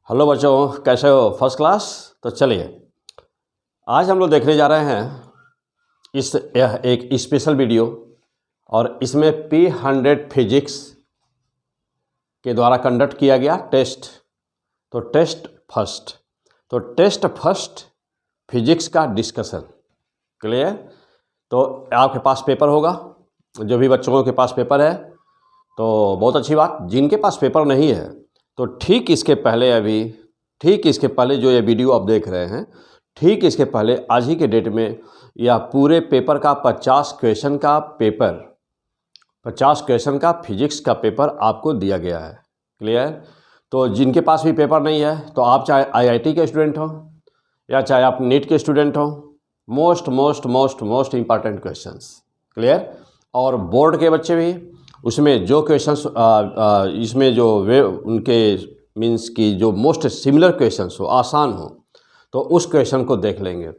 Hello बच्चों, कैसे हो? First class. तो चलिए आज हम लोग देखने जा रहे हैं यह एक स्पेशल वीडियो और इसमें P100 फिजिक्स के द्वारा कंडक्ट किया गया टेस्ट। तो टेस्ट फर्स्ट फिजिक्स का डिस्कशन। क्लियर? तो आपके पास पेपर होगा, जो भी बच्चों के पास पेपर है तो बहुत अच्छी बात। जिनके पास पेपर नहीं है तो ठीक इसके पहले जो ये वीडियो आप देख रहे हैं, ठीक इसके पहले आज ही के डेट में यह पूरे पेपर का 50 क्वेश्चन का फिजिक्स का पेपर आपको दिया गया है। क्लियर? तो जिनके पास भी पेपर नहीं है तो आप चाहे आईआईटी के स्टूडेंट हो या चाहे आप नीट के स्टूडेंट हो, मोस्ट इम्पॉर्टेंट क्वेश्चंस। क्लियर? और बोर्ड के बच्चे भी उसमें जो क्वेश्चंस इसमें जो वे उनके मीन्स की जो मोस्ट सिमिलर क्वेश्चंस हो, आसान हो, तो उस क्वेश्चन को देख लेंगे।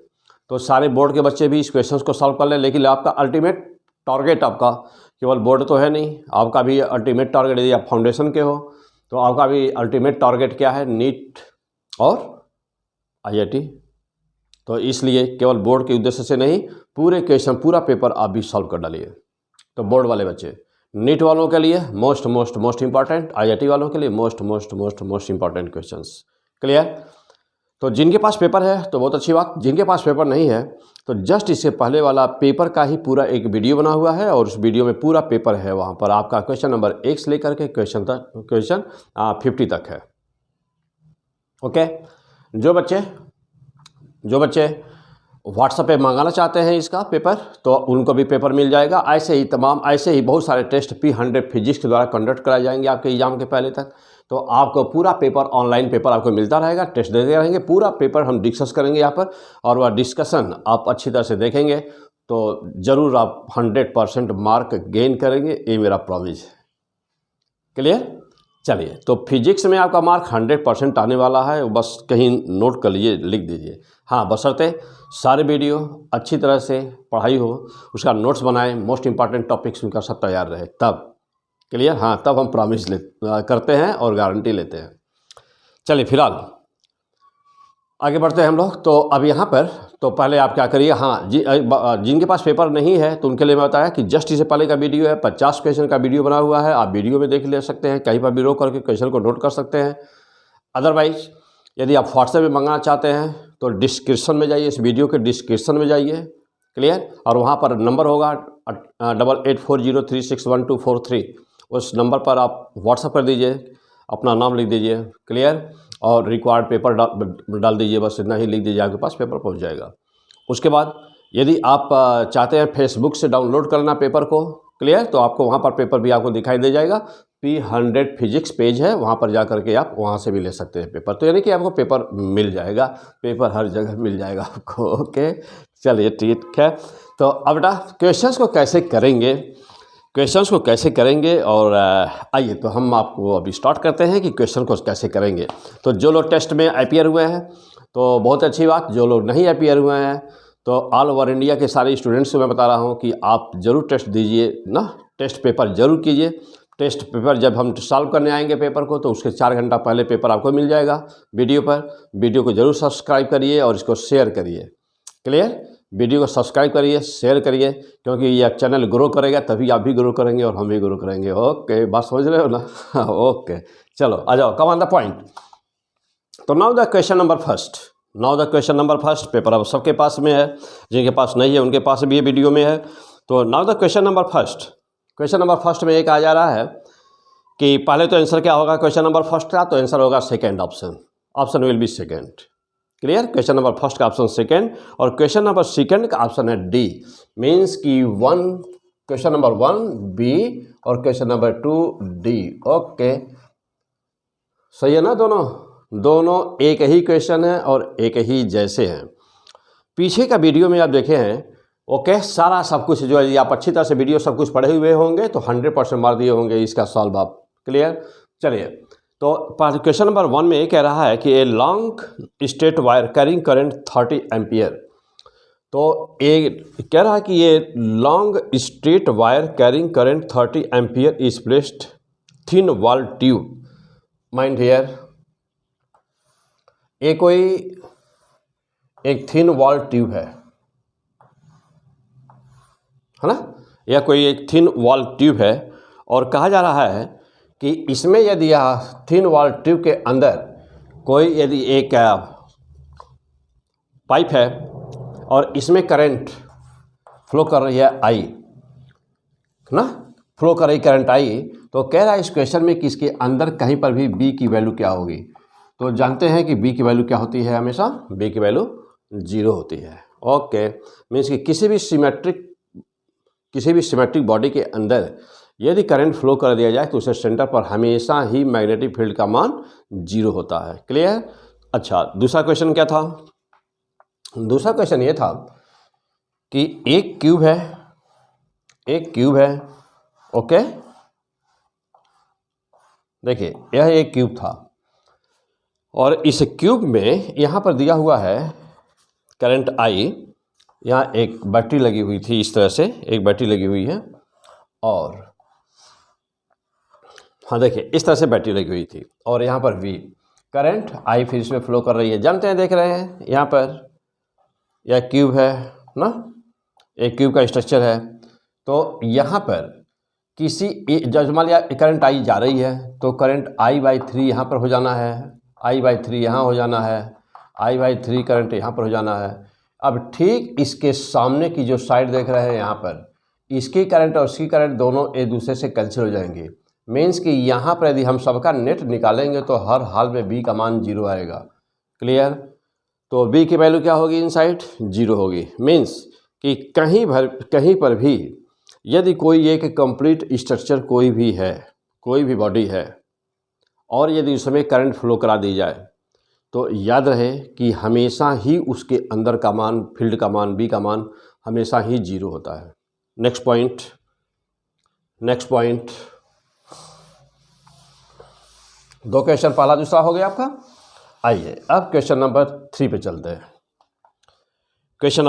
तो सारे बोर्ड के बच्चे भी इस क्वेश्चंस को सॉल्व कर लें। लेकिन आपका अल्टीमेट टारगेट, आपका केवल बोर्ड तो है नहीं, आपका भी अल्टीमेट टारगेट, यदि आप फाउंडेशन के हो तो आपका भी अल्टीमेट टारगेट क्या है? नीट और आईआईटी। तो इसलिए केवल बोर्ड के उद्देश्य से नहीं, पूरे क्वेश्चन पूरा पेपर आप भी सॉल्व कर डालिए। तो बोर्ड वाले बच्चे, नीट वालों के लिए मोस्ट इंपॉर्टेंट, आईआईटी वालों के लिए मोस्ट इंपॉर्टेंट क्वेश्चंस। क्लियर? तो जिनके पास पेपर है तो बहुत अच्छी बात, जिनके पास पेपर नहीं है तो जस्ट इससे पहले वाला पेपर का ही पूरा एक वीडियो बना हुआ है और उस वीडियो में पूरा पेपर है। वहाँ पर आपका क्वेश्चन नंबर 1 से लेकर के क्वेश्चन 50 तक है। ओके? जो बच्चे व्हाट्सएप पे मंगाना चाहते हैं इसका पेपर तो उनको भी पेपर मिल जाएगा। ऐसे ही बहुत सारे टेस्ट P100 फिजिक्स के द्वारा कंडक्ट कराए जाएंगे आपके एग्जाम के पहले तक। तो आपको पूरा पेपर, ऑनलाइन पेपर आपको मिलता रहेगा, टेस्ट देते रहेंगे, पूरा पेपर हम डिस्कस करेंगे यहाँ पर। और वह डिस्कशन आप अच्छी तरह से देखेंगे तो ज़रूर आप 100% मार्क गेन करेंगे, ये मेरा प्रॉमिस है। क्लियर? चलिए, तो फिजिक्स में आपका मार्क 100% आने वाला है, बस कहीं नोट कर लीजिए, लिख दीजिए। हाँ, बशर्ते सारे वीडियो अच्छी तरह से पढ़ाई हो, उसका नोट्स बनाएं, मोस्ट इंपॉर्टेंट टॉपिक्स उनका सब तैयार रहे तब। क्लियर? हाँ, तब हम प्रॉमिस करते हैं और गारंटी लेते हैं। चलिए फिलहाल आगे बढ़ते हैं हम लोग। तो अब यहाँ पर तो पहले आप क्या करिए, हाँ जिनके पास पेपर नहीं है तो उनके लिए मैं बताया कि जस्ट इससे पहले का वीडियो है, 50 क्वेश्चन का वीडियो बना हुआ है, आप वीडियो में देख ले सकते हैं, कहीं पर भी रोक करके क्वेश्चन को नोट कर सकते हैं। अदरवाइज यदि आप व्हाट्सएप में मंगाना चाहते हैं तो डिस्क्रिप्शन में जाइए, इस वीडियो के डिस्क्रिप्शन में जाइए। क्लियर? और वहाँ पर नंबर होगा 8840361243, उस नंबर पर आप व्हाट्सएप कर दीजिए, अपना नाम लिख दीजिए। क्लियर? और रिक्वायर्ड पेपर डाल दीजिए, बस इतना ही लिख दीजिए, आपके पास पेपर पहुंच जाएगा। उसके बाद यदि आप चाहते हैं फेसबुक से डाउनलोड करना पेपर को, क्लियर, तो आपको वहाँ पर पेपर भी आपको दिखाई दे जाएगा। P100 फिजिक्स पेज है, वहाँ पर जा करके आप वहाँ से भी ले सकते हैं पेपर। तो यानी कि आपको पेपर मिल जाएगा, पेपर हर जगह मिल जाएगा आपको। ओके, चलिए ठीक है। तो अब बेटा क्वेश्चंस को कैसे करेंगे और आइए तो हम आपको अभी स्टार्ट करते हैं कि क्वेश्चन को कैसे करेंगे। तो जो लोग टेस्ट में अपीयर हुए हैं तो बहुत अच्छी बात, जो लोग नहीं अपीयर हुए हैं तो ऑल ओवर इंडिया के सारे स्टूडेंट्स को मैं बता रहा हूं कि आप ज़रूर टेस्ट दीजिए ना, टेस्ट पेपर ज़रूर कीजिए। टेस्ट पेपर जब हम सॉल्व करने आएंगे पेपर को तो उसके 4 घंटा पहले पेपर आपको मिल जाएगा वीडियो पर। वीडियो को ज़रूर सब्सक्राइब करिए और इसको शेयर करिए। क्लियर? वीडियो को सब्सक्राइब करिए, शेयर करिए, क्योंकि यह चैनल ग्रो करेगा तभी आप भी ग्रो करेंगे और हम भी ग्रो करेंगे। ओके, बात समझ रहे हो ना? ओके, चलो आ जाओ, कम ऑन द पॉइंट। तो now the question number first. Paper अब सबके पास में है, जिनके पास नहीं है उनके पास भी ये वीडियो में है। तो now the question number first में एक आ जा रहा है कि पहले तो आंसर क्या होगा, क्वेश्चन नंबर फर्स्ट का तो आंसर होगा second option will be second. Clear? Question number first का ऑप्शन सेकेंड और क्वेश्चन नंबर सेकेंड का ऑप्शन है डी। मीन्स कि क्वेश्चन नंबर 1 बी और क्वेश्चन नंबर 2 डी। ओके, सही है ना? दोनों एक ही क्वेश्चन है और एक ही जैसे हैं। पीछे का वीडियो में आप देखे हैं, ओके, सारा सब कुछ जो है, आप अच्छी तरह से वीडियो सब कुछ पढ़े हुए होंगे तो 100% मार दिए होंगे इसका सॉल्व आप। क्लियर? चलिए, तो क्वेश्चन नंबर 1 में ये कह रहा है कि a long straight wire carrying current 30 ampere. तो ये कह रहा है कि ये long straight wire carrying current 30 ampere is placed thin wall tube. Mind here, ये कोई एक थिन वॉल ट्यूब है ना, यह कोई एक थिन वॉल ट्यूब है और कहा जा रहा है कि इसमें यदि यह थिन वॉल ट्यूब के अंदर कोई यदि एक पाइप है और इसमें करंट फ्लो कर रही है आई ना, फ्लो कर रही करंट आई, तो कह रहा है इस क्वेश्चन में कि इसके अंदर कहीं पर भी बी की वैल्यू क्या होगी। तो जानते हैं कि बी की वैल्यू क्या होती है, हमेशा बी की वैल्यू 0 होती है। ओके, मीन्स कि किसी भी सिमेट्रिक बॉडी के अंदर यदि करंट फ्लो कर दिया जाए तो उसे सेंटर पर हमेशा ही मैग्नेटिक फील्ड का मान 0 होता है। क्लियर। अच्छा, दूसरा क्वेश्चन क्या था? दूसरा क्वेश्चन ये था कि एक क्यूब है, ओके, देखिए यह एक क्यूब था और इस क्यूब में यहाँ पर दिया हुआ है करंट आई, यहाँ एक बैटरी लगी हुई थी, इस तरह से एक बैटरी लगी हुई है और हाँ देखिए इस तरह से बैटरी लगी हुई थी और यहाँ पर वी करंट आई फिर इसमें फ्लो कर रही है। जानते हैं, देख रहे हैं यहाँ पर यह क्यूब है ना, एक क्यूब का स्ट्रक्चर है। तो यहाँ पर किसी जब मान लिया करंट आई जा रही है तो करंट I/3 यहाँ पर हो जाना है, I/3 यहाँ हो जाना है, I/3 करंट यहाँ पर हो जाना है। अब ठीक इसके सामने की जो साइड देख रहे हैं यहाँ पर, इसकी करंट और इसकी करंट दोनों एक दूसरे से कैंसिल हो जाएंगे। मीन्स कि यहाँ पर यदि हम सबका नेट निकालेंगे तो हर हाल में बी का मान 0 आएगा। क्लियर। तो बी की वैल्यू क्या होगी, इनसाइड 0 होगी। मीन्स कि कहीं पर भी यदि कोई एक कंप्लीट स्ट्रक्चर कोई भी बॉडी है और यदि उसमें करंट फ्लो करा दी जाए तो याद रहे कि हमेशा ही उसके अंदर का मान, फील्ड का मान, बी का मान हमेशा ही 0 होता है। नेक्स्ट पॉइंट, दो क्वेश्चन पहला दूसरा हो गया आपका। आइए अब क्वेश्चन नंबर 3 पे चलते हैं। क्वेश्चन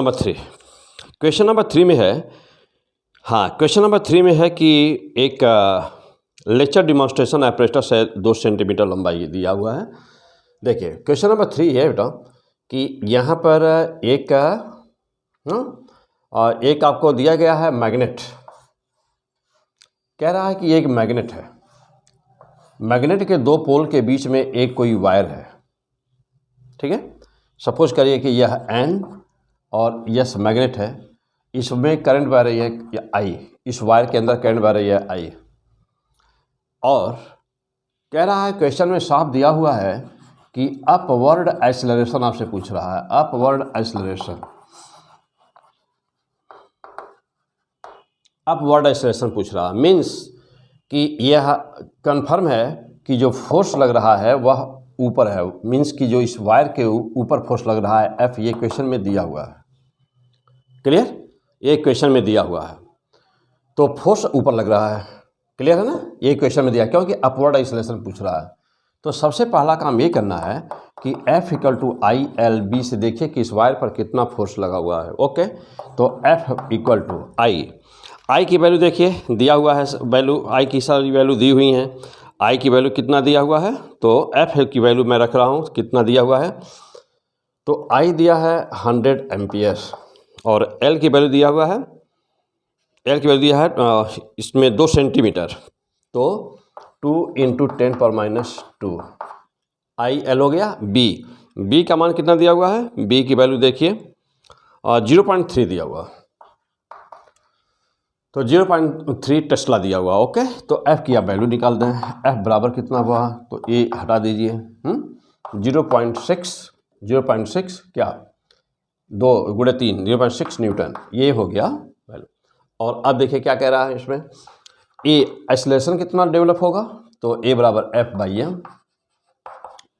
नंबर 3 में है, हाँ क्वेश्चन नंबर 3 में है कि एक लेक्चर डिमॉन्स्ट्रेशन एपरेटस है 2 सेंटीमीटर लंबाई दिया हुआ है। देखिए क्वेश्चन नंबर 3 है बेटा कि यहाँ पर एक आपको दिया गया है मैग्नेट। कह रहा है कि एक मैग्नेट है, मैग्नेट के 2 पोल के बीच में एक कोई वायर है, ठीक है। सपोज करिए कि यह एन और यस मैग्नेट है, इसमें करंट बह रही है आई, इस वायर के अंदर करंट बह रही है आई। और कह रहा है क्वेश्चन में साफ दिया हुआ है कि अपवर्ड एक्सेलरेशन आपसे पूछ रहा है, अपवर्ड एक्सेलरेशन पूछ रहा है। मीन्स कि यह कंफर्म है कि जो फोर्स लग रहा है वह ऊपर है। मीन्स कि जो इस वायर के ऊपर फोर्स लग रहा है एफ, ये क्वेश्चन में दिया हुआ है। क्लियर, ये क्वेश्चन में दिया हुआ है तो फोर्स ऊपर लग रहा है। क्लियर है ना, ये क्वेश्चन में दिया क्योंकि अपवर्ड एक्सेलरेशन पूछ रहा है। तो सबसे पहला काम ये करना है कि F = ILB से देखिए कि इस वायर पर कितना फोर्स लगा हुआ है। ओके, तो F = I की वैल्यू देखिए दिया हुआ है, वैल्यू I की सारी वैल्यू दी हुई हैं। I की वैल्यू कितना दिया हुआ है, तो F की वैल्यू मैं रख रहा हूँ कितना दिया हुआ है, तो I दिया है 100 एम्पियर और L की वैल्यू दिया हुआ है, L की वैल्यू दिया है इसमें 2 सेंटीमीटर, तो 2 × 10⁻²। IL हो गया। B का मान कितना दिया हुआ है, B की वैल्यू देखिए 0.3 दिया हुआ, तो 0.3 टेस्ला दिया हुआ। ओके, तो F की आप वैल्यू निकाल दें। F बराबर कितना हुआ, तो ये हटा दीजिए 0.6 क्या 2 × 3 0.6 न्यूटन, ये हो गया वैल्यू। और अब देखिए क्या कह रहा है इसमें, ए एक्सेलरेशन कितना डेवलप होगा, तो A = F/m।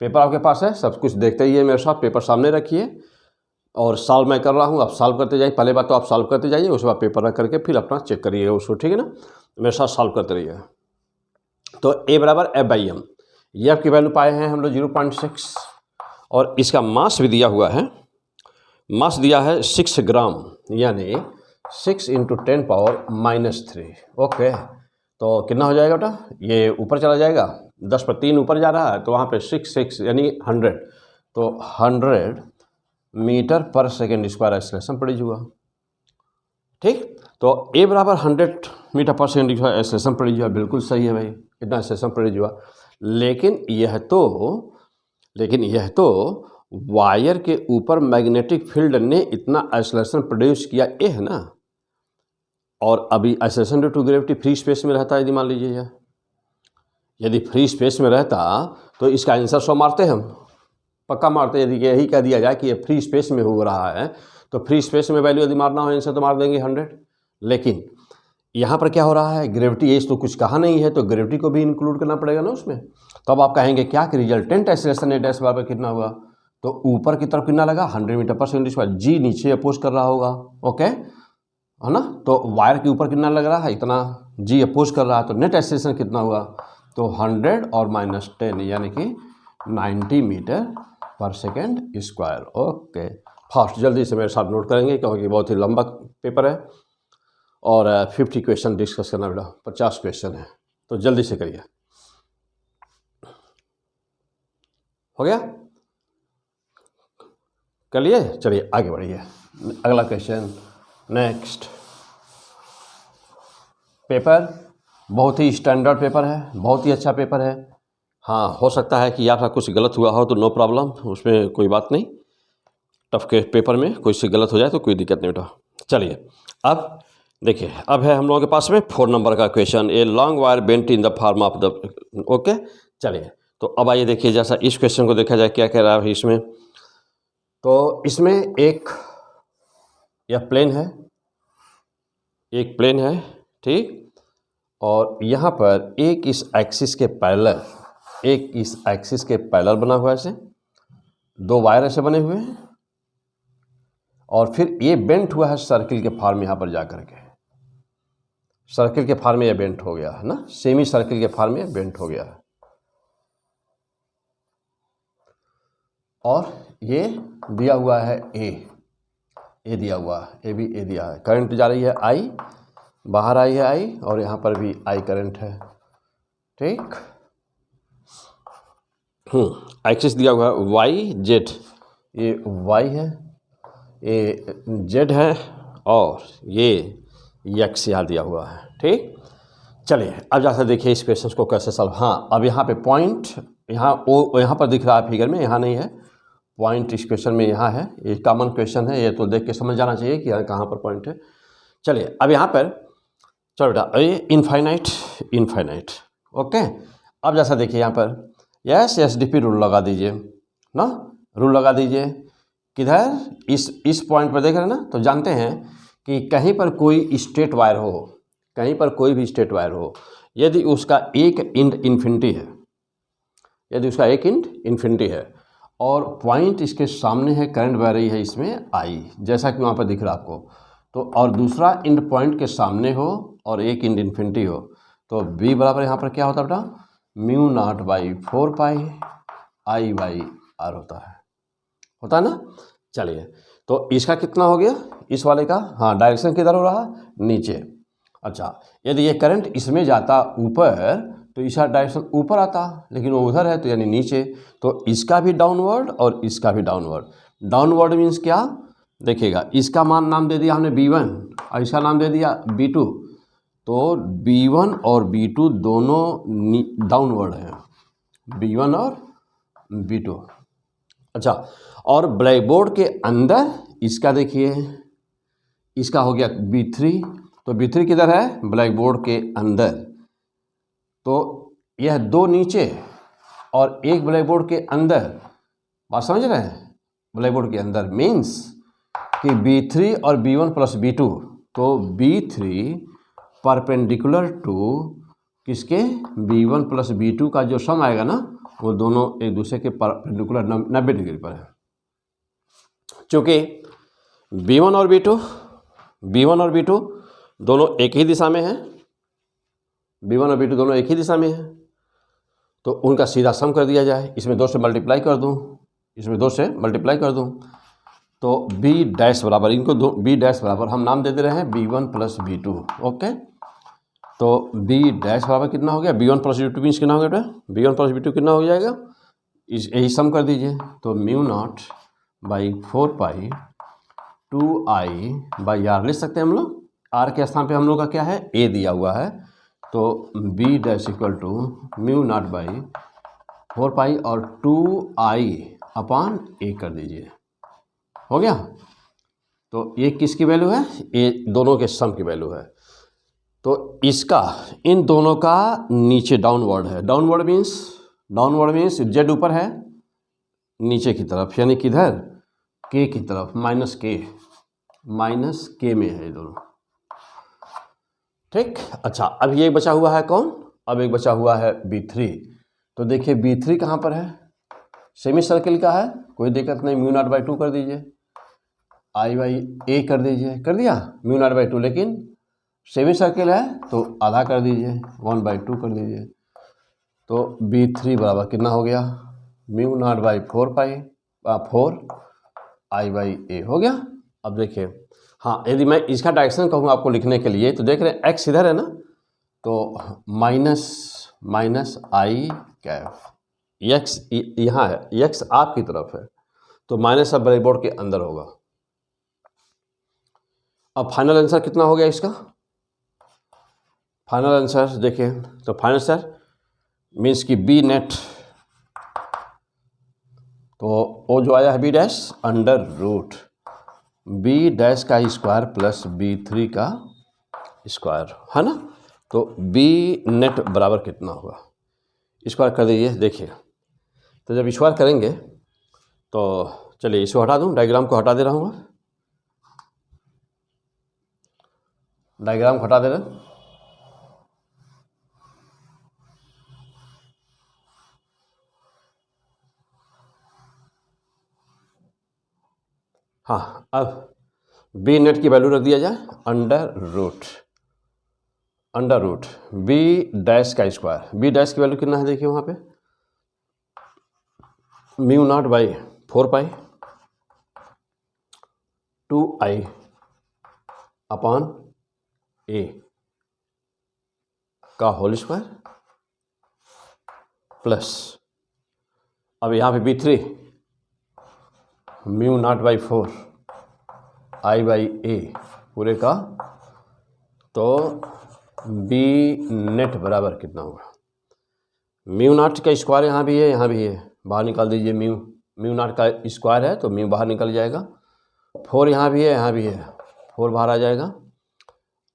पेपर आपके पास है, सब कुछ देखते ही है मेरे साथ, पेपर सामने रखिए और सॉल्व मैं कर रहा हूँ, आप सॉल्व करते जाइए। पहले बात तो आप सॉल्व करते जाइए, उसके बाद पेपर रख करके फिर अपना चेक करिएगा उसको, ठीक है ना, मेरे साथ सॉल्व करते रहिए। तो A = F/m, ये आपकी वैल्यू पाए हैं हम लोग 0.6 और इसका मास भी दिया हुआ है, मास दिया है 6 ग्राम, यानी 6 × 10⁻³ ओके, तो कितना हो जाएगा बेटा, ये ऊपर चला जाएगा, 10 पर 3 ऊपर जा रहा है तो वहाँ पे 6 यानी 100, तो 100 मीटर पर सेकेंड स्क्वायर एक्सेलरेशन प्रोड्यूस हुआ। ठीक, तो ए बराबर 100 मीटर पर सेकेंड एक्सेलरेशन प्रोड्यूस हुआ, बिल्कुल सही है भाई, इतना एक्सेलरेशन प्रोड्यूस हुआ। लेकिन यह तो वायर के ऊपर मैग्नेटिक फील्ड ने इतना एक्सेलरेशन प्रोड्यूस किया, ये है ना। और अभी acceleration due to gravity free space में रहता है, यदि मान लीजिए यदि फ्री स्पेस में रहता तो इसका आंसर 100 मारते हम, पक्का मारते। यदि यही कह दिया जाए कि ये फ्री स्पेस में हो रहा है तो फ्री स्पेस में वैल्यू यदि मारना हो आंसर तो मार देंगे 100। लेकिन यहाँ पर क्या हो रहा है, ग्रेविटी एज तो कुछ कहा नहीं है, तो ग्रेविटी को भी इंक्लूड करना पड़ेगा ना उसमें। तो अब आप कहेंगे क्या कि रिजल्टेंट एक्सेलरेशन ए डैश बराबर कितना हुआ, तो ऊपर की तरफ कितना लगा 100 मीटर पर सेकेंड स्क्वायर, जी नीचे अपोज कर रहा होगा, ओके है ना। तो वायर के ऊपर कितना लग रहा है, इतना, जी अपोज कर रहा है, तो नेट एक्सेलरेशन कितना हुआ, तो 100 और -10 यानी कि 90 मीटर पर सेकेंड स्क्वायर। ओके, फास्ट जल्दी से मेरे साथ नोट करेंगे क्योंकि बहुत ही लंबा पेपर है और 50 क्वेश्चन डिस्कस करना बेटा, 50 क्वेश्चन है, तो जल्दी से करिए। हो गया, कर लिए, चलिए आगे बढ़िए। अगला क्वेश्चन, नेक्स्ट पेपर बहुत ही स्टैंडर्ड पेपर है, बहुत ही अच्छा पेपर है। हाँ, हो सकता है कि यहाँ पर कुछ गलत हुआ हो तो नो प्रॉब्लम, उसमें कोई बात नहीं। टफ के पेपर में कोई सी गलत हो जाए तो कोई दिक्कत नहीं बेटा। चलिए अब देखिए, अब है हम लोगों के पास में 4 नंबर का question, a long wire bent in the form of the, okay. चलिए तो अब आइए देखिए, जैसा इस क्वेश्चन को देखा जाए क्या कह रहा है इसमें। तो इसमें एक यह प्लेन है, एक प्लेन है, ठीक, और यहाँ पर एक इस एक्सिस के पैरेलल, एक इस एक्सिस के पैरेलल बना हुआ है, ऐसे 2 वायर ऐसे बने हुए हैं, और फिर ये बेंट हुआ है सर्किल के फॉर्म, यहाँ पर जा करके सर्किल के फॉर्म में ये बेंट हो गया है ना, सेमी सर्किल के फॉर्म में बेंट हो गया है। और ये दिया हुआ है ए दिया हुआ है, ए भी ए दिया है, करंट जा रही है आई, बाहर आई है आई, और यहाँ पर भी आई करंट है, ठीक। एक्सिस दिया हुआ है वाई जेड, ये वाई है, ये जेड है, और ये एक्स यहाँ दिया हुआ है, ठीक। चलिए अब जैसा देखिए इस क्वेश्चन को कैसे सॉल्व। हाँ, अब यहाँ पे पॉइंट, यहाँ पर दिख रहा है फिगर में, यहाँ नहीं है पॉइंट, इस क्वेश्चन में यहाँ है, ये कॉमन क्वेश्चन है, ये तो देख के समझ जाना चाहिए कि यहाँ कहाँ पर पॉइंट है। चलिए अब यहाँ पर, चलो बेटा, ये इनफाइनाइट, ओके। अब जैसा देखिए यहाँ पर एसडीपी रूल लगा दीजिए ना, रूल लगा दीजिए किधर, इस पॉइंट पर देख रहे हैं ना, तो जानते हैं कि कहीं पर कोई स्ट्रेट वायर हो, कहीं पर कोई भी स्ट्रेट वायर हो, यदि उसका एक एंड इन्फिनिटी है, यदि उसका एक एंड इन्फिनिटी है और पॉइंट इसके सामने है, करंट बह रही है इसमें आई, जैसा कि वहाँ पर दिख रहा है आपको, तो और दूसरा एंड पॉइंट के सामने हो और एक एंड इन्फिनिटी हो, तो बी बराबर यहाँ पर क्या होता है बेटा, μ0/4 पाई आई बाई आर होता है ना। चलिए तो इसका कितना हो गया, इस वाले का, हाँ डायरेक्शन किधर हो रहा, नीचे। अच्छा, यदि ये करंट इसमें जाता ऊपर तो इसका डायरेक्शन ऊपर आता, लेकिन वो उधर है तो यानी नीचे, तो इसका भी डाउनवर्ड और इसका भी डाउनवर्ड। डाउनवर्ड मीन्स क्या, देखिएगा इसका नाम दे दिया हमने B1 और इसका नाम दे दिया B2, तो B1 और B2 दोनों डाउनवर्ड हैं, B1 और B2। अच्छा, और ब्लैक बोर्ड के अंदर इसका देखिए, इसका हो गया B3, तो B3 किधर है, ब्लैक बोर्ड के अंदर, तो यह 2 नीचे और एक ब्लैक बोर्ड के अंदर, बात समझ रहे हैं, ब्लैक बोर्ड के अंदर मीन्स कि B3 और B1 प्लस B2, तो B3 परपेंडिकुलर टू किसके, B1 प्लस B2 का जो सम आएगा ना, वो दोनों एक दूसरे के परपेंडिकुलर 90 डिग्री पर है। चूँकि B1 और B2 दोनों एक ही दिशा में हैं, B1 और B2 दोनों एक ही दिशा में हैं, तो उनका सीधा सम कर दिया जाए, इसमें 2 से मल्टीप्लाई कर दूं, इसमें 2 से मल्टीप्लाई कर दूं, तो B डैश बराबर, इनको B डैश बराबर हम नाम दे दे रहे हैं B1 प्लस B2, ओके। तो B डैश बराबर कितना हो गया, B1 प्लस B2 मीन्स कितना हो गया बेटा, B1 प्लस B2 कितना हो जाएगा, इस यही सम कर दीजिए। तो mu naught by 4 pi 2i by R लिख सकते हैं हम लोग। आर के स्थान पे हम लोग का क्या है, ए दिया हुआ है, तो B dash equal to mu naught by 4 pi और 2i अपान ए कर दीजिए। हो गया। तो ये किसकी वैल्यू है, ये दोनों के सम की वैल्यू है। तो इसका इन दोनों का नीचे डाउनवर्ड है। डाउनवर्ड मीन्स जेड ऊपर है नीचे की तरफ, यानी किधर, के की तरफ, माइनस के में है ये दोनों। ठीक। अच्छा, अब ये बचा हुआ है कौन, अब एक बचा हुआ है B3। तो देखिए B3 कहाँ पर है, सेमी सर्किल का है, कोई दिक्कत नहीं, म्यू नॉट बाई 2 कर दीजिए, आई बाई ए कर दीजिए, कर दिया म्यू नॉट बाई 2, लेकिन सेमी सर्किल है तो आधा कर दीजिए, 1/2 कर दीजिए। तो B3 बराबर कितना हो गया, mu naught by 4 pi 4 I by A हो गया। अब देखिए, हाँ, यदि मैं इसका डायरेक्शन कहूँ आपको लिखने के लिए, तो देख रहे हैं एक्स इधर है ना, तो माइनस आई कैफ, एक्स यहाँ है, एक्स आपकी तरफ है, तो माइनस अब ब्रैकेट बोर्ड के अंदर होगा। अब फाइनल आंसर कितना हो गया इसका, फाइनल आंसर देखिए, तो फाइनल आंसर मीन्स कि बी नेट, तो वो जो आया है B dash under root B dash का स्क्वायर प्लस B3 का स्क्वायर, है ना। तो बी नेट बराबर कितना होगा, स्क्वायर कर दीजिए। देखिए, तो जब स्क्वायर करेंगे तो चलिए इसको हटा दूँ, डायग्राम को हटा दे रहा हूँ, डायग्राम को हटा दे रहे हैं। हाँ, अब बी नेट की वैल्यू रख दिया जाए अंडर रूट बी डैश का स्क्वायर, बी डैश की वैल्यू कितना है देखिए वहाँ पे, mu naught by 4 pi 2i upon A का होल स्क्वायर प्लस, अब यहाँ पे B3 mu naught by 4 I by A पूरे का, तो बी नेट बराबर कितना होगा, म्यू नॉट का स्क्वायर यहाँ भी है, यहाँ भी है, बाहर निकाल दीजिए, म्यू नॉट का स्क्वायर है तो म्यू बाहर निकल जाएगा, 4 यहाँ भी है, यहाँ भी है, 4 बाहर आ जाएगा,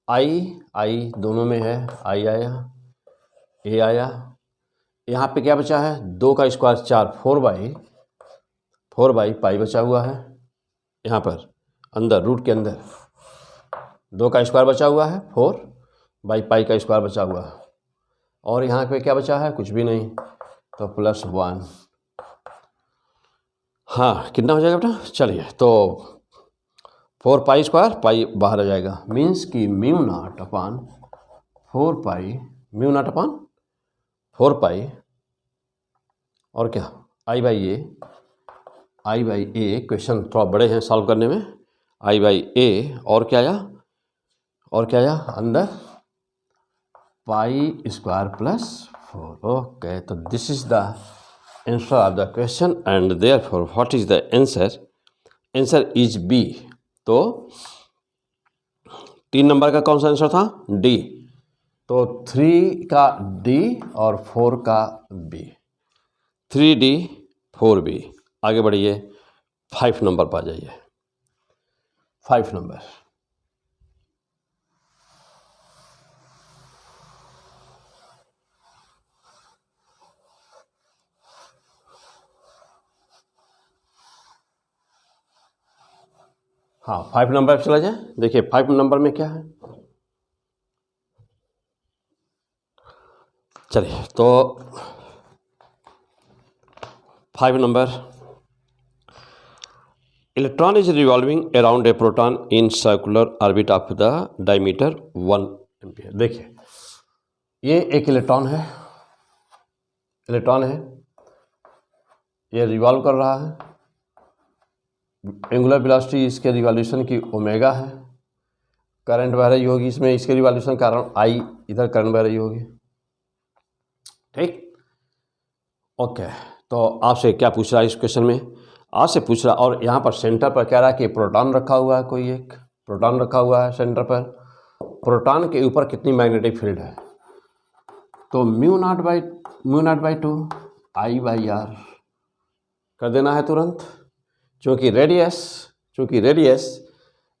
आई दोनों में है, आई आया, ए आया, यहाँ पे क्या बचा है, 2 का स्क्वायर 4, 4 बाई पाई बचा हुआ है, यहाँ पर अंदर रूट के अंदर 2 का स्क्वायर बचा हुआ है, 4 बाई पाई का स्क्वायर बचा हुआ है, और यहाँ पे क्या बचा है, कुछ भी नहीं, तो +1। हाँ, कितना हो जाएगा बेटा, चलिए, तो 4 पाई स्क्वायर, पाई बाहर आ जाएगा, मीन्स कि म्यू नॉट अपान 4 पाई, म्यू नॉट अपान 4 पाई, और क्या, आई बाई ए, क्वेश्चन थोड़ा बड़े हैं सॉल्व करने में, आई बाई ए, और क्या आया अंदर, पाई स्क्वायर +4। ओके, तो this is the answer of the question and therefore what is the answer is B. तो 3 नंबर का कौन सा आंसर था, डी, तो 3 का डी और 4 का बी, 3D 4B। आगे बढ़िए, 5 नंबर पर आ जाइए, 5 नंबर। हाँ, 5 नंबर पर चला जाए। देखिए 5 नंबर में क्या है, चलिए, तो 5 number, electron is revolving around a proton in circular orbit of the diameter 1 ampere. देखिए, ये एक इलेक्ट्रॉन है, ये रिवॉल्व कर रहा है, एंगुलर वेलोसिटी इसके रिवॉल्यूशन की ओमेगा है, करंट बह रही होगी इसमें, इसके रिवॉल्यूशन कारण आई, इधर करंट बह रही होगी, ठीक, ओके। तो आपसे क्या पूछ रहा है इस क्वेश्चन में, आपसे पूछ रहा, और यहाँ पर सेंटर पर कह रहा है कि प्रोटॉन रखा हुआ है, कोई एक प्रोटॉन रखा हुआ है सेंटर पर। प्रोटॉन के ऊपर कितनी मैग्नेटिक फील्ड है, तो mu naught by 2 I by R कर देना है तुरंत। चूँकि रेडियस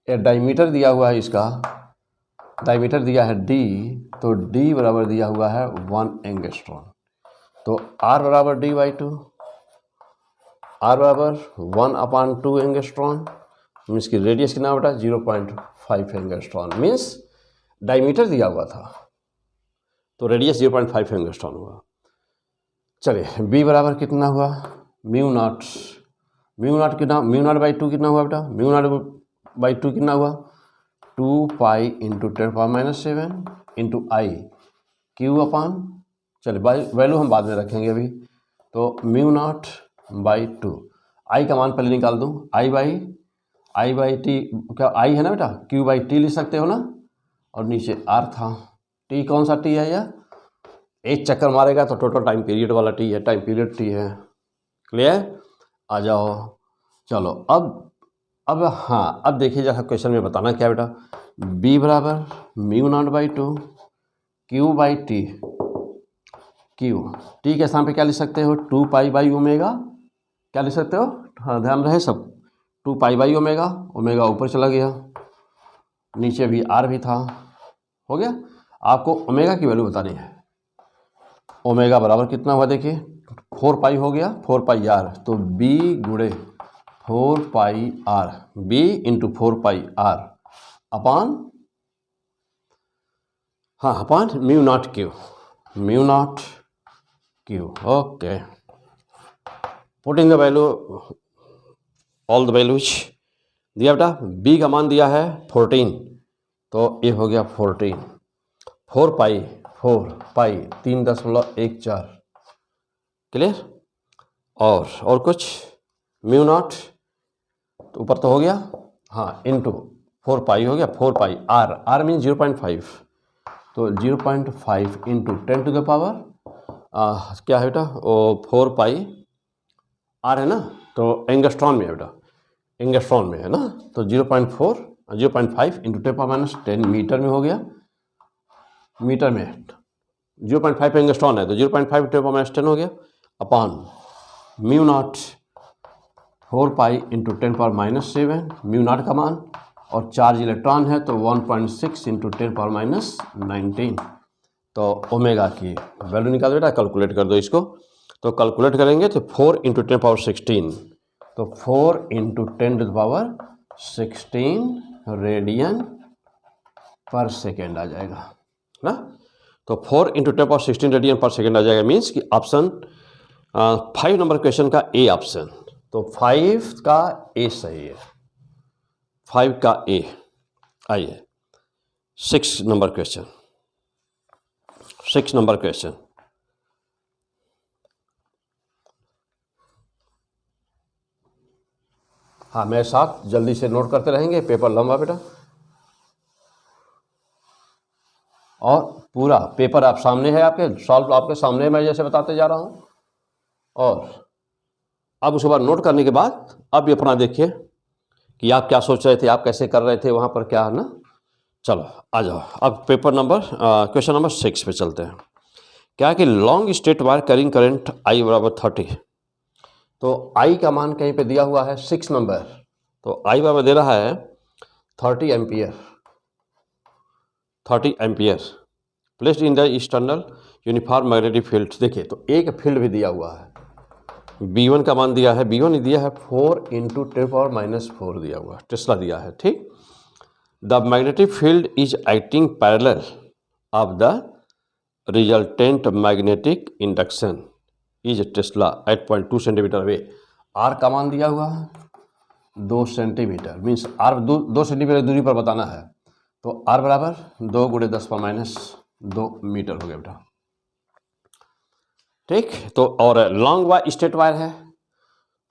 डायमीटर दिया हुआ है, इसका डायमीटर दिया है d, तो d बराबर दिया हुआ है 1 एंगस्ट्रॉन। तो r बराबर d बाई 2, r बराबर 1/2 एंगस्ट्रॉन, मीन्स की रेडियस कितना बेटा 0.5 एंगस्ट्रॉन, मीन्स डायमीटर दिया हुआ था तो रेडियस 0.5 एंगस्ट्रॉन हुआ। चलिए b बराबर कितना हुआ, म्यू नॉट कितना, म्यू नॉट बाई 2 कितना हुआ बेटा, म्यू नॉट बाई 2 कितना हुआ 2 pi into 10⁻⁷ into I Q upon, चलिए वैल्यू हम बाद में रखेंगे अभी। तो म्यू नॉट बाई 2, आई का मान पहले निकाल दूँ, आई बाई टी, क्या आई है ना बेटा, क्यू बाई टी लिख सकते हो ना, और नीचे आर था, टी कौन सा टी है यह, एक चक्कर मारेगा तो टोटल टाइम पीरियड वाला टी है, टाइम पीरियड टी है। क्लियर, आ जाओ। चलो अब हाँ, अब देखिए जरा क्वेश्चन में बताना क्या बेटा, b बराबर mu naught by 2 Q by T, Q T के स्थान पे क्या लिख सकते हो 2 पाई बाई ओमेगा, क्या लिख सकते हो, हाँ ध्यान रहे सब, 2 पाई बाई ओमेगा, ओमेगा ऊपर चला गया, नीचे भी आर भी था, हो गया। आपको ओमेगा की वैल्यू बतानी है, ओमेगा बराबर कितना हुआ देखिए 4 पाई हो गया, 4 पाई आर, तो b गुणे 4 pi R, b into 4 pi R upon, हाँ upon mu naught Q, okay. Putting the value, all the values दिया बेटा, b का मान दिया है 14, तो ये हो गया 14, 4 पाई 3.14, क्लियर। और कुछ म्यू नॉट तो ऊपर तो हो गया, हाँ इंटू 4 पाई हो गया, 4 पाई आर मीन 0.5, तो 0.5 इंटू 10 टू द पावर क्या है बेटा, वो 4 पाई आर है ना, तो एंगस्ट्रॉन में है बेटा, एंगस्ट्रॉन में है ना, तो 0.5 इंटू 10⁻10 मीटर में हो गया, मीटर में 0.5 एंगस्ट्रॉन है तो 0.5 10⁻10 हो गया upon mu naught 4 pi into 10⁻⁷, mu naught का मान, और चार्ज इलेक्ट्रॉन है तो 1.6 इंटू 10⁻19, तो ओमेगा की वैल्यू निकाल बेटा, कैलकुलेट कर दो इसको। तो कैलकुलेट करेंगे तो 4 इंटू 10⁻16, तो 4 इंटू 10⁻16 रेडियन पर सेकेंड आ जाएगा ना, तो 4 इंटू 10⁻16 रेडियन पर सेकेंड आ जाएगा, मीन्स कि ऑप्शन 5 नंबर क्वेश्चन का ए ऑप्शन, तो 5 का ए सही है, 5 का ए। आइए 6 नंबर क्वेश्चन, 6 नंबर क्वेश्चन, हाँ मेरे साथ जल्दी से नोट करते रहेंगे, पेपर लंबा बेटा, और पूरा पेपर आप सामने है, आपके सॉल्व आपके सामने मैं जैसे बताते जा रहा हूँ, और अब उसके बाद नोट करने के बाद अब ये अपना देखिए कि आप क्या सोच रहे थे, आप कैसे कर रहे थे वहाँ पर, क्या है ना। चलो आ जाओ, अब पेपर नंबर क्वेश्चन नंबर 6 पे चलते हैं। क्या है कि long straight wire carrying current I बराबर 30, तो I का मान कहीं पे दिया हुआ है 6 नंबर, तो I बराबर दे रहा है 30 ampere placed in the external uniform magnetic field. देखिए तो एक फील्ड भी दिया हुआ है, B1 का मान दिया है, B1 दिया है 4 इंटू 10⁻⁴ दिया हुआ है, टेस्ला दिया है, ठीक। The magnetic field is acting parallel of the resultant magnetic induction is tesla at 0.2 centimetre away. R का मान दिया हुआ है 2 सेंटीमीटर, मीन्स आर 2 सेंटीमीटर दूरी पर बताना है, तो आर बराबर 2 × 10⁻² मीटर हो गया बेटा, ठीक। तो और लॉन्ग वायर स्ट्रेट वायर है,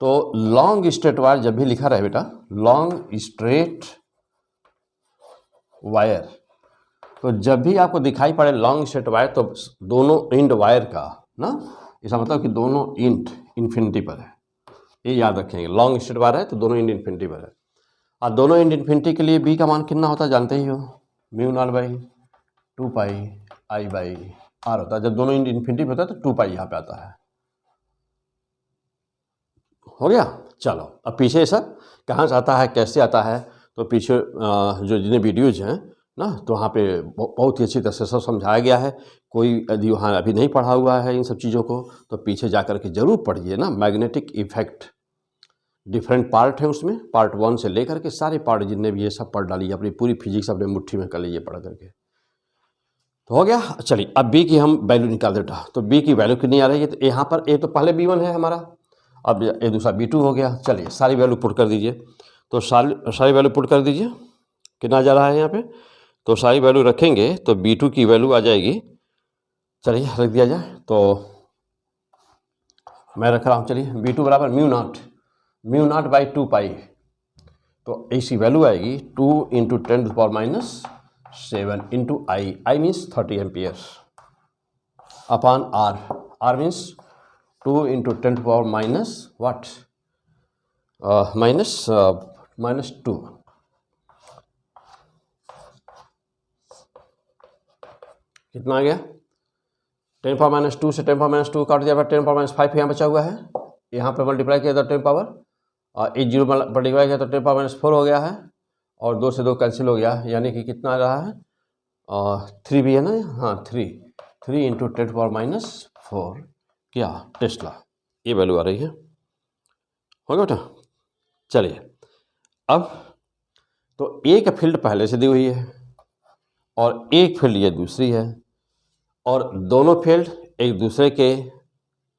तो लॉन्ग स्ट्रेट वायर जब भी लिखा रहे बेटा, लॉन्ग स्ट्रेट वायर, तो जब भी आपको दिखाई पड़े लॉन्ग स्ट्रेट वायर, तो दोनों एंड वायर का ना इसका मतलब कि दोनों इंट इन्फिनिटी पर है, ये याद रखेंगे। लॉन्ग स्टेट बार है तो दोनों इंट इन्फिनिटी पर है, और दोनों इंट इन्फिनिटी के लिए बी का मान कितना होता है जानते ही हो, mu naught by 2 pi I by R होता है। जब दोनों इंट इन्फिनिटी पर होता है तो 2 पाई यहाँ पे आता है। हो गया। चलो अब पीछे सब कहाँ से आता है, कैसे आता है, तो पीछे जो जितने वीडियोज हैं ना, तो वहाँ पे बहुत ही अच्छी तरह से सब समझाया गया है। कोई यदि वहाँ अभी नहीं पढ़ा हुआ है इन सब चीज़ों को, तो पीछे जा कर के ज़रूर पढ़िए ना। मैग्नेटिक इफेक्ट डिफरेंट पार्ट है उसमें, पार्ट 1 से लेकर के सारे पार्ट जितने भी ये सब पढ़ डालिए, अपनी पूरी फिजिक्स अपने मुट्ठी में कर लीजिए पढ़ करके। तो हो गया। चलिए अब बी की हम वैल्यू निकाल देता, तो बी की वैल्यू कितनी आ रही है, तो यहाँ पर ए तो पहले B1 है हमारा, अब ये दूसरा B2 हो गया। चलिए सारी वैल्यू पुट कर दीजिए, तो सारी वैल्यू पुट कर दीजिए, कितना जा रहा है यहाँ पे, तो सारी वैल्यू रखेंगे तो B2 की वैल्यू आ जाएगी, चलिए रख दिया जाए, तो मैं रख रहा हूँ। चलिए B2 बराबर म्यू नॉट बाई 2 पाई, तो ऐसी वैल्यू आएगी 2 into 10⁻⁷ into I means 30 ampere upon R means 2 into 10⁻⁻² -2। कितना आ गया, 10⁻⁻² से 10⁻⁻² काट दिया, 10⁻⁵ यहाँ बचा हुआ है, यहाँ पर मल्टीप्लाई किया तो 10 पावर, और 1 0 मल्टीप्लाई किया तो 10⁻⁴ हो गया है, और 2 से 2 कैंसिल हो गया, यानी कि कितना आ रहा है, 3 भी है ना, हाँ 3 इंटू 10⁻⁴ क्या टेस्ला, ये वैल्यू आ रही है। हो गया बेटा। चलिए अब तो एक फील्ड पहले से दी हुई है और एक फील्ड ये दूसरी है, और दोनों फील्ड एक दूसरे के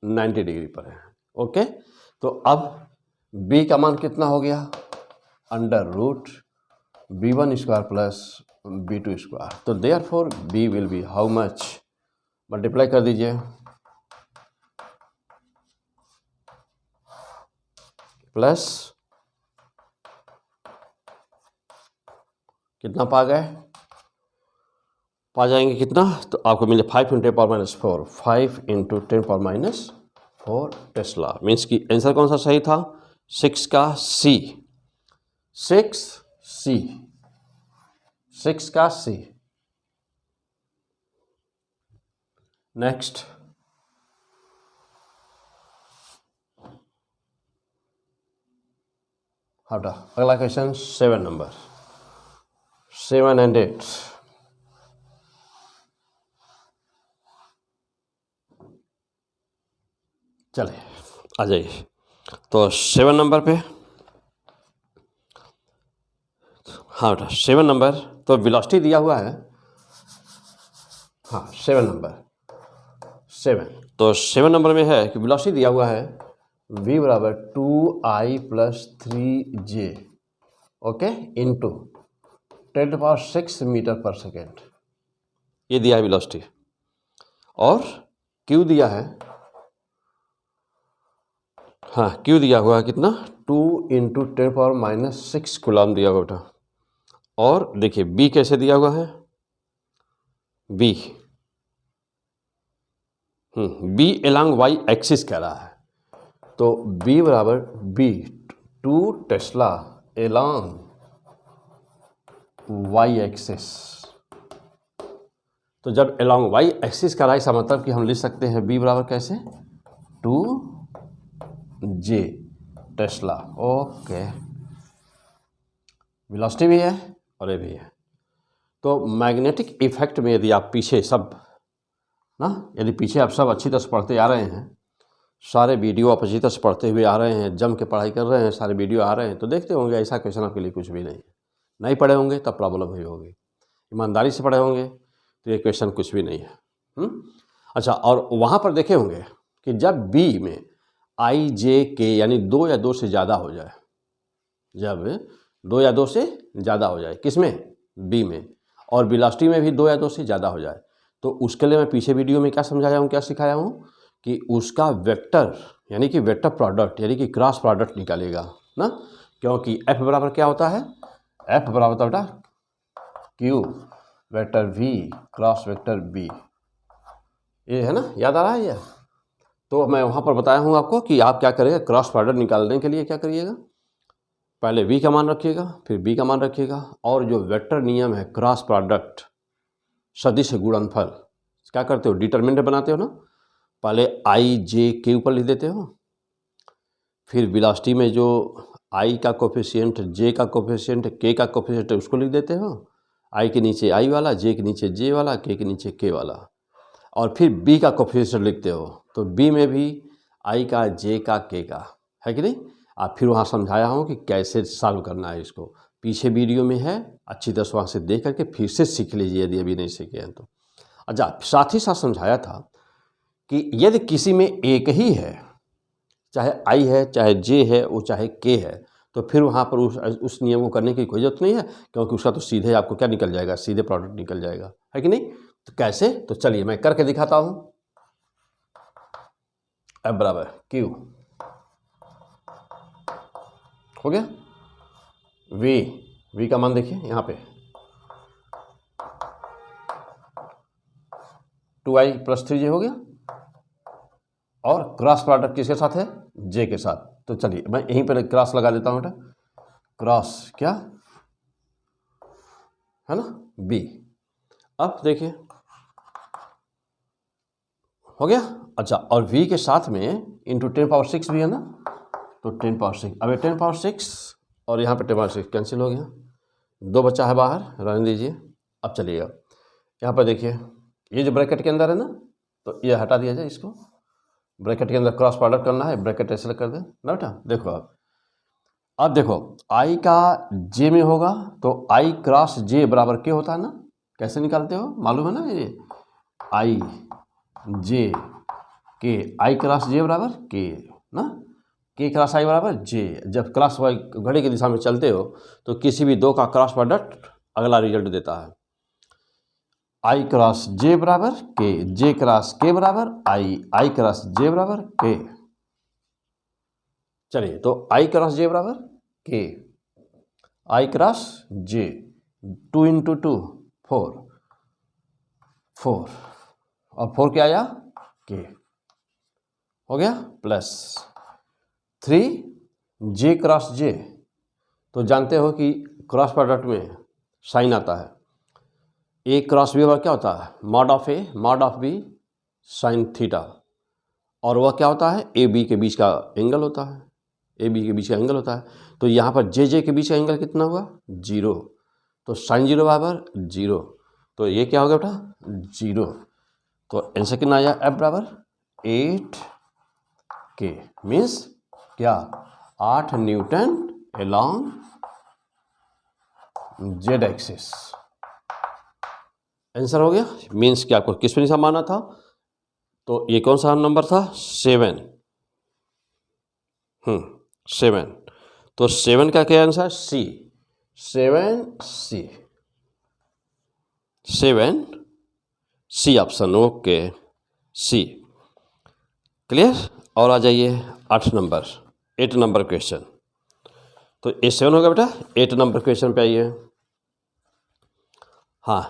90 डिग्री पर है। ओके, तो अब B का मान कितना हो गया, √B1² प्लस B2², तो therefore B will be how much, multiply कर दीजिए, प्लस कितना पा जाएंगे कितना, तो आपको मिले 5 × 10⁻⁴, 5 इंटू 10⁻⁴ टेस्ला, मीन्स कि आंसर कौन सा सही था, 6 का C, 6 का C। नेक्स्ट हटा, अगला क्वेश्चन 7 नंबर, 7 and 8। चलिए आ जाइए, तो 7 नंबर पे, हाँ बेटा 7 नंबर, तो वेलोसिटी दिया हुआ है, हाँ 7 नंबर, 7, तो 7 नंबर में है कि वेलोसिटी दिया हुआ है v बराबर 2i + 3j, okay, into 10⁻⁶ metre पर सेकेंड, ये दिया है वेलोसिटी, और q दिया है, हाँ q दिया हुआ है कितना, 2 इंटू 10⁻⁻6 कूलम दिया हुआ बेटा, और देखिए b कैसे दिया हुआ है, b एलॉन्ग y एक्सिस कह रहा है, तो b बराबर 2 टेस्ला एलॉन्ग y एक्सिस, तो जब एलॉन्ग y एक्सिस का राइट, मतलब कि हम लिख सकते हैं b बराबर कैसे, 2j टेस्ला, ओके, वेलोसिटी भी है और ये भी है। तो मैग्नेटिक इफेक्ट में यदि आप पीछे सब ना, यदि पीछे आप सब अच्छी तरह से पढ़ते आ रहे हैं, सारे वीडियो आप अच्छी तरह से पढ़ते हुए आ रहे हैं, जम के पढ़ाई कर रहे हैं, सारे वीडियो आ रहे हैं, तो देखते होंगे ऐसा क्वेश्चन आपके लिए कुछ भी नहीं है। नहीं पढ़े होंगे तब प्रॉब्लम हुई होगी, ईमानदारी से पढ़े होंगे तो ये क्वेश्चन कुछ भी नहीं है। अच्छा, और वहाँ पर देखे होंगे कि जब B में I J K यानी 2 या 2 से ज़्यादा हो जाए, जब 2 या 2 से ज़्यादा हो जाए, किसमें, B में, और वेलोसिटी में भी 2 या 2 से ज़्यादा हो जाए, तो उसके लिए मैं पीछे वीडियो में क्या समझाया हूँ, क्या सिखाया हूँ कि उसका वेक्टर यानी कि वेक्टर प्रोडक्ट यानी कि क्रॉस प्रोडक्ट निकालेगा ना, क्योंकि F बराबर क्या होता है, F बराबर होता है Q vector V cross vector B, ये है ना, याद आ रहा है ये, तो मैं वहाँ पर बताया हूँ आपको कि आप क्या करेंगे, क्रॉस प्रोडक्ट निकालने के लिए क्या करिएगा, पहले v का मान रखिएगा, फिर b का मान रखिएगा, और जो वेक्टर नियम है क्रॉस प्रोडक्ट सदिश गुणनफल, क्या करते हो, डिटरमिनेंट बनाते हो ना, पहले i j के ऊपर लिख देते हो, फिर वेलोसिटी में जो i का कोफिशिएंट, j का कोफिशिएंट, k का कोफिशिएंट उसको लिख देते हो, i के नीचे i वाला, j के नीचे j वाला, k के नीचे k वाला, और फिर b का कोफिशिएंट लिखते हो, तो b में भी i का, j का, k का, है कि नहीं। आप फिर वहाँ समझाया हूँ कि कैसे सॉल्व करना है इसको, पीछे वीडियो में है, अच्छी तरह से वहाँ से देख करके फिर से सीख लीजिए यदि अभी नहीं सीखे हैं तो। अच्छा, साथ ही साथ समझाया था कि यदि किसी में एक ही है, चाहे i है, चाहे j है, वो चाहे k है, तो फिर वहाँ पर उस नियम को करने की कोई ज़रूरत नहीं है, क्योंकि उसका तो सीधे आपको क्या निकल जाएगा, सीधे प्रोडक्ट निकल जाएगा, है कि नहीं। तो कैसे, तो चलिए मैं करके दिखाता हूँ। F बराबर Q हो गया, V का मान देखिए यहाँ पे 2i + 3j हो गया, और क्रॉस प्रोडक्ट किसके साथ है, j के साथ। तो चलिए मैं यहीं पर क्रॉस लगा देता हूँ बेटा, क्रॉस क्या है ना, b। अब देखिए हो गया। अच्छा, और v के साथ में इंटू 10⁶ भी है ना, तो 10⁶, अब ये 10⁶ और यहाँ पे 10⁶ कैंसिल हो गया, 2 बचा है बाहर, रहने दीजिए। अब चलिएगा यहाँ पर देखिए, ये जो ब्रैकेट के अंदर है ना, तो ये हटा दिया जाए इसको, ब्रैकेट के अंदर क्रॉस प्रोडक्ट करना है, ब्रैकेट ऐसे कर दें ना बेटा। देखो अब देखो i का j में होगा तो i क्रॉस j बराबर k होता है ना, कैसे निकालते हो मालूम है ना, ये i j k, i cross j बराबर k ना, k क्रॉस i बराबर j। जब क्रॉस y घड़ी की दिशा में चलते हो तो किसी भी दो का क्रॉस प्रोडक्ट अगला रिजल्ट देता है, i क्रॉस j बराबर k, j क्रॉस k बराबर i क्रॉस j बराबर k। चलिए तो i क्रॉस j बराबर k, i क्रॉस j 2 × 2 4, 4 और 4 क्या आया k हो गया, प्लस 3 j क्रॉस j, तो जानते हो कि क्रॉस प्रोडक्ट में साइन आता है, a क्रॉस b बराबर क्या होता है, mod of a mod of b sine theta, और वह क्या होता है, ए बी के बीच का एंगल होता है, ए बी के बीच का एंगल होता है। तो यहाँ पर जे जे के बीच का एंगल कितना हुआ, 0, तो साइन 0 बराबर 0, तो ये क्या हो गया बेटा 0। तो आंसर कितना आया, एफ बराबर 8k, मीन्स क्या 8 Newton along Z axis. Answer हो गया, मीन्स कि आपको किस पे निशान माना था, तो ये कौन सा नंबर था, 7, 7, तो 7 का क्या आंसर, सी, 7 सी ऑप्शन, ओके सी, क्लियर। और आ जाइए 8 नंबर क्वेश्चन, तो ये 7 होगा बेटा, 8 नंबर क्वेश्चन पे आइए। हाँ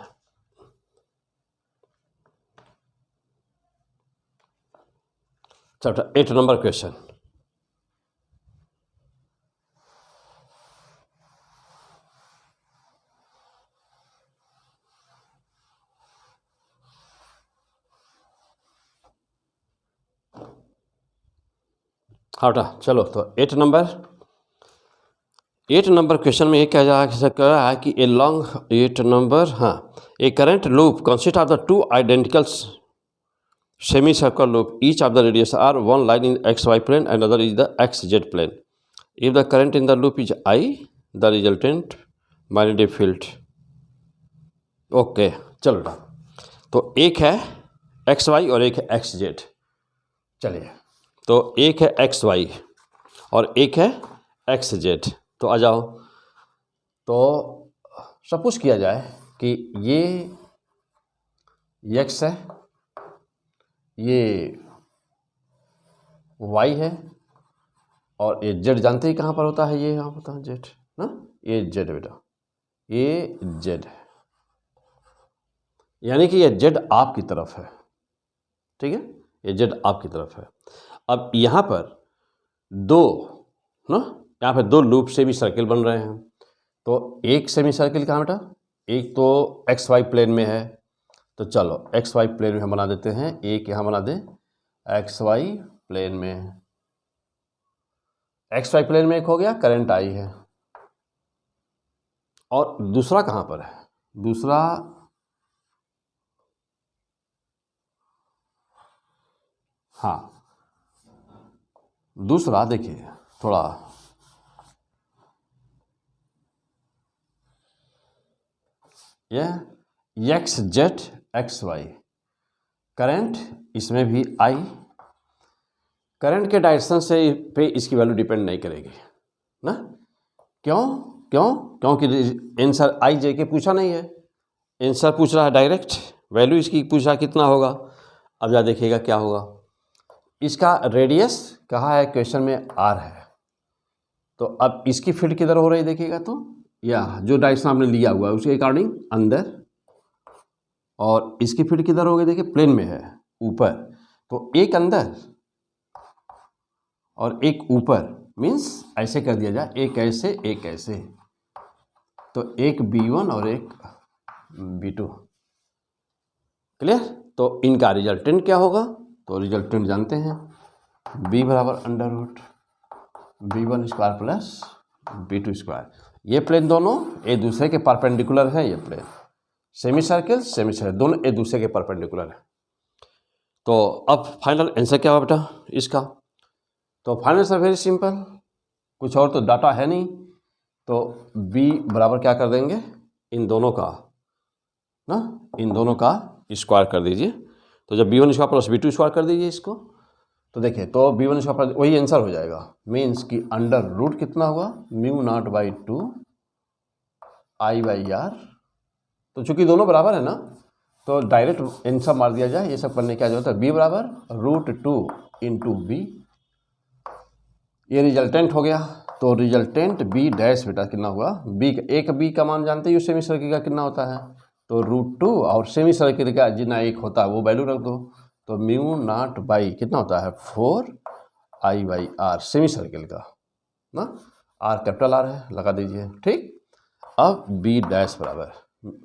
चलो 8 नंबर क्वेश्चन, हाँ बेटा चलो, तो 8 नंबर क्वेश्चन में ये क्या जा रहा है कि ए लॉन्ग 8 नंबर, हाँ, a current loop consist of the 2 identical semi circle loop, each of the radius R one line in xy plane and other is the xz plane. If the current in the loop is I, the resultant magnetic field. Okay चलो बेटा, तो एक है x Y और एक है x Z. चलिए तो एक है एक्स वाई और एक है एक्स जेड, तो आ जाओ, तो सपोज किया जाए कि ये एक्स है, ये वाई है, और ये जेड जानते ही कहाँ पर होता है, ये यहाँ होता है जेड ना, ये जेड बेटा, ये जेड है, यानी कि ये जेड आपकी तरफ है, ठीक है, ये जेड आपकी तरफ है। अब यहाँ पर दो ना, यहाँ पे दो लूप सेमी सर्किल बन रहे हैं। तो एक सेमी सर्किल कहाँ बेटा, एक तो एक्स वाई प्लेन में है, तो चलो एक्स वाई प्लेन में हम बना देते हैं, एक यहाँ बना दें एक्स वाई प्लेन में। एक्स वाई प्लेन में एक हो गया, करंट आई है। और दूसरा कहाँ पर है, दूसरा हाँ दूसरा देखिए थोड़ा यह X Z X Y, current इसमें भी आई, करंट के डायरेक्शन से पे इसकी वैल्यू डिपेंड नहीं करेगी ना। क्यों क्यों क्योंकि आंसर आई जे के पूछा नहीं है, आंसर पूछ रहा है डायरेक्ट, वैल्यू इसकी पूछा कितना होगा। अब जा देखिएगा क्या होगा, इसका रेडियस कहा है क्वेश्चन में आर है, तो अब इसकी फील्ड किधर हो रही है देखिएगा, तो या जो डायरेक्शन आपने लिया हुआ है उसके अकॉर्डिंग अंदर, और इसकी फील्ड किधर हो गई देखिए प्लेन में है ऊपर, तो एक अंदर और एक ऊपर, मीन्स ऐसे कर दिया जाए, एक ऐसे एक ऐसे, तो एक B1 और एक B2, क्लियर। तो इनका रिजल्टेंट क्या होगा, तो रिजल्टेंट जानते हैं B बराबर under root B1 square plus B2 square. ये प्लेन दोनों एक दूसरे के परपेंडिकुलर है, ये प्लेन सेमी सर्किल दोनों एक दूसरे के परपेंडिकुलर है। तो अब फाइनल आंसर क्या हुआ बेटा इसका, तो फाइनल आंसर वेरी सिंपल, कुछ और तो डाटा है नहीं, तो B बराबर क्या कर देंगे, इन दोनों का ना, इन दोनों का स्क्वायर कर दीजिए, तो जब B1 square plus B2 square कर दीजिए इसको, तो देखिए तो B1 स्क्वायर वही आंसर हो जाएगा, मीन्स कि अंडर रूट कितना हुआ mu naught by 2 I by R. तो चूंकि दोनों बराबर है ना, तो डायरेक्ट आंसर मार दिया जाए, ये सब करने की क्या जरूरत है, B बराबर रूट 2 इंटू बी, ये रिजल्टेंट हो गया। तो रिजल्टेंट B डैश बेटा कितना हुआ, B एक B का मान जानते ही सेमी सर्किल का कितना होता है, तो रूट 2 और सेमी सर्किल का जितना एक होता है वो वैल्यू रख दो, तो म्यू नॉट बाई कितना होता है 4 I by are semi circle का ना, आर कैपिटल आर है, लगा दीजिए ठीक। अब B डैश बराबर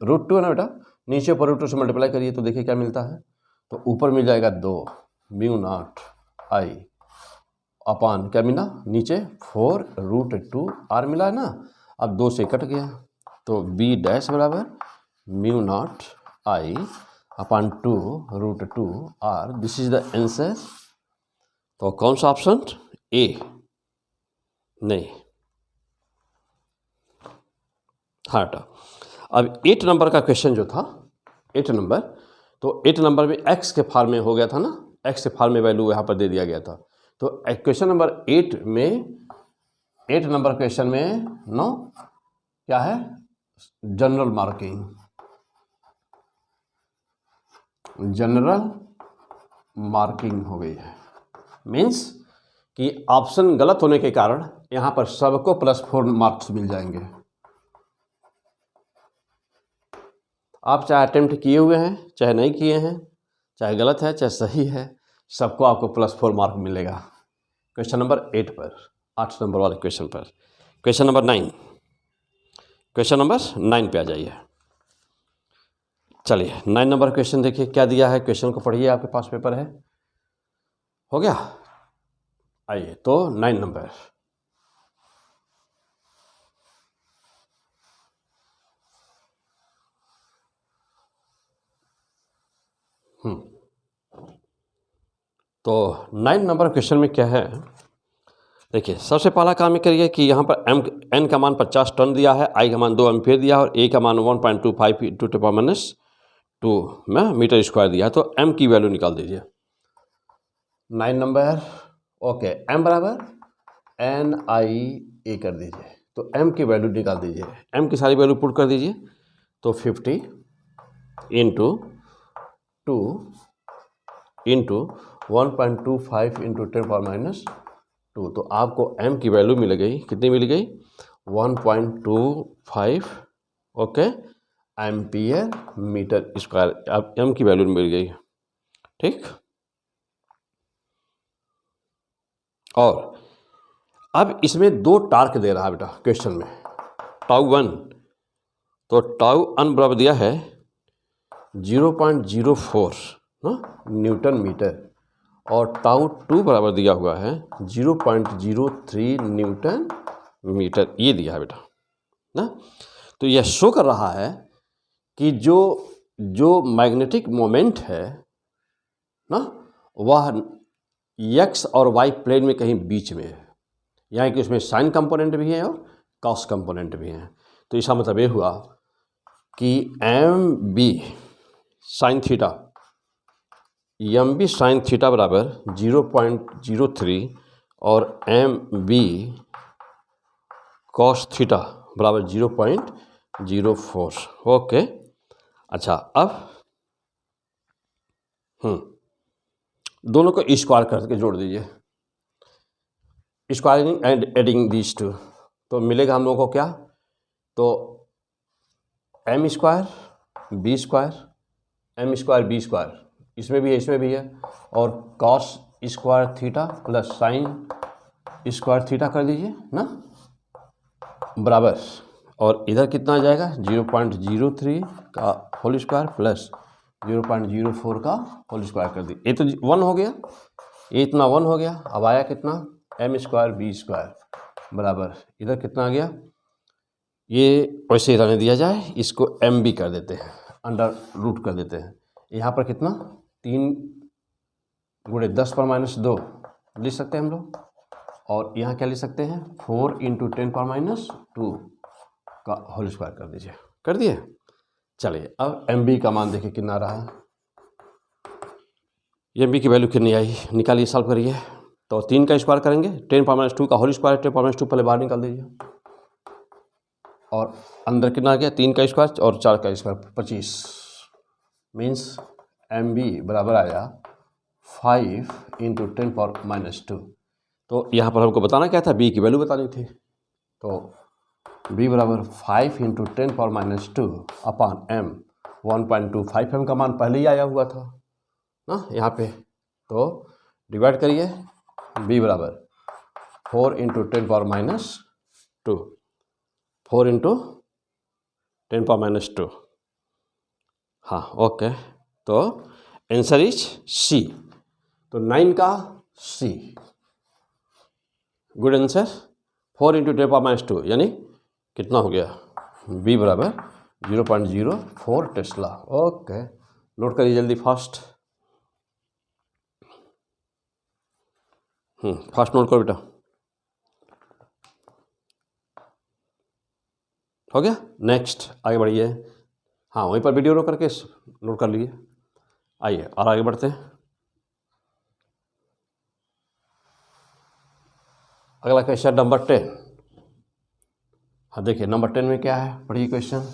रूट 2 है ना बेटा, नीचे ऊपर रूट 2 से मल्टीप्लाई करिए तो देखिए क्या मिलता है, तो ऊपर मिल जाएगा 2 म्यू नॉट आई अपान क्या मिला नीचे 4 रूट 2 आर मिला है ना, अब 2 से कट गया, तो B डैश बराबर mu naught I upon 2 root 2 R, this is the answer. तो कौन सा ऑप्शन, ए नहीं, हाँ बेटा। अब 8 नंबर का क्वेश्चन जो था 8 नंबर, तो 8 नंबर में x के फॉर्म में हो गया था ना, x के फॉर्म में वैल्यू यहाँ पर दे दिया गया था, तो क्वेश्चन नंबर 8 में 8 नंबर क्वेश्चन में नो क्या है, जनरल मार्किंग, जनरल मार्किंग हो गई है, मीन्स कि ऑप्शन गलत होने के कारण यहाँ पर सबको +4 मार्क्स मिल जाएंगे। आप चाहे अटेम्प्ट किए हुए हैं चाहे नहीं किए हैं, चाहे गलत है चाहे सही है, सबको आपको +4 मार्क मिलेगा। क्वेश्चन नंबर 8 पर, 8 नंबर वाले क्वेश्चन पर, क्वेश्चन नंबर 9, क्वेश्चन नंबर 9 पे आ जाइए। चलिए 9 नंबर क्वेश्चन देखिए क्या दिया है, क्वेश्चन को पढ़िए, आपके पास पेपर है, हो गया। आइए तो 9 नंबर, तो 9 नंबर क्वेश्चन में क्या है, देखिए सबसे पहला काम ये करिए कि यहाँ पर n का मान 50 टन दिया है, I का मान 2 एम्पीयर दिया है और A का मान 1.25 × 10⁻² में मीटर स्क्वायर दिया है, तो m की वैल्यू निकाल दीजिए। 9 नंबर ओके, m बराबर NIA कर दीजिए, तो m की वैल्यू निकाल दीजिए, m की सारी वैल्यू पुट कर दीजिए, तो 50 × 2 × 1.25 × 10⁻², तो आपको m की वैल्यू मिल गई, कितनी मिल गई 1.25 ओके एम्पियर मीटर स्क्वायर, अब m की वैल्यू मिल गई ठीक। और अब इसमें दो टार्क दे रहा है बेटा क्वेश्चन में, टाउ 1, तो टाउ 1 बराबर दिया है 0.04 न्यूटन मीटर, और टाउ 2 बराबर दिया हुआ है 0.03 न्यूटन मीटर, ये दिया है बेटा ना। तो यह शो कर रहा है कि जो मैग्नेटिक मोमेंट है ना, वह एक्स और वाई प्लेन में कहीं बीच में है, यानी कि उसमें साइन कंपोनेंट भी है और कॉस कंपोनेंट भी है। तो इसका मतलब ये हुआ कि M B sine theta, M B sine theta बराबर 0.03 और एम बी कॉस थीटा बराबर 0.04। ओके, अच्छा अब दोनों को स्क्वायर करके जोड़ दीजिए, squaring and adding these two, तो मिलेगा हम लोगों को क्या, तो M square B square, M square B square, इसमें भी है, और cos square theta plus sine square theta कर दीजिए ना, बराबर, और इधर कितना आ जाएगा 0.03 का होल स्क्वायर प्लस 0.04 का होल स्क्वायर कर दी, ये तो 1 हो गया, ये इतना 1 हो गया। अब आया कितना, एम स्क्वायर बी स्क्वायर बराबर, इधर कितना आ गया, ये वैसे ही रहने दिया जाए, इसको एम बी कर देते हैं, अंडर रूट कर देते हैं। यहाँ पर कितना 3 गुणे 10 पर माइनस 2 लिख सकते हैं हम लोग, और यहाँ क्या लिख सकते हैं 4 इंटू 10 पर माइनस 2 का होल स्क्वायर कर दीजिए, कर दिए। चलिए अब एम बी का मान देखिए कितना रहा, एम बी की वैल्यू कितनी आई, निकालिए, सॉल्व करिए। तो 3 का स्क्वायर करेंगे, 10 पर माइनस 2 का होल स्क्वायर, 10 पर माइनस 2 पहले बाहर निकाल दीजिए, और अंदर कितना आ गया 3 का स्क्वायर और 4 का स्क्वायर 25, मीन्स एम बी बराबर आया 5 इंटू 10 पर माइनस 2। तो यहाँ पर हमको बताना क्या था, बी की वैल्यू बतानी थी, तो बी बराबर 5 इंटू 10 पर माइनस 2 अपॉन एम 1.25 एम का मान पहले ही आया हुआ था ना यहाँ पे, तो डिवाइड करिए, बी बराबर 4 इंटू 10 पर माइनस 2, 4 इंटू 10 पर माइनस 2, हाँ ओके, तो आंसर इज सी, तो 9 का सी, गुड आंसर। 4 इंटू 10 पर माइनस 2 यानी कितना हो गया, बी बराबर 0.04 टेस्ला। ओके, नोट करिए जल्दी फास्ट, फास्ट नोट करो बेटा, हो गया। नेक्स्ट आगे बढ़िए, हाँ वहीं पर वीडियो रोक करके नोट कर लीजिए। आइए और आगे बढ़ते हैं, अगला क्वेश्चन नंबर 10। हाँ देखिए नंबर 10 में क्या है, पढ़िए क्वेश्चन,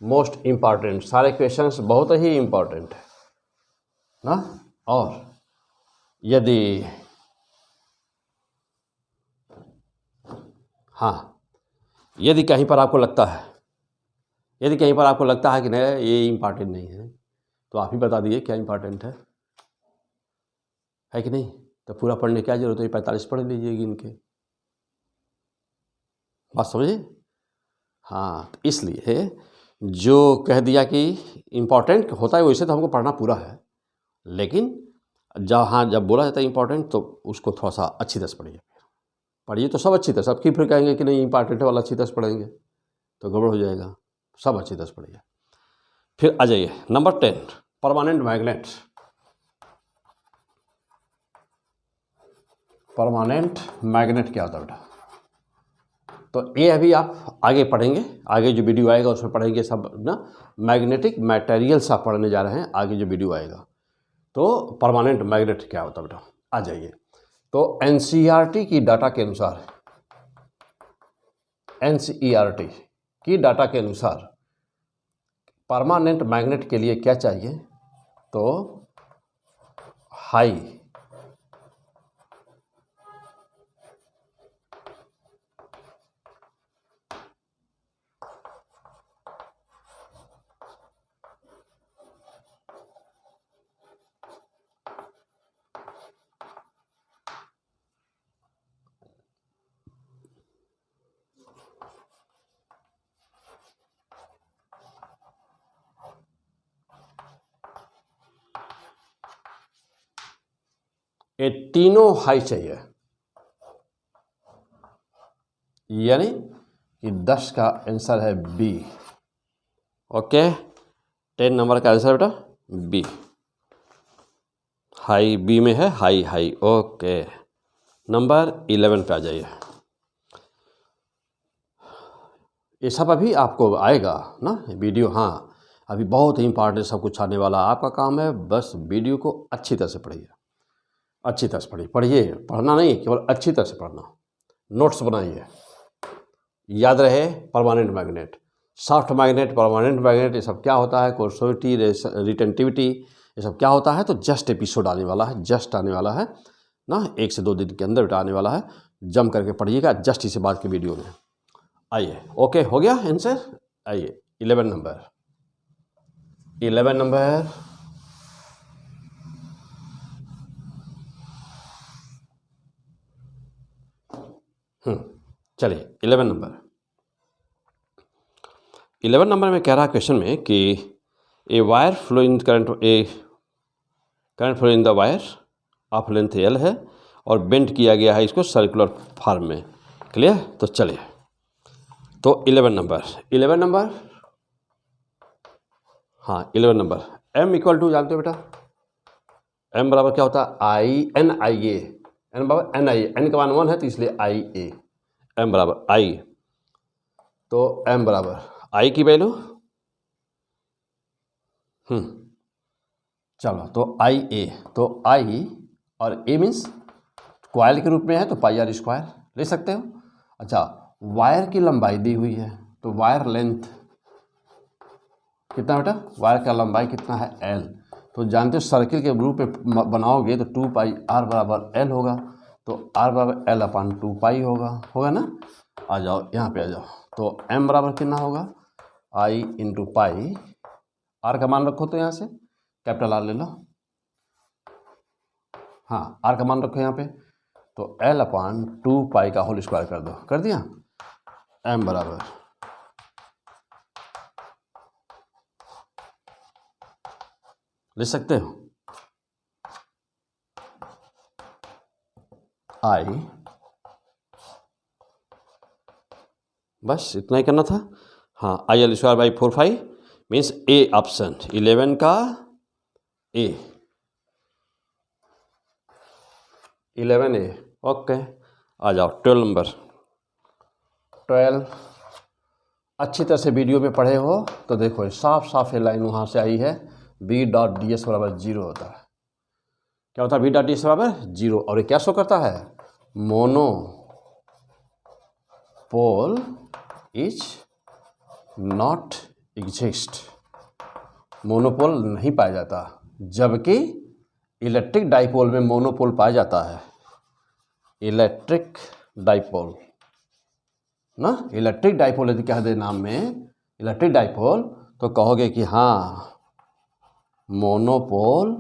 मोस्ट इम्पॉर्टेंट, सारे क्वेश्चंस बहुत ही इम्पॉर्टेंट है ना। और यदि यदि कहीं पर आपको लगता है, कि नहीं ये इम्पॉर्टेंट नहीं है, तो आप ही बता दिए क्या इम्पॉर्टेंट है कि नहीं, तो पूरा पढ़ने की क्या जरूरत है, 45 पढ़ लीजिएगी इनके, बात समझे। हाँ, तो इसलिए जो कह दिया कि इम्पॉर्टेंट होता है वैसे तो हमको पढ़ना पूरा है, लेकिन जब बोला जाता है इम्पॉर्टेंट तो उसको थोड़ा सा अच्छी तरह से पढ़िए तो सब अच्छी तरह, सबकी फिर कहेंगे कि नहीं इम्पॉर्टेंट वाला अच्छी तरह से पढ़ेंगे तो गड़बड़ हो जाएगा, सब अच्छी तरह से पढ़िए। फिर आ जाइए number 10, permanent magnet. Permanent magnet क्या होता है बेटा, तो ये अभी आप आगे पढ़ेंगे, आगे जो वीडियो आएगा उसमें पढ़ेंगे सब ना, मैग्नेटिक मटेरियल्स आप पढ़ने जा रहे हैं, आगे जो वीडियो आएगा। तो परमानेंट मैग्नेट क्या होता है बेटा, आ जाइए। तो एनसीईआरटी की डाटा के अनुसार, एनसीईआरटी की डाटा के अनुसार परमानेंट मैग्नेट के लिए क्या चाहिए, तो हाई ये तीनों हाई चाहिए, यानी कि 10 का आंसर है बी। ओके, 10 नंबर का आंसर बेटा बी, हाई बी में है, हाई हाई। ओके, नंबर 11 पे आ जाइए। ये सब अभी आपको आएगा ना वीडियो, हाँ अभी बहुत ही इंपॉर्टेंट सब कुछ आने वाला। आपका काम है बस वीडियो को अच्छी तरह से पढ़िए, अच्छी तरह से पढ़िए, पढ़ना नहीं केवल अच्छी तरह से पढ़ना, नोट्स बनाइए, याद रहे permanent magnet, soft magnet, permanent magnet, ये सब क्या होता है, कोर्सोविटी, रिटेंटिविटी, ये सब क्या होता है। तो जस्ट एपिसोड आने वाला है, जस्ट आने वाला है ना, 1 से 2 दिन के अंदर बेटा आने वाला है, जम करके पढ़िएगा जस्ट इसी बात के वीडियो में। आइए, ओके हो गया आंसर। आइए 11 नंबर, 11 नंबर, चलिए 11 नंबर, 11 नंबर में कह रहा है क्वेश्चन में कि a wire flow in current, current flow in the wire of length L है और बेंड किया गया है इसको सर्कुलर फॉर्म में। क्लियर, तो चलिए तो 11 नंबर, 11 नंबर, हाँ 11 नंबर, m इक्वल टू जानते हो बेटा, m बराबर क्या होता है, I N I A, N बराबर एन आई ए, एन का मान 1 है तो इसलिए आई ए, m बराबर आई, तो m बराबर आई की वैल्यू, चलो तो आई ए, तो आई और ए मीन्स क्वाइल के रूप में है तो पाई आर स्क्वायर ले सकते हो। अच्छा, वायर की लंबाई दी हुई है तो वायर लेंथ कितना बेटा, वायर का लंबाई कितना है एल, तो जानते हो सर्किल के रूप में बनाओगे तो 2 पाई आर बराबर एल होगा, तो आर बराबर एल अपान 2 पाई होगा ना। आ जाओ यहाँ पे आ जाओ, तो एम बराबर कितना होगा, आई इंटू पाई, आर का मान रखो तो यहाँ से कैपिटल आर ले लो, हाँ आर का मान रखो यहाँ पे, तो एल अपान 2 पाई का होल स्क्वायर कर दो, कर दिया। एम बराबर ले सकते हो आई, बस इतना ही करना था। हाँ, I L square by 4 pi means A option 11 का ए, 11 ए। ओके, आ जाओ 12 नंबर, 12, अच्छी तरह से वीडियो में पढ़े हो तो देखो साफ साफ ये लाइन वहाँ से आई है, बी डॉट डी एस बराबर 0 होता है। क्या होता है, बी डॉट डी एस बराबर 0, और ये क्या शो करता है, monopole is not exist, monopole नहीं पाया जाता, जबकि इलेक्ट्रिक डाइपोल में मोनोपोल पाया जाता है। इलेक्ट्रिक डाइपोल ना, इलेक्ट्रिक डाइपोल यदि कह दे नाम में इलेक्ट्रिक डाइपोल तो कहोगे कि हाँ मोनोपोल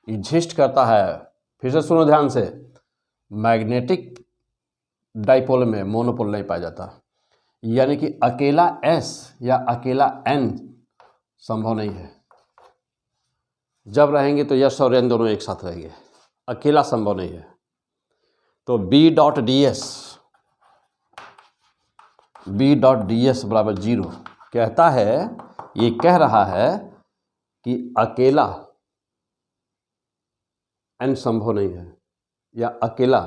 एग्जिस्ट करता है। फिर से सुनो ध्यान से, मैग्नेटिक डाइपोल में मोनोपोल नहीं पाया जाता, यानी कि अकेला S या अकेला N संभव नहीं है। जब रहेंगे तो यस और N दोनों एक साथ रहेंगे, अकेला संभव नहीं है। तो B डॉट डी एस बराबर 0 कहता है, ये कह रहा है कि अकेला N संभव नहीं है या अकेला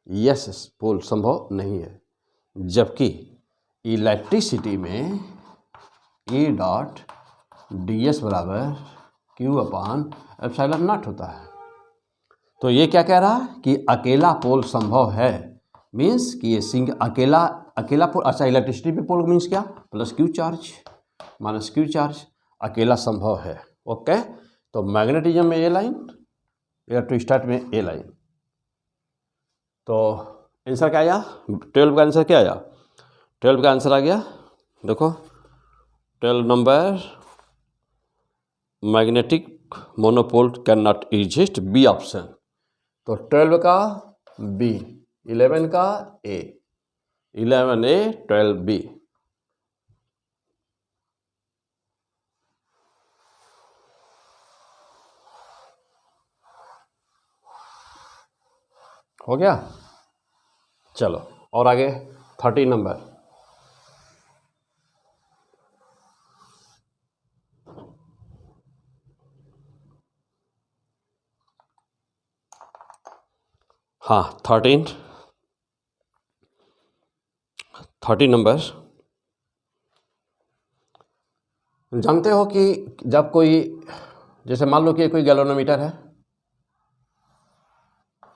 यस पोल संभव नहीं है, जबकि इलेक्ट्रिसिटी में E डॉट डी एस बराबर Q अपान एप्सिलॉन नॉट होता है। तो ये क्या कह रहा है कि अकेला पोल संभव है, मीन्स कि ये अकेला पोल, अच्छा इलेक्ट्रिसिटी पे पोल मीन्स क्या, plus Q charge minus Q charge, अकेला संभव है। ओके, तो मैग्नेटिज्म में ए लाइन, इलेक्ट्रोस्टैट में ए लाइन, तो आंसर क्या आया, 12 का आंसर क्या आया, 12 का आंसर आ गया, देखो 12 number, magnetic monopole cannot exist, B option. तो 12 का बी, 11 का ए, 11 ए 12 बी। हो गया। चलो और आगे 13 नंबर। हाँ 13 नंबर। जानते हो कि जब कोई, जैसे मान लो कि कोई गैल्वेनोमीटर है,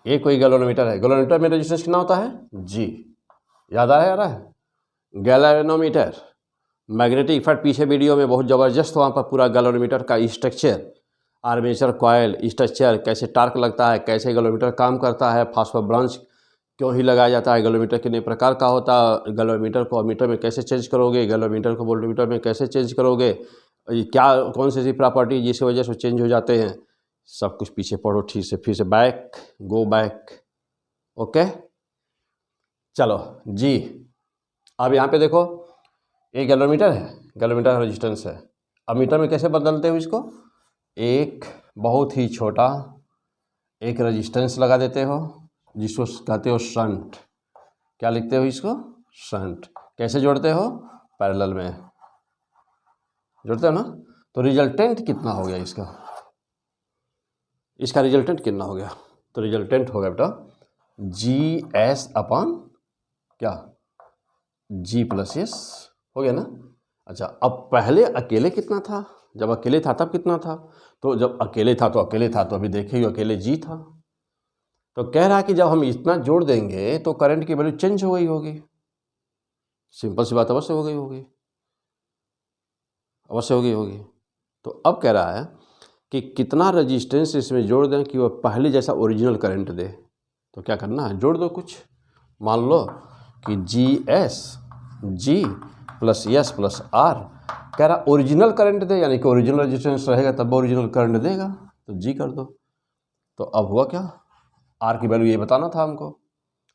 ये कोई गैल्वेनोमीटर है, गैल्वेनोमीटर में रेजिस्टेंस कितना होता है जी, याद आ रहा है। गैल्वेनोमीटर मैग्नेटिक इफेक्ट पीछे वीडियो में बहुत ज़बरदस्त, वहाँ पर पूरा गैल्वेनोमीटर का स्ट्रक्चर, आर्मेचर कॉयल स्ट्रक्चर, कैसे टार्क लगता है, कैसे गैल्वेनोमीटर काम करता है, फास्फोर ब्रांच क्यों ही लगाया जाता है, गैल्वेनोमीटर कितने प्रकार का होता है, गैल्वेनोमीटर को अमीटर में कैसे चेंज करोगे, गैल्वेनोमीटर को वोल्टमीटर में कैसे चेंज करोगे, क्या कौन सी प्रॉपर्टी जिसकी वजह से चेंज हो जाते हैं, सब कुछ पीछे पढ़ो ठीक से, फिर से बैक, गो बैक। ओके चलो जी। अब यहाँ पे देखो, ये गैल्वेनोमीटर है, गैल्वेनोमीटर रेजिस्टेंस है। अमीटर में कैसे बदलते हो इसको, एक बहुत ही छोटा एक रेजिस्टेंस लगा देते हो जिसको कहते हो शंट। क्या लिखते हो इसको, शंट। कैसे जोड़ते हो, पैरेलल में जोड़ते हो ना। तो रिजल्टेंट कितना हो गया इसका, इसका रिजल्टेंट कितना हो गया, तो रिजल्टेंट हो गया बेटा GS अपॉन क्या, G प्लस S हो गया ना। अच्छा अब पहले अकेले कितना था, जब अकेले था तब कितना था, तो जब अकेले था तो अकेले था, तो अभी देखे अकेले G था। तो कह रहा है कि जब हम इतना जोड़ देंगे तो करंट की वैल्यू चेंज हो गई होगी। सिंपल सी बात, अवश्य हो गई होगी, अवश्य हो गई होगी। तो अब कह रहा है कि कितना रेजिस्टेंस इसमें जोड़ दें कि वह पहले जैसा ओरिजिनल करंट दे। तो क्या करना है, जोड़ दो कुछ। मान लो कि G plus S plus R कह रहा ओरिजिनल करंट दे, यानी कि ओरिजिनल रेजिस्टेंस रहेगा तब ओरिजिनल करंट देगा, तो G कर दो। तो अब हुआ क्या, R की वैल्यू ये बताना था हमको।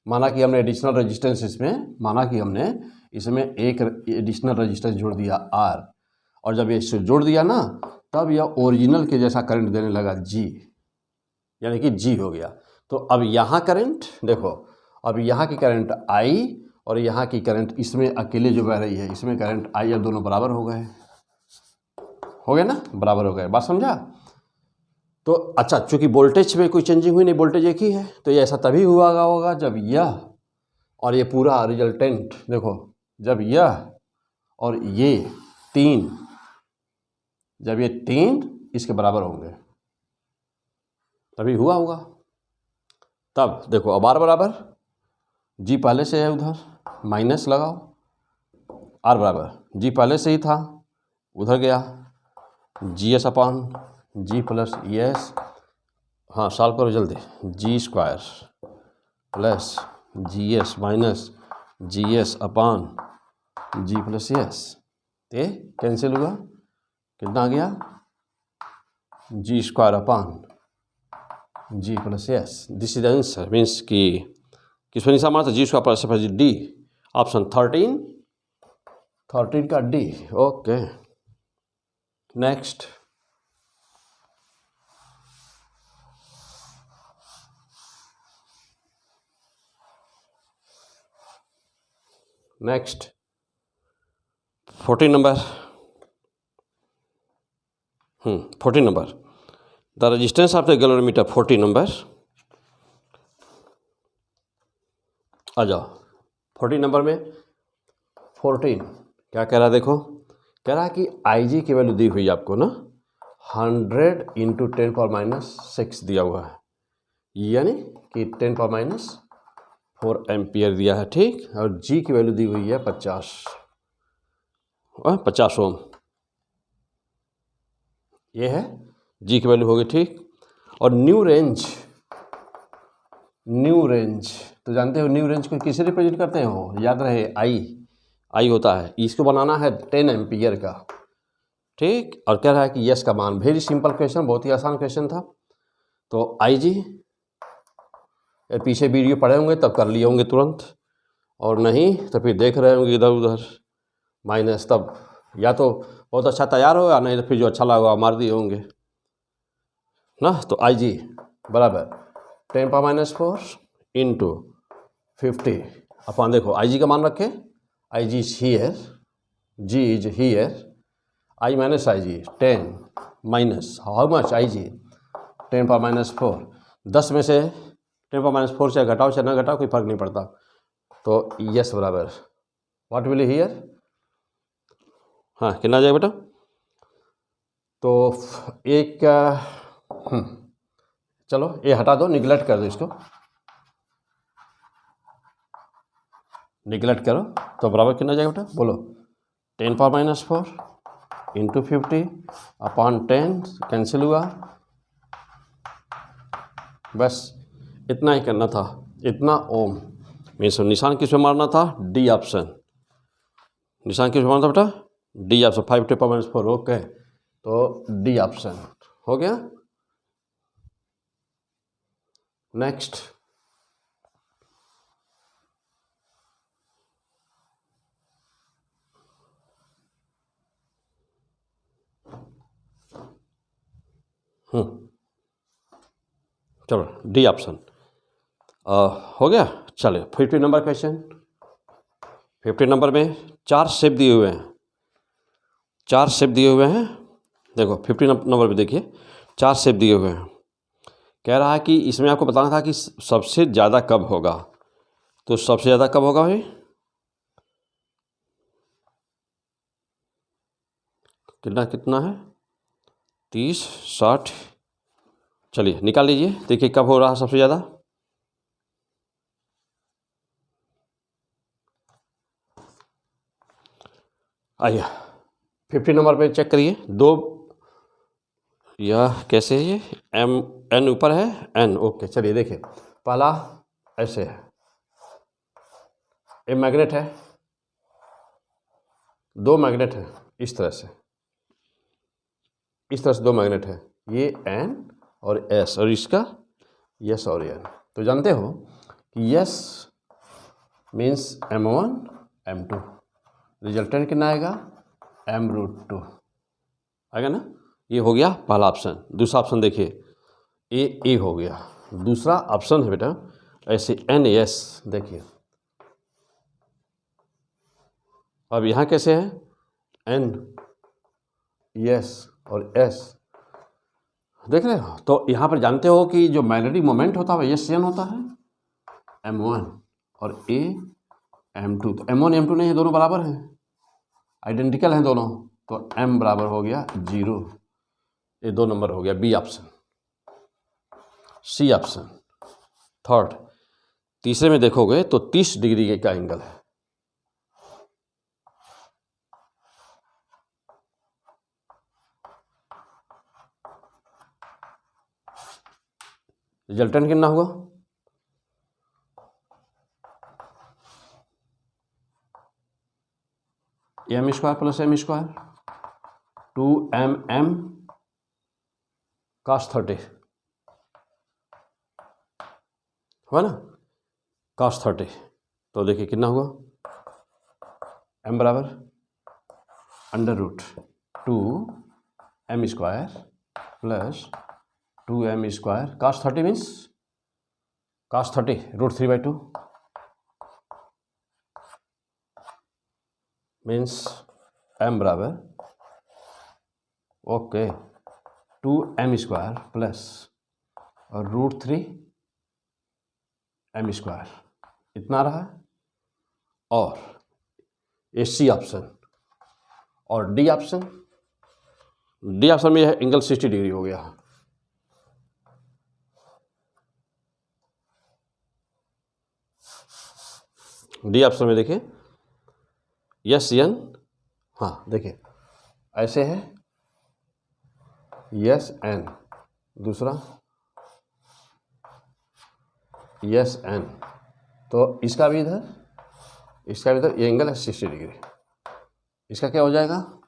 माना कि हमने एडिशनल रेजिस्टेंस इसमें, माना कि हमने इसमें एक एडिशनल रेजिस्टेंस जोड़ दिया R, और जब ये इससे जोड़ दिया ना तब यह ओरिजिनल के जैसा करंट देने लगा G, यानी कि G हो गया। तो अब यहाँ करंट देखो, अब यहाँ की करंट I और यहाँ की करंट इसमें अकेले जो बह रही है, इसमें करंट I, अब दोनों बराबर हो गए, हो गए ना, बराबर हो गए। बात समझा। तो अच्छा, चूंकि वोल्टेज में कोई चेंजिंग हुई नहीं, वोल्टेज एक ही है, तो ये ऐसा तभी हुआ होगा जब यह और ये पूरा रिजल्टेंट देखो, जब यह और ये तीन, जब ये तीन इसके बराबर होंगे तभी हुआ होगा। तब देखो अब R बराबर, G पहले से है उधर, माइनस लगाओ, R बराबर G पहले से ही था उधर गया, GS upon G plus ES, हाँ सॉल्व करो जल्दी, G square plus GS minus GS upon G plus ES, ये कैंसिल हुआ, कितना आ गया, G square upon G plus S। This is answer, means कि किसमें निशान मारा था, G square plus D, option 13 का D। Okay next, next 14 number. 14 number, the resistance of the galvanometer 14 number. आ जाओ 14 नंबर में, 14 क्या कह रहा है देखो, कह रहा है कि IG की वैल्यू दी हुई आपको ना 100 इंटू 10⁻⁻6 दिया हुआ है, यानी कि 10⁻⁴ एम्पियर दिया है, ठीक। और G की वैल्यू दी हुई है 50 ओम, ये है G की वैल्यू होगी, ठीक। और न्यू रेंज, तो जानते हो न्यू रेंज को किसे रिप्रेजेंट करते हो, याद रहे I होता है, इसको बनाना है 10 एम्पियर का, ठीक। और कह रहा है कि यस का मान, वेरी सिंपल क्वेश्चन, बहुत ही आसान क्वेश्चन था। तो IG, पीछे वीडियो पढ़े होंगे तब कर लिए होंगे तुरंत, और नहीं तो फिर देख रहे होंगे इधर उधर, माइनस, तब या तो बहुत अच्छा तैयार होगा, नहीं तो फिर जो अच्छा लगा मार दिए होंगे ना। तो IG बराबर 10⁻⁴ इंटू 50 अपन देखो आई जी का मान रखे, I G is here, G is here, I minus I G 10 minus how much I G 10⁻⁴। 10 में से 10⁻⁴ चाहे घटाओ चाहे ना घटाओ कोई फर्क नहीं पड़ता। तो यस बराबर व्हाट विल हियर, हाँ कितना आ जाएगा बेटा, तो एक चलो ये हटा दो, निगलेक्ट कर दो इसको, निगलेक्ट करो, तो बराबर कितना जाएगा बेटा बोलो, 10⁻⁴ इंटू 50 अपॉन 10 कैंसिल हुआ, बस इतना ही करना था, इतना ओम मीन्स निशान किस पे मारना था, डी ऑप्शन, निशान किस पे मारना था बेटा, डी ऑप्शन 5⁻⁴ ओके, तो डी ऑप्शन हो गया। नेक्स्ट चलो डी ऑप्शन हो गया। चलिए 50 नंबर क्वेश्चन, 50 नंबर में 4 शेप दिए हुए हैं, 4 शेप दिए हुए हैं, देखो 50 नंबर पे देखिए 4 शेप दिए हुए हैं, कह रहा है कि इसमें आपको बताना था कि सबसे ज़्यादा कब होगा, तो सबसे ज़्यादा कब होगा भाई, कितना कितना है 30 60, चलिए निकाल लीजिए, देखिए कब हो रहा है सबसे ज़्यादा, आइए 50 नंबर पे चेक करिए, दो यह कैसे है, ये एम एन ऊपर है एन ओके, चलिए देखिए पहला ऐसे है, ये मैग्नेट है, दो मैग्नेट है इस तरह से, इस तरह से दो मैग्नेट है, ये एन और एस और इसका यस और एन, तो जानते हो कि yes means M1 M2, resultant कितना आएगा M√2 आएगा ना, ये हो गया पहला ऑप्शन। दूसरा ऑप्शन देखिए ए हो गया, दूसरा ऑप्शन है बेटा ऐसे NS, देखिए अब यहाँ कैसे है N S और S, देख रहे हो, तो यहाँ पर जानते हो कि जो मैग्नेटिक मोमेंट होता है यस एन होता है M1 और A M2, तो M1 M2 नहीं है, दोनों बराबर हैं, आइडेंटिकल हैं दोनों, तो M बराबर हो गया 0, ये 2 नंबर हो गया B option. C option third, तीसरे में देखोगे तो 30 डिग्री का एंगल है, रिजल्टेंट कितना होगा, m² plus m² 2mm cos 30 हुआ ना, cos 30, तो देखिए कितना हुआ, m बराबर √2m² plus 2m² cos 30 means cos 30 √3/2 means m बराबर ओके 2m² प्लस और √3m², इतना रहा, और ये सी ऑप्शन, और डी ऑप्शन, डी ऑप्शन में यह एंगल 60 डिग्री हो गया, डी ऑप्शन में देखिए यस एन, हाँ देखिए ऐसे है यस एन, दूसरा यस एन, तो इसका भी इधर, इसका भी इधर, ये एंगल है 60 डिग्री, इसका क्या हो जाएगा,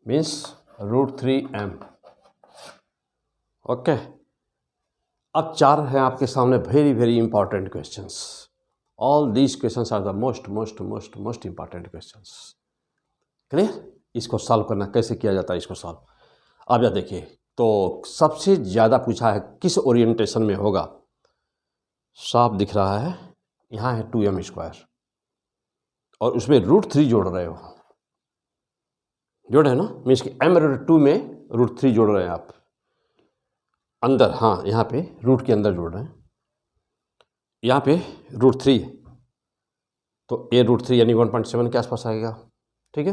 मीन्स √3m। ओके, अब 4 हैं आपके सामने very very important questions. All these questions are the most important questions. Clear? इसको सॉल्व करना कैसे किया जाता है इसको सॉल्व। अब यह देखिए, तो सबसे ज़्यादा पूछा है किस ओरिएंटेशन में होगा। साफ दिख रहा है, यहाँ है 2m² और उसमें √3 जोड़ रहे हो, जोड़ है ना, मीन्स कि m√2 में √3 जोड़ रहे हैं आप अंदर। हाँ, यहाँ पे रूट के अंदर जोड़ रहे हैं, यहाँ पे √3, तो ये √3 यानी 1.7 के आसपास आएगा। ठीक है,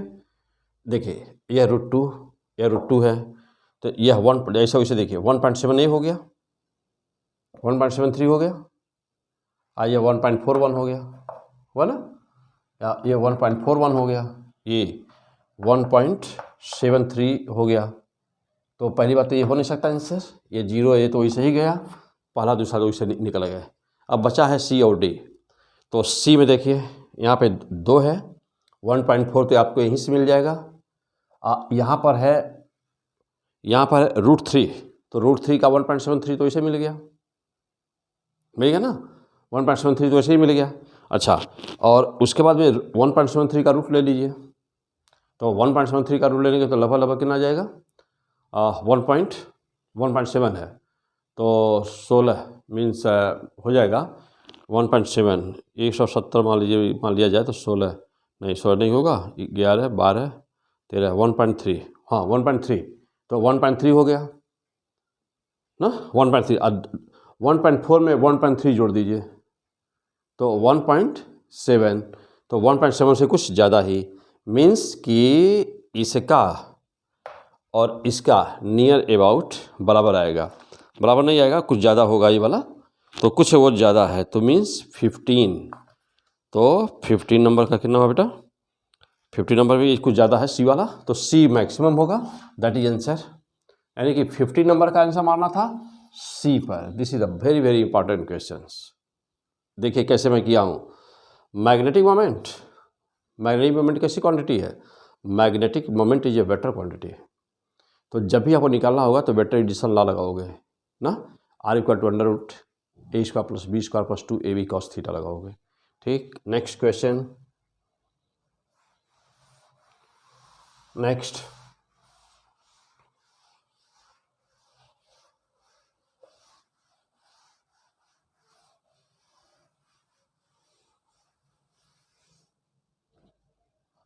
देखिए यह √2, यह √2 है, तो यह 1 ऐसा वैसे देखिए 1.7 ये हो गया, 1.73 हो गया, ये 1.41 हो गया, हुआ ना, या ये 1.41 हो गया, ये 1.73 हो गया। तो पहली बात तो ये हो नहीं सकता आंसर, ये 0 है तो वैसे ही गया, पहला दूसरा तो वैसे निकल गया। अब बचा है सी और डी। तो सी में देखिए यहाँ पे 2 है, 1.4 तो आपको यहीं से मिल जाएगा। यहाँ पर है √3, तो √3 का 1.73 तो वैसे मिल गया ना, 1.73 तो वैसे ही मिल गया। अच्छा, और उसके बाद में 1.73 का रूट ले लीजिए, तो 1.73 का रूट ले लेंगे तो लगभग कितना आ जाएगा, 1.7 है, तो 16 मीन्स हो जाएगा 1.7, 170 मान लिया जाए तो 16 नहीं होगा, 11 12 13 1.3, हाँ 1.3, तो 1.3 हो गया ना, 1.3 1.4 में 1.3 जोड़ दीजिए तो 1.7, तो 1.7 से कुछ ज़्यादा ही, मीन्स कि इसका और इसका नियर अबाउट बराबर आएगा, बराबर नहीं आएगा, कुछ ज़्यादा होगा ये वाला, तो कुछ वो ज़्यादा है, तो मीन्स 15, तो 15 नंबर का कितना हुआ बेटा, 15 नंबर भी कुछ ज़्यादा है सी वाला, तो सी मैक्सिमम होगा, दैट इज आंसर। यानी कि 15 नंबर का आंसर मारना था सी पर। This is a very very important questions. देखिए कैसे मैं किया हूँ। मैग्नेटिक मोमेंट कैसी क्वांटिटी है, magnetic moment is a vector quantity. तो जब भी आपको निकालना होगा तो वेक्टर एडिशन लॉ लगाओगे ना, R = √a² + b² + 2ab cos theta लगाओगे। ठीक, नेक्स्ट क्वेश्चन, नेक्स्ट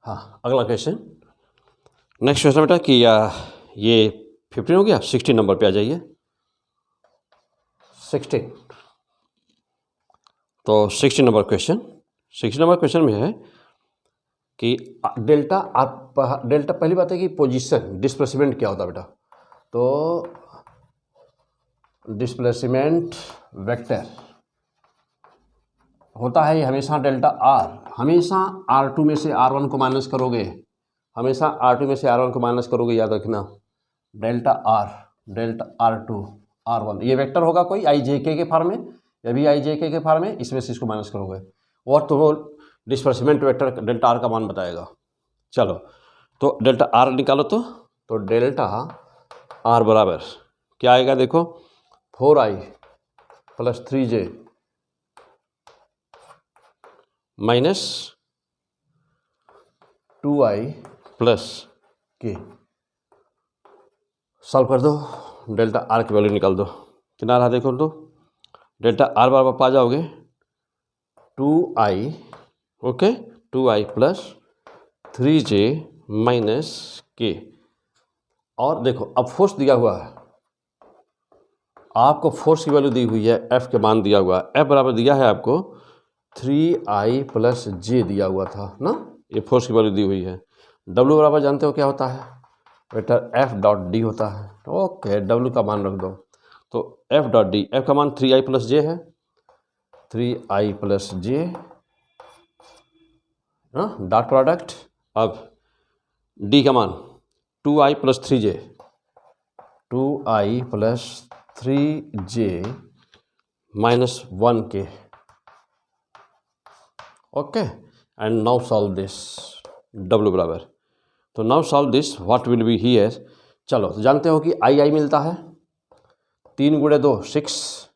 हाँ, अगला क्वेश्चन, नेक्स्ट क्वेश्चन बेटा कि ये 15 हो गया, 16 नंबर पे आ जाइए। 16, तो 16 नंबर क्वेश्चन में है कि डेल्टा पहली बात है कि पोजीशन डिस्प्लेसमेंट क्या होता है बेटा, तो डिस्प्लेसमेंट वेक्टर होता है हमेशा डेल्टा आर, हमेशा R2 में से R1 को माइनस करोगे, हमेशा R2 में से R1 को माइनस करोगे, याद रखना, डेल्टा R2 R1 ये वेक्टर होगा कोई IJK के फॉर्म में, ये भी IJK के फॉर्म में, इसमें से इसको माइनस करोगे और तो वो डिस्प्लेसमेंट वेक्टर डेल्टा आर का मान बताएगा। चलो, तो डेल्टा आर निकालो, तो डेल्टा आर बराबर क्या आएगा, देखो 4i + 3j - 2i + k। Solve कर दो, डेल्टा आर की वैल्यू निकाल दो, कितना रहा देखो, तो डेल्टा आर बराबर पा जाओगे 2i, okay, 2i + 3j - k। और देखो अब फोर्स दिया हुआ है, आपको फोर्स की वैल्यू दी हुई है, F के मान दिया हुआ है, F बराबर दिया है आपको 3i + j दिया हुआ था ना, ये फोर्स की वैल्यू दी हुई है। W बराबर जानते हो क्या होता है, वेक्टर F.d होता है। ओके, W का मान रख दो, तो F.d, F का मान 3i + j है, 3i + j डॉट प्रोडक्ट, अब D का मान 2i + 3j, 2i + 3j - 1k, okay, and now solve this W बराबर, तो now solve this, what will be here चलो, तो जानते हो कि आई मिलता है, 3 गुणे 2 6,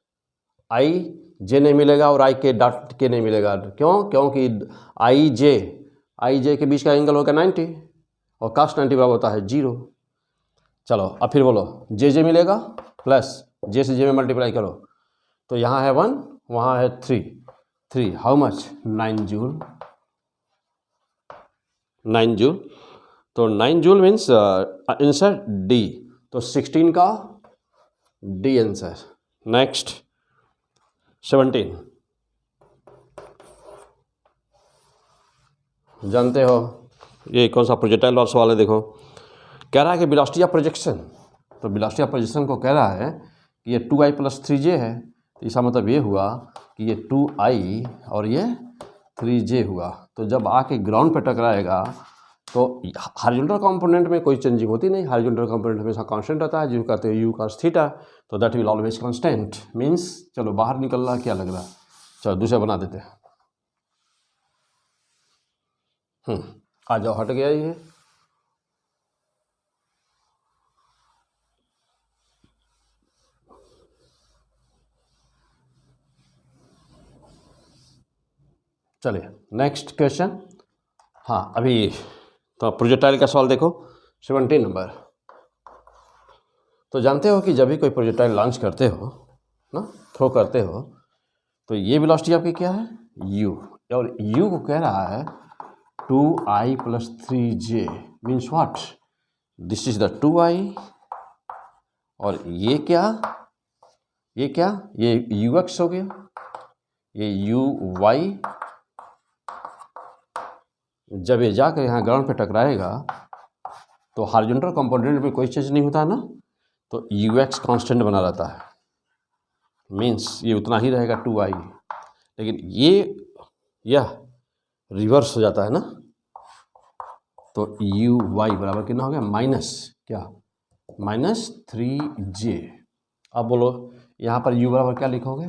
आई जे नहीं मिलेगा और आई के डॉट के नहीं मिलेगा। क्यों? क्योंकि आई जे के बीच का एंगल होगा 90 और cos 90 बराबर होता है 0। चलो अब फिर बोलो, जे मिलेगा प्लस जे से जे में मल्टीप्लाई करो, तो यहाँ है 1, वहाँ है 3, हाउ मच? 9 जूल। 9 जूल, तो 9 जूल मीन्स आंसर डी, तो 16 का डी आंसर। नेक्स्ट 17, जानते हो ये कौन सा प्रोजेक्टाइल वाला सवाल है? देखो, कह रहा है कि वेलोसिटी ऑफ प्रोजेक्शन, तो वेलोसिटी ऑफ प्रोजेक्शन को कह रहा है कि ये 2i + 3j है, तो इसका मतलब ये हुआ कि ये 2i और ये 3j हुआ। तो जब आके ग्राउंड पे टकराएगा तो हॉरिजॉन्टल कंपोनेंट में कोई चेंजिंग होती नहीं, हॉरिजॉन्टल कंपोनेंट हमेशा कांस्टेंट रहता है, जिसको कहते हैं u cos थीटा, तो that will always constant. Means चलो बाहर निकल रहा, क्या लग रहा? चलो दूसरा बना देते हैं। आ जाओ, हट गया ये। चलिए नेक्स्ट क्वेश्चन। हाँ, अभी तो प्रोजेक्टाइल का सवाल देखो, 17 नंबर। तो जानते हो कि जब भी कोई प्रोजेक्टाइल लॉन्च करते हो ना, थ्रो करते हो, तो ये वेलोसिटी आपकी क्या है? u, और u को कह रहा है 2i + 3j means what? This is the 2i, और ये क्या? ये ux हो गया, ये uy। जब ये जाकर यहाँ ग्राउंड पे टकराएगा तो हॉरिजॉन्टल कंपोनेंट में कोई चेंज नहीं होता है ना, तो ux कांस्टेंट बना रहता है, मीन्स ये उतना ही रहेगा 2i। लेकिन यह रिवर्स हो जाता है ना, तो uy बराबर कितना हो गया? -3j। अब बोलो यहाँ पर u बराबर क्या लिखोगे?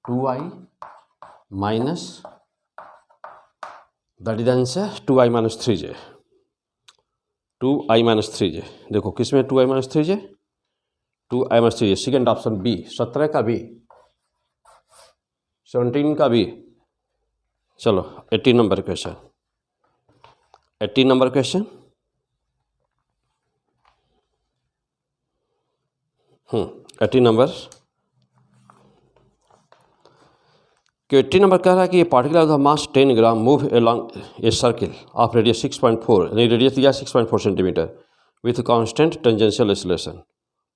2i minus, that is answer 2i - 3j। 2i - 3j, देखो किस में 2i - 3j? 2i - 3j, second option B, 17 का बी, 17 का बी। चलो 18 number question. 18 number question, 18 number. 80 number कह रहा है कि ये particle of the mass 10 gram move along a circle of radius 6.4, यानी रेडियस दिया 6.4 centimetre with constant tangential acceleration.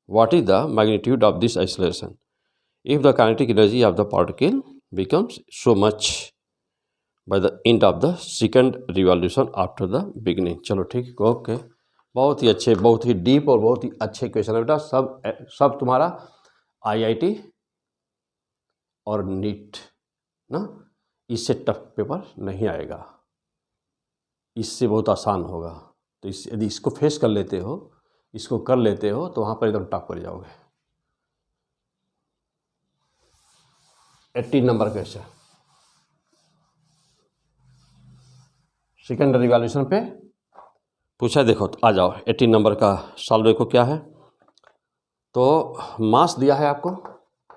What is the magnitude of this acceleration if the kinetic energy of the particle becomes so much by the end of the second revolution after the beginning? चलो ठीक, okay, बहुत ही अच्छे, बहुत ही deep और बहुत ही अच्छे question है बेटा। सब तुम्हारा IIT और नीट ना, इससे टफ पेपर नहीं आएगा, इससे बहुत आसान होगा। तो यदि इसको फेस कर लेते हो, इसको कर लेते हो, तो वहाँ पर एकदम टॉप कर जाओगे। 18 नंबर क्वेश्चन, सेकेंड रिवॉल्यूशन पे पूछा। देखो तो आ जाओ, 18 नंबर का सॉल्व देखो क्या है। तो मास दिया है आपको,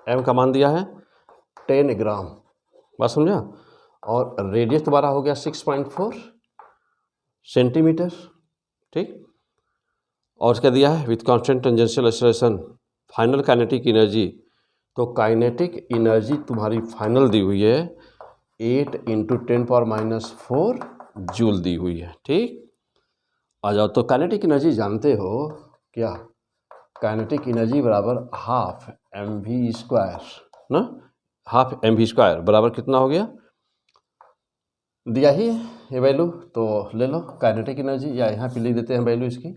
m का मान दिया है 10 ग्राम, बात समझा, और रेडियस तुम्हारा हो गया 6.4 सेंटीमीटर, ठीक। और क्या दिया है? With constant tangential acceleration, final kinetic energy. तो काइनेटिक एनर्जी तुम्हारी फाइनल दी हुई है 8 × 10⁻⁴ जूल दी हुई है, ठीक। आ जाओ, तो काइनेटिक एनर्जी जानते हो क्या? काइनेटिक एनर्जी बराबर ½ mv² ना, ½ mv² बराबर कितना हो गया? दिया ही ये वैल्यू, तो ले लो काइनेटिक एनर्जी, या यहाँ पे लिख देते हैं वैल्यू इसकी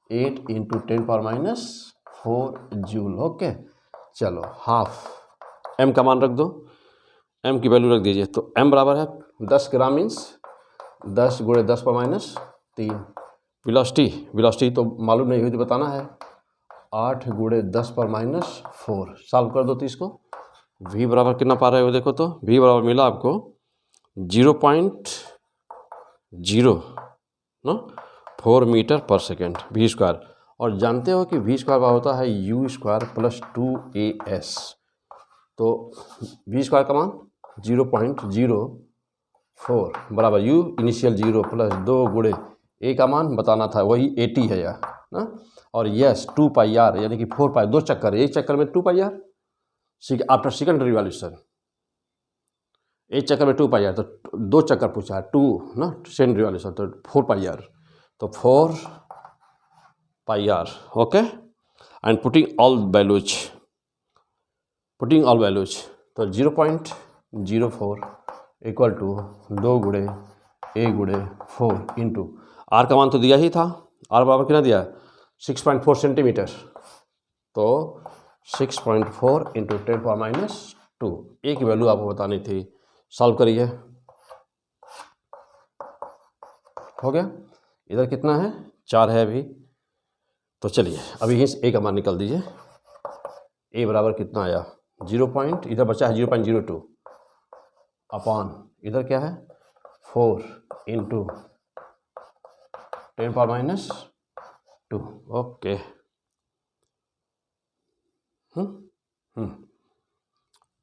8 × 10⁻⁴ जूल। ओके, चलो हाफ m का मान रख दो, m की वैल्यू रख दीजिए। तो m बराबर है 10 ग्राम मीन्स 10 × 10⁻³ वेलोसिटी तो मालूम नहीं हुई तो बताना है, 8 × 10⁻⁴। सॉल्व कर दो तो इसको v बराबर कितना पा रहे हो? देखो तो v बराबर मिला आपको 0.0 4 मीटर पर सेकेंड v², और जानते हो कि वी स्क्वायर का होता है यू स्क्वायर प्लस 2as। तो वी स्क्वायर का मान 0.04 बराबर यू इनिशियल 0 प्लस 2 गुणे ए का मान बताना था, वही 80 है यह ना। और यस 2 पाई आर यानी कि 4 पाई, 2 चक्कर, एक चक्कर में 2 पाई आर आफ्टर सेकंड रिवॉल्यूशन, एक चक्कर में 2 पाई आर, तो 2 चक्कर पूछा है 2 ना सेकंड रिवॉल्यूशन, तो 4 पाई आर, तो 4 pi R. Okay and putting all values तो 0.04 इक्वल टू 2 गुणे ए गुणे 4 इंटू आर का मान तो दिया ही था, आर बराबर कितना दिया 6.4 सेंटीमीटर, तो 6.4 इंटू 10⁻²। ए की वैल्यू आपको बतानी थी, सॉल्व करिए। हो गया, इधर कितना है 4 है अभी, तो चलिए अभी इस ए का मान निकल दीजिए। ए बराबर कितना आया 0. इधर बचा है 0.02 अपॉन इधर क्या है 4 इंटू 10⁻²। ओके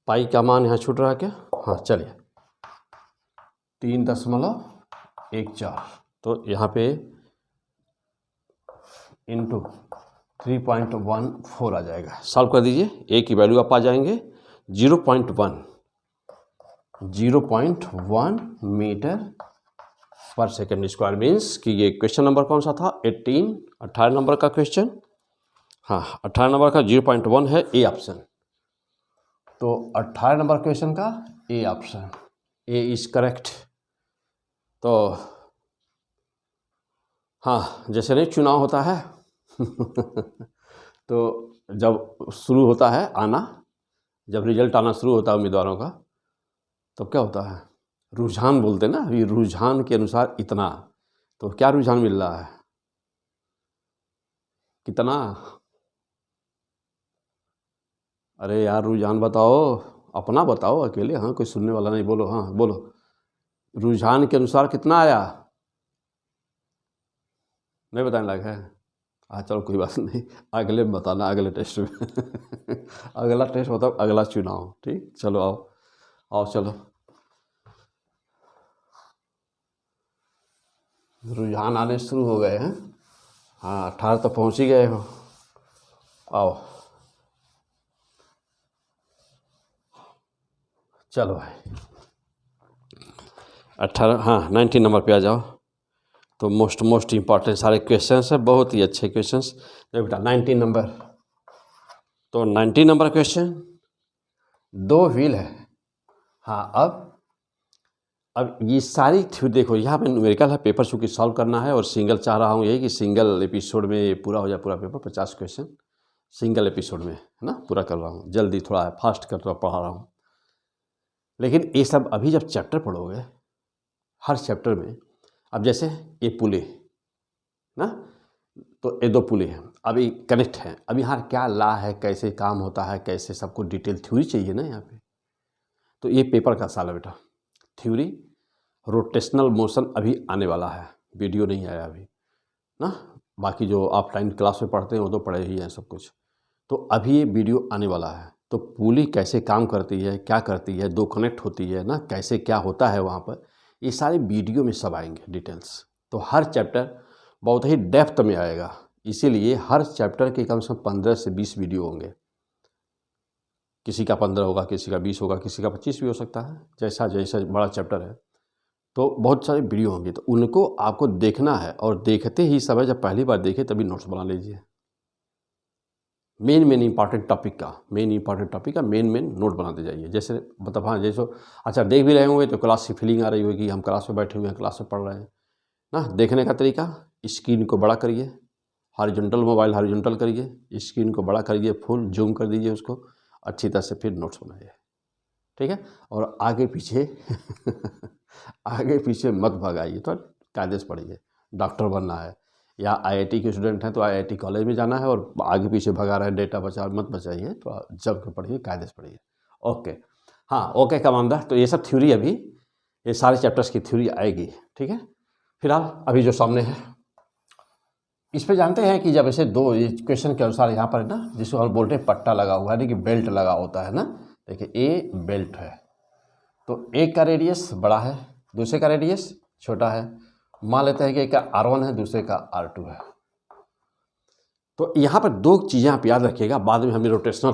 पाई का मान यहाँ छूट रहा है क्या, हाँ चलिए 3.14, तो यहाँ पे इंटू 3.14 आ जाएगा। सॉल्व कर दीजिए, ए की वैल्यू आप आ जाएंगे 0.1 मीटर पर सेकेंड स्क्वायर। मीन्स कि ये क्वेश्चन नंबर कौन सा था 18 नंबर का क्वेश्चन, हाँ 18 नंबर का 0.1 है ए ऑप्शन। तो 18 नंबर क्वेश्चन का A option, A is correct. तो हाँ जैसे नहीं चुनाव होता है तो जब शुरू होता है आना, जब रिजल्ट आना शुरू होता है उम्मीदवारों का, तो क्या होता है रुझान बोलते हैं ना, अभी रुझान के अनुसार इतना, तो क्या रुझान मिल रहा है कितना, अरे यार रुझान बताओ, अपना बताओ अकेले, हाँ कोई सुनने वाला नहीं, बोलो हाँ बोलो, रुझान के अनुसार कितना आया, नहीं बताने लायक है, हाँ चलो कोई बात नहीं, अगले में बताना, अगले टेस्ट में अगला टेस्ट मतलब अगला चुनाव, ठीक। चलो आओ आओ चलो, रुझान आने शुरू हो गए हैं, हाँ 18 तो पहुँच ही गए हो, आओ चलो भाई 18, हाँ 19 नंबर पे आ जाओ। तो मोस्ट इम्पॉर्टेंट सारे क्वेश्चंस हैं, बहुत ही अच्छे क्वेश्चंस। देखो बेटा 19 नंबर, तो 19 नंबर क्वेश्चन, 2 व्हील है, हाँ अब ये सारी थ्योरी देखो, यहाँ पे न्यूमेरिकल है, पेपर चूँकि सॉल्व करना है और सिंगल चाह रहा हूँ यही कि सिंगल एपिसोड में ये पूरा हो जाए, पूरा पेपर 50 क्वेश्चन सिंगल एपिसोड में है ना, पूरा कर रहा हूँ, जल्दी थोड़ा फास्ट कर पढ़ा रहा हूँ। लेकिन ये सब अभी जब चैप्टर पढ़ोगे हर चैप्टर में, अब जैसे ये पुले ना, तो ये 2 पुले हैं, अभी कनेक्ट हैं, अभी यहाँ क्या ला है, कैसे काम होता है, कैसे सबको डिटेल थ्योरी चाहिए ना यहाँ पे, तो ये पेपर का साल है बेटा, थ्योरी रोटेशनल मोशन अभी आने वाला है, वीडियो नहीं आया अभी ना, बाकी जो ऑफलाइन क्लास में पढ़ते हैं वो तो पढ़े ही हैं सब कुछ, तो अभी ये वीडियो आने वाला है। तो पुली कैसे काम करती है, क्या करती है, 2 कनेक्ट होती है ना, कैसे क्या होता है वहाँ पर, ये सारे वीडियो में सब आएंगे डिटेल्स। तो हर चैप्टर बहुत ही डेप्थ में आएगा, इसीलिए हर चैप्टर के कम से कम 15 से 20 वीडियो होंगे, किसी का 15 होगा, किसी का 20 होगा, किसी का 25 भी हो सकता है, जैसा जैसा बड़ा चैप्टर है, तो बहुत सारे वीडियो होंगे, तो उनको आपको देखना है, और देखते ही समय जब पहली बार देखे तभी नोट्स बना लीजिए, मेन इंपॉर्टेंट टॉपिक का मेन नोट बनाते जाइए। जैसे मतलब हाँ जैसे अच्छा देख भी रहे होंगे तो क्लास की फीलिंग आ रही होगी, हम क्लास में बैठे हुए हैं, क्लास में पढ़ रहे हैं ना। देखने का तरीका, स्क्रीन को बड़ा करिए, हॉरिजॉन्टल मोबाइल हॉरिजॉन्टल करिए, स्क्रीन को बड़ा करिए, फुल जूम कर दीजिए उसको अच्छी तरह से, फिर नोट्स बनाइए, ठीक है। और आगे पीछे आगे पीछे मत भगाइए, तो कायदे से पढ़िए। डॉक्टर बनना है या आईआईटी के स्टूडेंट हैं तो आईआईटी कॉलेज में जाना है, और आगे पीछे भगा रहे हैं, डेटा बचाओ मत बचाइए, तो जब के पढ़िए, कायदे से पढ़िए। ओके, हाँ ओके कमांडर, तो ये सब थ्योरी, अभी ये सारे चैप्टर्स की थ्योरी आएगी, ठीक है। फिलहाल अभी जो सामने है इस पे जानते हैं कि जब ऐसे दो इक्वेशन के अनुसार यहाँ पर ना, जिसको हम बोलते हैं पट्टा लगा हुआ है, यानी कि बेल्ट लगा होता है ना। देखिए ए बेल्ट है, तो एक का रेडियस बड़ा है, दूसरे का रेडियस छोटा है। मान लेते हैं कि एक का R1 है, दूसरे का R2 है। तो यहाँ पर दो चीज़ें आप याद रखिएगा, बाद में हमें रोटेशनल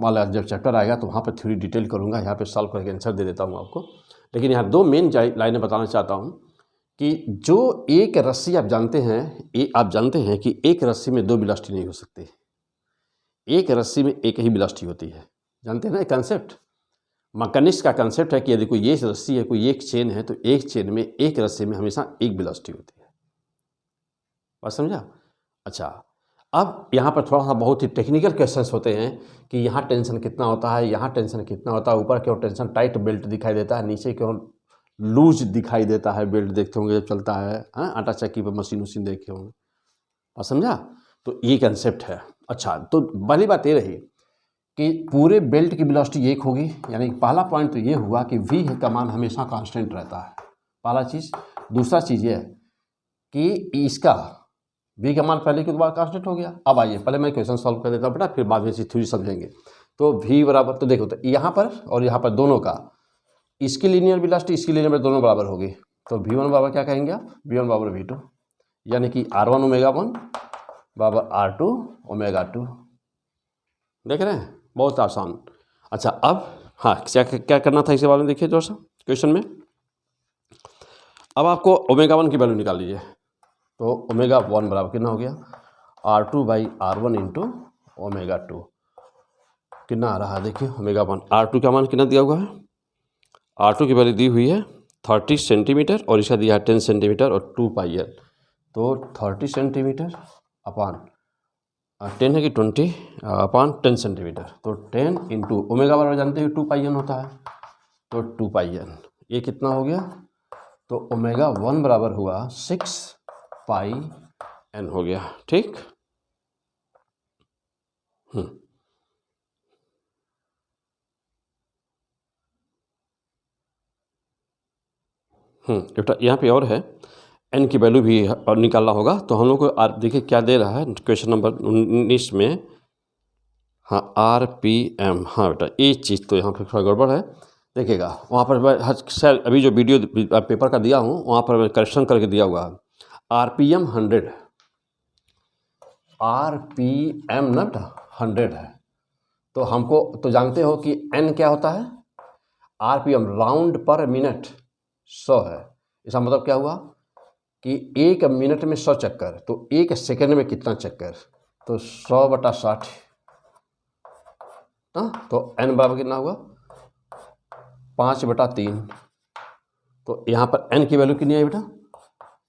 वाला जब चैप्टर आएगा तो वहाँ पर थोड़ी डिटेल करूँगा, यहाँ पे सॉल्व करके आंसर दे देता हूँ आपको। लेकिन यहाँ दो मेन लाइनें बताना चाहता हूँ कि जो एक रस्सी आप जानते हैं कि एक रस्सी में दो वेलोसिटी नहीं हो सकती, एक रस्सी में एक ही वेलोसिटी होती है। जानते हैं ना कंसेप्ट, मैकेनिक्स का कंसेप्ट है कि यदि कोई एक रस्सी है, कोई एक चेन है, तो एक चेन में, एक रस्सी में हमेशा एक वेलोसिटी होती है। बात समझा? अच्छा, अब यहाँ पर थोड़ा सा बहुत ही टेक्निकल क्वेश्चंस होते हैं कि यहाँ टेंशन कितना होता है, यहाँ टेंशन कितना होता है, ऊपर क्यों टेंशन टाइट बेल्ट दिखाई देता है, नीचे क्यों लूज दिखाई देता है बेल्ट, देखते होंगे जब चलता है, आटा चक्की पर मशीन देखे होंगे। और समझा? तो ये कंसेप्ट है। अच्छा, तो पहली बात ये रही कि पूरे बेल्ट की वेलोसिटी एक होगी, यानी पहला पॉइंट तो ये हुआ कि v का मान हमेशा कांस्टेंट रहता है, पहला चीज़। दूसरा चीज़ ये है कि इसका v का मान पहले के बाद कांस्टेंट हो गया। अब आइए पहले मैं क्वेश्चन सॉल्व कर देता हूँ बेटा, फिर बाद में थ्योरी समझेंगे। तो v बराबर, तो देखो, तो यहाँ पर और यहाँ पर दोनों का, इसकी लीनियर वेलोसिटी इसकी लीनियर में दोनों बराबर होगी। तो v1 बराबर क्या कहेंगे आप, v1 बराबर v2, यानी कि R1 ओमेगा 1 बराबर R2 ओमेगा 2। देख रहे हैं, बहुत आसान। अच्छा, अब हाँ, क्या करना था इसके बारे में देखिए थोड़ा सा क्वेश्चन में। अब आपको ओमेगा 1 की वैल्यू निकाल लीजिए। तो ओमेगा 1 बराबर कितना हो गया, R2 by R1 into omega 2। कितना आ रहा है देखिए, ओमेगा 1, R2 का मान कितना दिया हुआ है, R2 की वैल्यू दी हुई है 30 सेंटीमीटर और इसका दिया है 10 सेंटीमीटर और 2 पाई एल। तो 30 सेंटीमीटर अपान 10 है कि 20 अपान 10 सेंटीमीटर, तो 10 इंटू ओमेगा बराबर जानते हैं 2 पाई एन होता है, तो 2 पाई एन। ये कितना हो गया, तो ओमेगा 1 बराबर हुआ 6 पाई एन हो गया। ठीक, बेटा यहाँ पे और है, एन की वैल्यू भी और निकालना होगा। तो हम लोग को देखिए क्या दे रहा है क्वेश्चन नंबर 19 में। हाँ, RPM, हाँ बेटा ये चीज़ तो यहाँ पे थोड़ा गड़बड़ है, देखिएगा वहाँ पर सर अभी जो वीडियो पेपर का दिया हूँ वहाँ पर मैं करेक्शन करके दिया हुआ है। RPM 100, RPM ना बेटा 100 है। तो हमको तो जानते हो कि N क्या होता है, RPM राउंड पर मिनट 100 है। इसका मतलब क्या हुआ कि एक मिनट में 100 चक्कर, तो एक सेकंड में कितना चक्कर, तो 100/60। तो n बराबर कितना हुआ 5/3। तो यहाँ पर n की वैल्यू कितनी है बेटा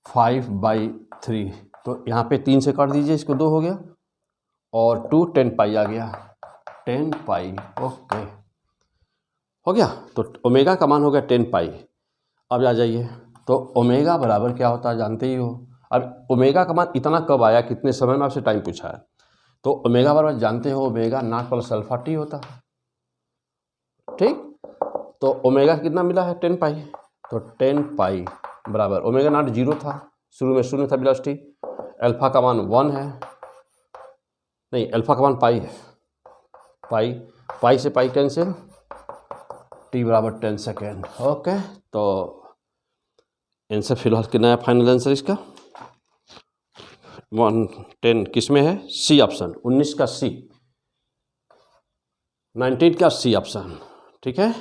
5/3। तो यहाँ पे 3 से काट दीजिए, इसको 2 हो गया और 2 10 पाई आ गया, 10 पाई। ओके, हो गया। तो ओमेगा का मान हो गया 10 पाई। अब आ जाइए, तो ओमेगा बराबर क्या होता है जानते ही हो। अब ओमेगा का मान इतना कब आया, कितने समय में, आपसे टाइम पूछा है। तो ओमेगा बराबर जानते हो, omega naught plus alpha T होता है। ठीक, तो ओमेगा कितना मिला है 10 पाई, तो 10 पाई बराबर ओमेगा नॉट 0 था, शुरू में 0 था वेलोसिटी, अल्फा का मान 1 है, नहीं अल्फा का मान पाई है, पाई से पाई कैंसिल, टी बराबर 10 सेकेंड। ओके, तो आंसर फिलहाल कितना है, फाइनल आंसर इसका 110 किस में है, सी ऑप्शन, 19 का सी, 19 का सी ऑप्शन। ठीक है,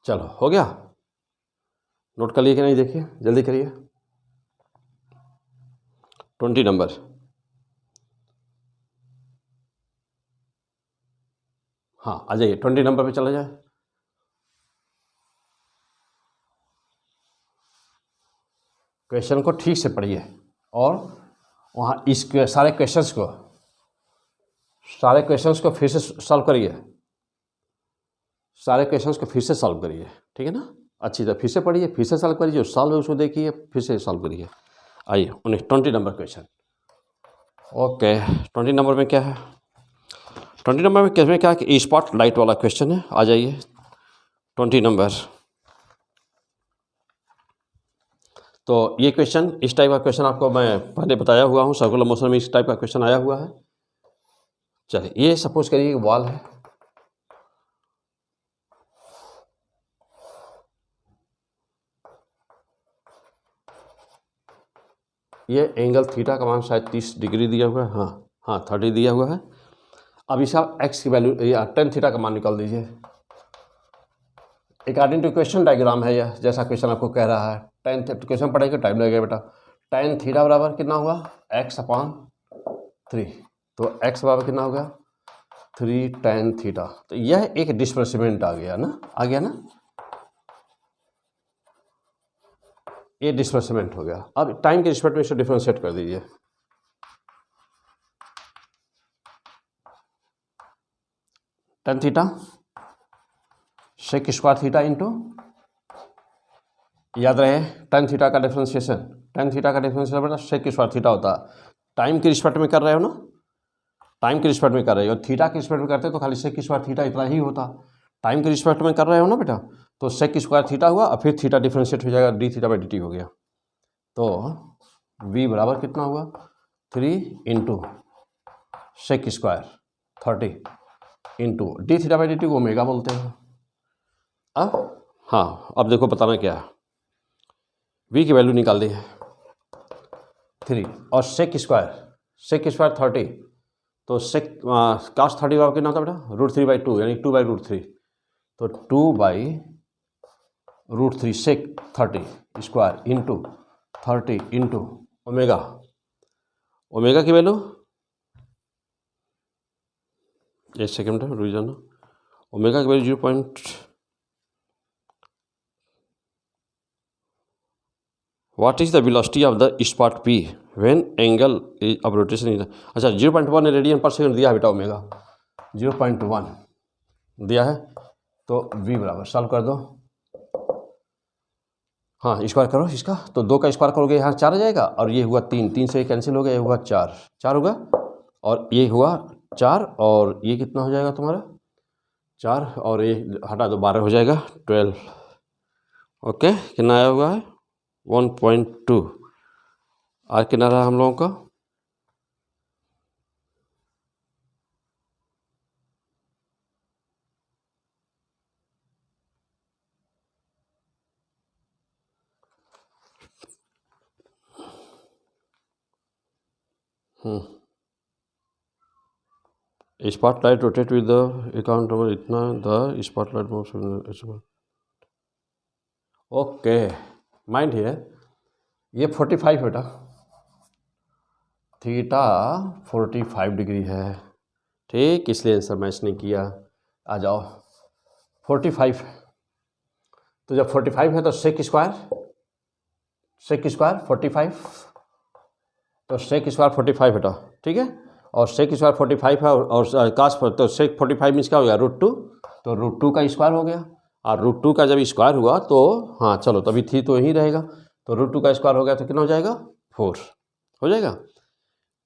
चलो हो गया, नोट कर लिए कि नहीं, देखिए जल्दी करिए। 20 नंबर, हाँ आ जाइए 20 नंबर पे चला जाए। क्वेश्चन को ठीक से पढ़िए और वहाँ इस सारे क्वेश्चंस को फिर से सॉल्व करिए, सारे क्वेश्चंस को फिर से सॉल्व करिए। ठीक है ना, अच्छी तरह फिर से पढ़िए, फिर से सॉल्व करिए, जो सॉल्व है उसको देखिए, फिर से सॉल्व करिए। आइए 20 नंबर क्वेश्चन। ओके, 20 नंबर में क्या है, 20 नंबर में क्या है कि स्पॉट लाइट वाला क्वेश्चन है। आ जाइए 20 नंबर। तो ये क्वेश्चन, इस टाइप का क्वेश्चन आपको मैं पहले बताया हुआ हूँ, सर्कुलर मोशन में इस टाइप का क्वेश्चन आया हुआ है। चलिए, ये सपोज करिए वॉल है, ये एंगल थीटा का मान शायद 30 डिग्री दिया हुआ है, हाँ 30 दिया हुआ है। अब इसका एक्स की वैल्यू या टेन थीटा का मान निकाल दीजिए। अकॉर्डिंग टू क्वेश्चन डायग्राम है यह, जैसा क्वेश्चन आपको कह रहा है। टेन क्वेश्चन पढ़ेंगे टाइम लगेगा बेटा। टेन थीटा बराबर कितना हुआ, x/3। तो x बराबर कितना होगा 3 tan थीटा। तो यह एक डिस्प्लेसमेंट आ गया ना, आ गया ना, ये डिस्प्लेसमेंट हो गया। अब टाइम के रिस्पेक्ट में इसे डिफरेंशिएट कर दीजिए। tan theta sec square theta into, याद रहे tan थीटा का डिफरेंशिएशन, tan थीटा का डिफरेंशिएशन बेटा sec स्क्वायर थीटा होता है। टाइम के रिस्पेक्ट में कर रहे हो ना, टाइम के रिस्पेक्ट में कर रहे हो, थीटा के रिस्पेक्ट में करते तो खाली sec स्क्वायर थीटा इतना ही होता। टाइम के रिस्पेक्ट में कर रहे हो ना बेटा, तो sec स्क्वायर थीटा हुआ और फिर थीटा डिफरेंशिएट हो जाएगा, d थीटा बाई dt हो गया। तो v बराबर कितना हुआ 3 into sec square 30 into d theta by dt को ओमेगा बोलते हैं। अब हाँ, अब देखो बताना क्या है, v की वैल्यू निकाल दी है 3 और sec स्क्वायर 30, तो sec cos 30 बराबर कितना होता है बेटा √3/2 यानी 2/√3। तो 2/√3 sec 30 square into 30 into omega, omega की वैल्यू एक सेकेंड है रुक जाना, ओमेगा की value 0. What is the velocity of the spot P when angle of rotation is, अच्छा 0.1 रेडियन पर सेकंड दिया है बेटा, ओमेगा 0.1 दिया है। तो v बराबर सॉल्व कर दो, हाँ स्क्वायर करो इसका, तो 2 का स्क्वायर करोगे यहाँ 4 आ जाएगा, और ये हुआ 3, 3 से कैंसिल हो गया, ये हुआ 4 होगा, और ये हुआ 4, और ये कितना हो जाएगा तुम्हारा 4, और ये हटा दो 12 हो जाएगा 12। ओके, कितना आया हुआ है 1.2। आर कितना रहा हम लोगों का, spotlight rotate with the account number इतना, the spotlight moves. Okay, mind है ये 45 बेटा, थीटा 45 डिग्री है, ठीक, इसलिए आंसर मैच नहीं किया। आ जाओ 45, तो जब 45 है तो sec स्क्वायर 45, तो sec स्क्वायर 45 बेटा, ठीक है, और sec स्क्वायर 45 है, और काश तो sec 45 मीन्स क्या हो गया √2, तो √2 का स्क्वायर हो गया, और √2 का जब स्क्वायर हुआ तो हाँ चलो तभी थी तो यही रहेगा, तो √2 का स्क्वायर हो गया तो कितना हो जाएगा 4 हो जाएगा।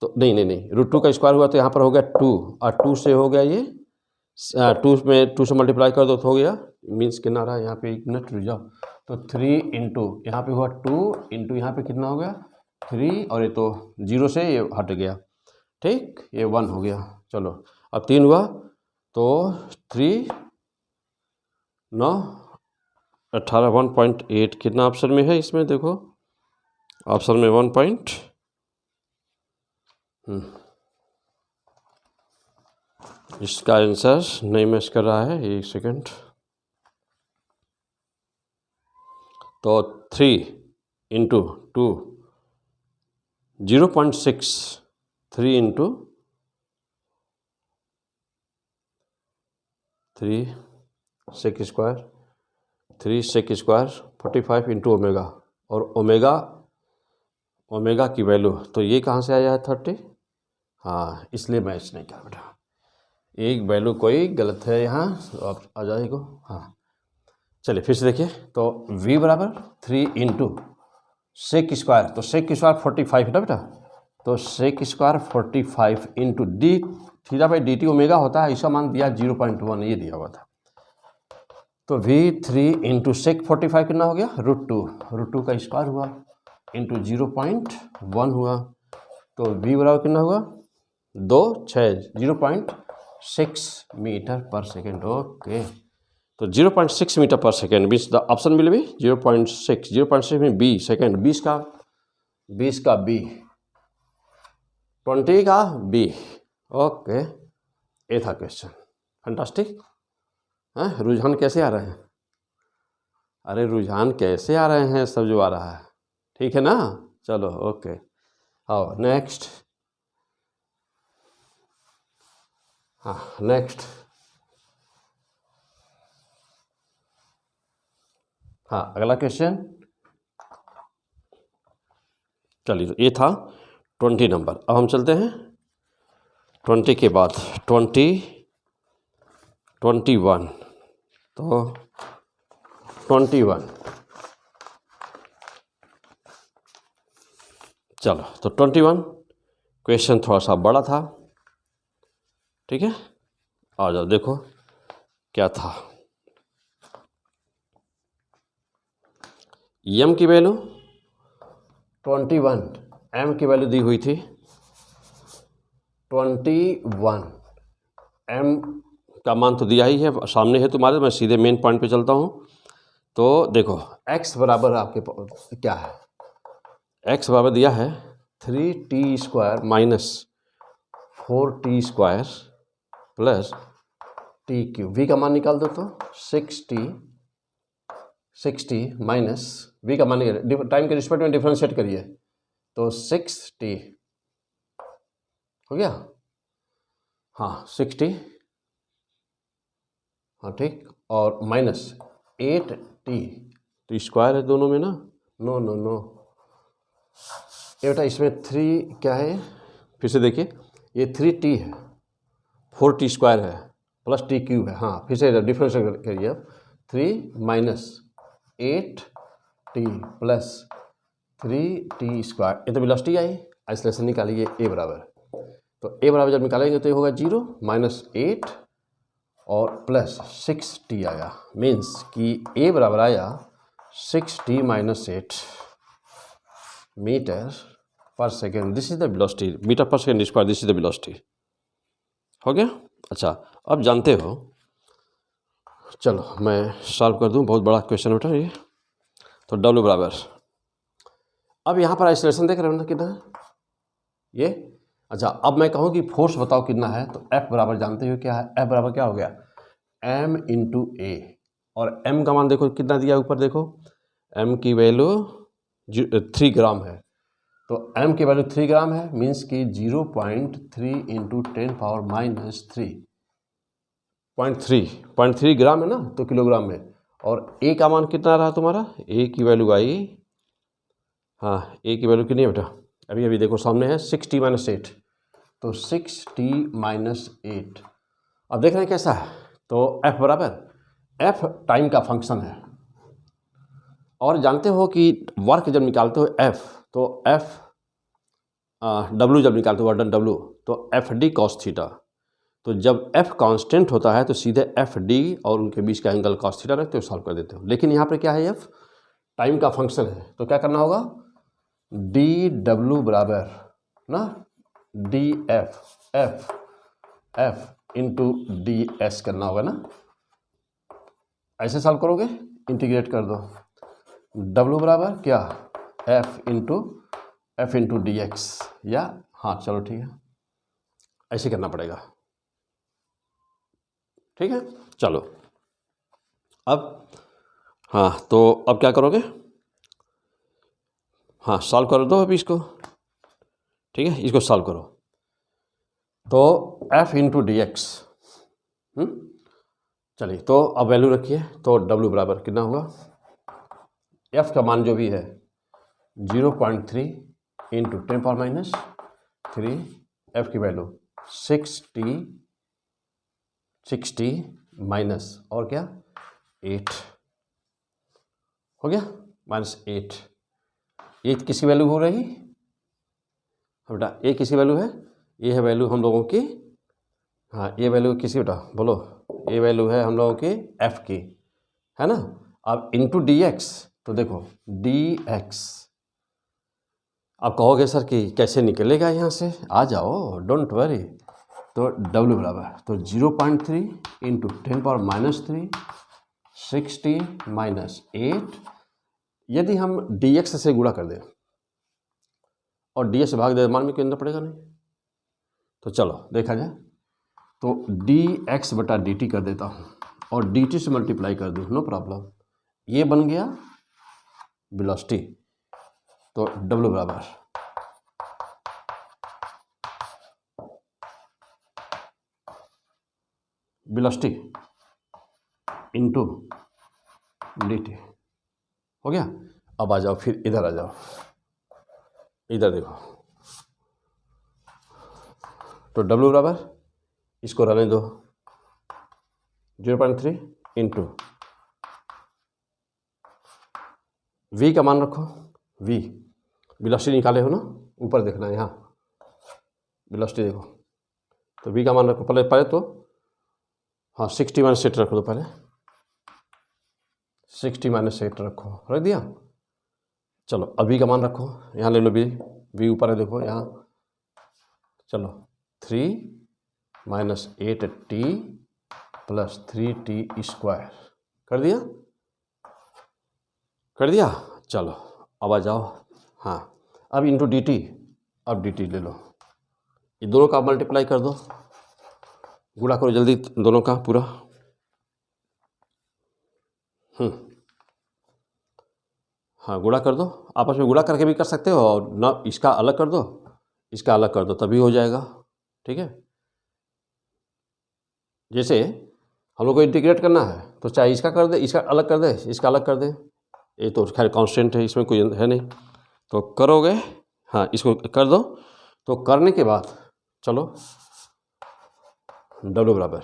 तो नहीं √2 का स्क्वायर हुआ तो यहाँ पर हो गया 2, और 2 से हो गया ये 2 से मल्टीप्लाई कर दो तो हो गया, मीन्स कितना रहा यहाँ पे, 1 मिनट रुक जाओ, तो 3 इंटू यहाँ पे हुआ 2 इंटू यहाँ पे कितना हो गया 3, और ये तो 0 से ये हट गया, ठीक, ये 1 हो गया। चलो अब 3 हुआ तो 3 9 18 1.8, कितना ऑप्शन में है इसमें देखो, ऑप्शन में 1. इसका आंसर नहीं मैच कर रहा है, एक सेकंड, तो 3 into 2 0.6, 3 into 3 sec square 45 into omega, और ओमेगा की वैल्यू तो ये कहाँ से आया है 30, हाँ इसलिए मैच नहीं किया बेटा, एक वैल्यू कोई गलत है यहाँ, आप आ जाएगा। हाँ चलिए फिर से देखिए, तो v बराबर 3 इंटू sec स्क्वायर, तो sec स्क्वायर 45 है ना बेटा, तो sec square 45 into d theta by dt omega होता है, इसका मान दिया 0.1, ये दिया हुआ था, तो v3 इंटू sec 45 कितना हो गया √2 का स्क्वायर हुआ, इंटू 0.1 हुआ, तो v बराबर कितना हुआ 2 6 0.6 मीटर पर सेकेंड। ओके, तो 0.6 मीटर पर second means the option will be 0.6 में बी सेकेंड, 20 का बी, 20 का बी। ओके, ये था क्वेश्चन। फैंटास्टिक। हाँ, रुझान कैसे आ रहे हैं? अरे रुझान कैसे आ रहे हैं, सब जो आ रहा है ठीक है ना। चलो ओके, आओ नेक्स्ट। हाँ नेक्स्ट, हाँ अगला क्वेश्चन। चलिए, तो ये था 20 नंबर। अब हम चलते हैं 20 के बाद 21, तो 21। चलो, तो 21 क्वेश्चन थोड़ा सा बड़ा था, ठीक है। आ जाओ, देखो क्या था। m की वैल्यू 21, m की वैल्यू दी हुई थी 21, m का मान तो दिया ही है, सामने है तुम्हारे। मैं सीधे मेन पॉइंट पे चलता हूँ। तो देखो x बराबर आपके क्या है, x बराबर दिया है 3t² minus 4t² plus t³ v का मान निकाल दो, तो 60 माइनस v का मान टाइम के रिस्पेक्ट में डिफरेंशिएट करिए, तो 6t हो गया। हाँ 60, हाँ ठीक, और माइनस 8t, तो स्क्वायर है दोनों में ना। नो नो नो, ये बेटा इसमें 3 क्या है, फिर से देखिए, ये 3t है, 4t² है प्लस t³ है। हाँ फिर से डिफरेंस करिए अब, 3 माइनस 8t प्लस 3t², ये तो वेलोसिटी आई। आइसोलेशन निकालिए a बराबर, तो a बराबर जब निकालेंगे तो ये होगा 0 माइनस 8 और प्लस 6t आया, मीन्स कि a बराबर आया 6t माइनस 8 मीटर पर second. This is the velocity, metre पर second square, this is the velocity. हो गया। अच्छा, अब जानते हो, चलो मैं सॉल्व कर दूं, बहुत बड़ा क्वेश्चन बेटा ये। तो W बराबर, अब यहाँ पर आइसोलेशन देख रहे हो ना कितना है ये। अच्छा, अब मैं कहूँ कि फोर्स बताओ कितना है, तो F बराबर जानते हो क्या है, F बराबर क्या हो गया m इंटू ए, और m का मान देखो कितना दिया ऊपर, देखो m की वैल्यू 3 ग्राम है, तो m की वैल्यू 3 ग्राम है, मीन्स कि 0.3 इंटू 10 पावर माइनस 3, 0.3 ग्राम है ना, तो किलोग्राम में। और a का मान कितना रहा तुम्हारा, a की वैल्यू आई, हाँ a की वैल्यू कितनी है बेटा, अभी अभी देखो सामने है 6t माइनस 8, तो 6t माइनस 8। अब देख रहे हैं कैसा है, तो F बराबर, F टाइम का फंक्शन है, और जानते हो कि वर्क जब निकालते हो F, तो F W जब निकालते हो वर्डन W, तो FD cos थीटा। तो जब F कांस्टेंट होता है तो सीधे FD और उनके बीच का एंगल cos थीटा रखते हो, सॉल्व कर देते हो। लेकिन यहाँ पे क्या है, F टाइम का फंक्शन है, तो क्या करना होगा, DW बराबर ना F इंटू DS करना होगा ना। ऐसे सॉल्व करोगे, इंटीग्रेट कर दो, W बराबर क्या F इंटू DX, या हाँ चलो ठीक है, ऐसे करना पड़ेगा, ठीक है। चलो अब, हाँ तो अब क्या करोगे, हाँ सॉल्व कर दो अभी इसको, ठीक है, इसको सॉल्व करो। तो F इंटू DX, चलिए, तो अब वैल्यू रखिए, तो W बराबर कितना होगा, F का मान जो भी है 0.3 इंटू 10 पावर माइनस 3, F की वैल्यू 60 माइनस और क्या 8 हो गया, माइनस 8। ये किसकी वैल्यू हो रही बेटा, ये किसकी वैल्यू है, ये है वैल्यू हम लोगों की, हाँ ये वैल्यू किसकी बेटा बोलो, ये वैल्यू है हम लोगों की F की, है ना। अब इंटू DX, तो देखो DX अब कहोगे सर कि कैसे निकलेगा यहाँ से, आ जाओ, डोंट वरी। तो W बराबर तो 0.3 इंटू 10⁻³ 60 -8। यदि हम dx से गुणा कर दें और ds से भाग दे, मान में केंद्र पड़ेगा नहीं। तो चलो देखा जाए, तो dx बटा dt कर देता हूँ और dt से मल्टीप्लाई कर दूँ, नो प्रॉब्लम। ये बन गया वेलोसिटी। तो W बराबर वेलोसिटी इंटू dt हो गया। अब आ जाओ, फिर इधर आ जाओ, इधर देखो। तो W बराबर, इसको रहने दो, 0.3 इंटू V का मान रखो, V वेलोसिटी निकाले हो ना, ऊपर देखना है, यहाँ वेलोसिटी देखो। तो V का मान रखो, पहले तो हाँ 60 - 8 रख दो, पहले 60 - 8 रखो, रख दिया। चलो अब V का मान रखो, यहाँ ले लो, V ऊपर है देखो यहाँ। चलो 3 - 8t + 3t² कर दिया, कर दिया। चलो अब आ जाओ, हाँ अब इंटू dt, अब dt ले लो, ये दोनों का मल्टीप्लाई कर दो, गुणा करो जल्दी दोनों का पूरा। हाँ गुणा कर दो, आपस में गुणा करके भी कर सकते हो, और ना इसका अलग कर दो, इसका अलग कर दो, तभी हो जाएगा, ठीक है। जैसे हम लोग को इंटीग्रेट करना है तो चाहे इसका कर दे, इसका अलग कर दे, इसका अलग कर दे, ये तो खैर कांस्टेंट है, इसमें कोई है नहीं। तो करोगे, हाँ इसको कर दो। तो करने के बाद चलो W बराबर,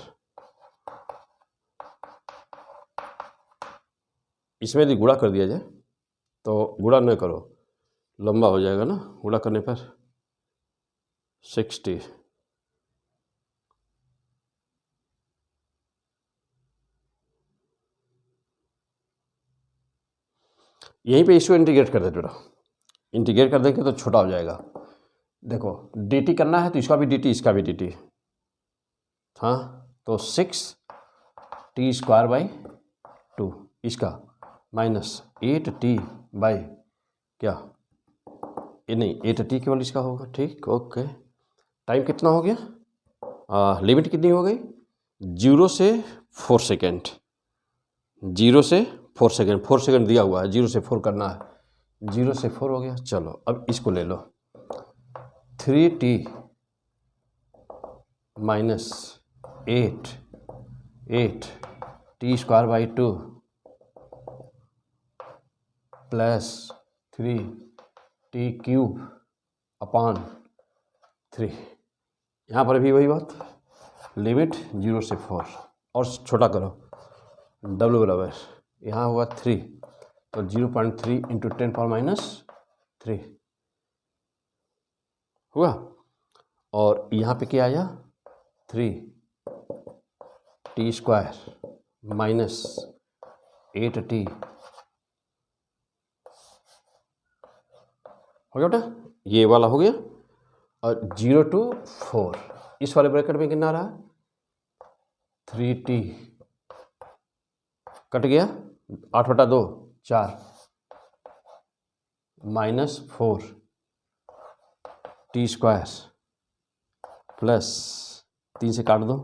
इसमें यदि गुणा कर दिया जाए, तो गुणा न करो, लंबा हो जाएगा ना गुणा करने पर। 60 यहीं पे इसको इंटीग्रेट कर दे बेटा, इंटीग्रेट कर देंगे तो छोटा हो जाएगा। देखो dt करना है तो इसका भी dt, इसका भी dt, हाँ तो 6t²/2 इसका माइनस 8t बाई क्या, ये नहीं 8t केवल इसका होगा, ठीक, ओके। टाइम कितना हो गया, लिमिट कितनी हो गई, 0 से 4 सेकेंड, 0 से 4 सेकेंड, 4 सेकेंड दिया हुआ है, 0 से 4 करना है, 0 से 4 हो गया। चलो अब इसको ले लो, 3t - 8t² प्लस 3t³ यहाँ पर भी वही बात, लिमिट 0 से 4 और छोटा करो। W बराबर यहाँ हुआ 3, तो 0.3 इंटू 10⁻³ हुआ, और यहाँ पे क्या आया, 3t² माइनस 8t हो गया बेटा, ये वाला हो गया। और 0 to 4 इस वाले ब्रैकेट में कितना रहा, 3t कट गया, 8/2 4 माइनस 4t² प्लस 3 से काट दो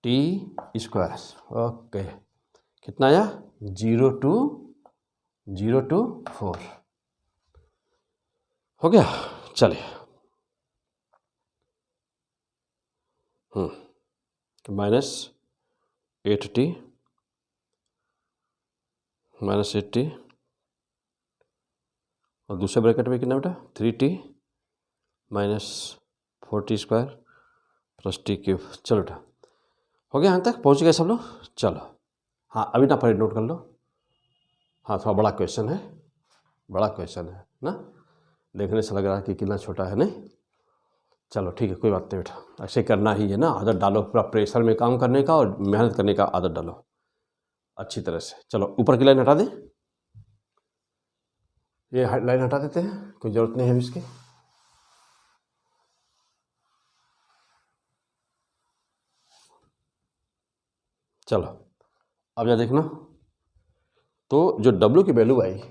t², ओके। कितना आया, 0 to 4 हो गया। चलिए माइनस 8t और दूसरे ब्रैकेट में कितना बेटा, 3t minus 4t² plus t³। चलो बेटा हो गया, यहाँ तक पहुँच गए सब लोग। चलो हाँ अभी ना पढ़े, नोट कर लो। हाँ थोड़ा बड़ा क्वेश्चन है, बड़ा क्वेश्चन है ना, देखने से लग रहा है कि कितना छोटा है, नहीं। चलो ठीक है, कोई बात नहीं बेटा, ऐसे करना ही है ना, आदत डालो, पूरा प्रेशर में काम करने का और मेहनत करने का आदत डालो अच्छी तरह से। चलो ऊपर की लाइन हटा दें, ये लाइन हटा देते हैं, कोई ज़रूरत नहीं है इसकी। चलो अब जा देखना, तो जो W की वैल्यू आई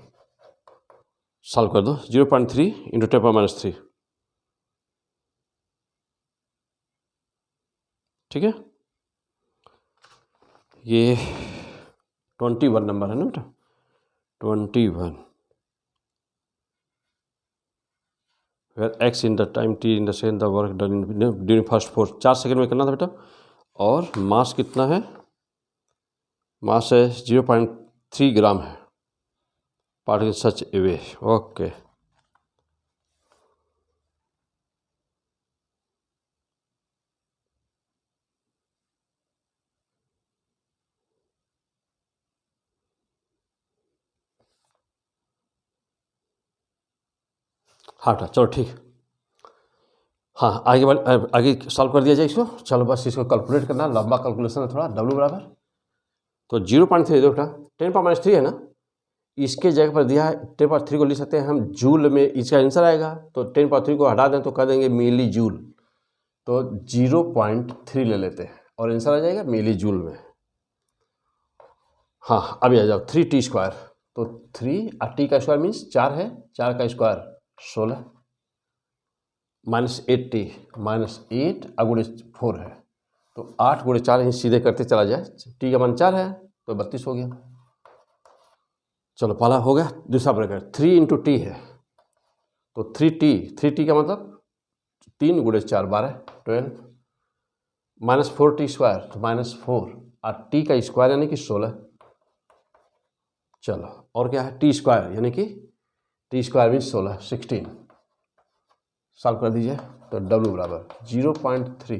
सॉल्व कर दो। 0.3 इंटू 10⁻³ ठीक है। ये 21 नंबर है ना बेटा, 21 where x in the time t in the second the work done during first 4 second में करना था बेटा। और मास कितना है, मास है 0.3 ग्राम है, पार्टिकल सच ए वे। ओके हाँ बेटा चलो ठीक। हाँ आगे सॉल्व कर दिया जाए इसको। चलो बस इसको कैलकुलेट करना, लंबा कैलकुलेशन है थोड़ा। W बराबर तो 0.3 दो बेटा, 10⁻³ है ना, इसके जगह पर दिया है 10⁻³ को लिख सकते हैं हम जूल में, इसका आंसर आएगा। तो 10⁻³ को हटा दें तो कर देंगे मिली जूल, तो 0.3 ले लेते हैं और आंसर आ जाएगा मिली जूल में। हाँ अभी आ जाओ 3t², तो 3 और t का स्क्वायर मीन्स 4 है, 4 का स्क्वायर 16 -8t -8 गुणे 4 है, तो 8 गुणे 4 ही सीधे करते चला जाए। t का मान 4 है तो 32 हो गया। चलो पहला हो गया। दूसरा ब्रैकेट 3 इंटू टी है, तो 3t का मतलब 3 गुणे 4 12 12 -4t² तो -4 और t का स्क्वायर यानी कि 16। चलो और क्या है, t² यानी कि t² मीन्स 16 सॉल्व कर दीजिए। तो W बराबर 0.3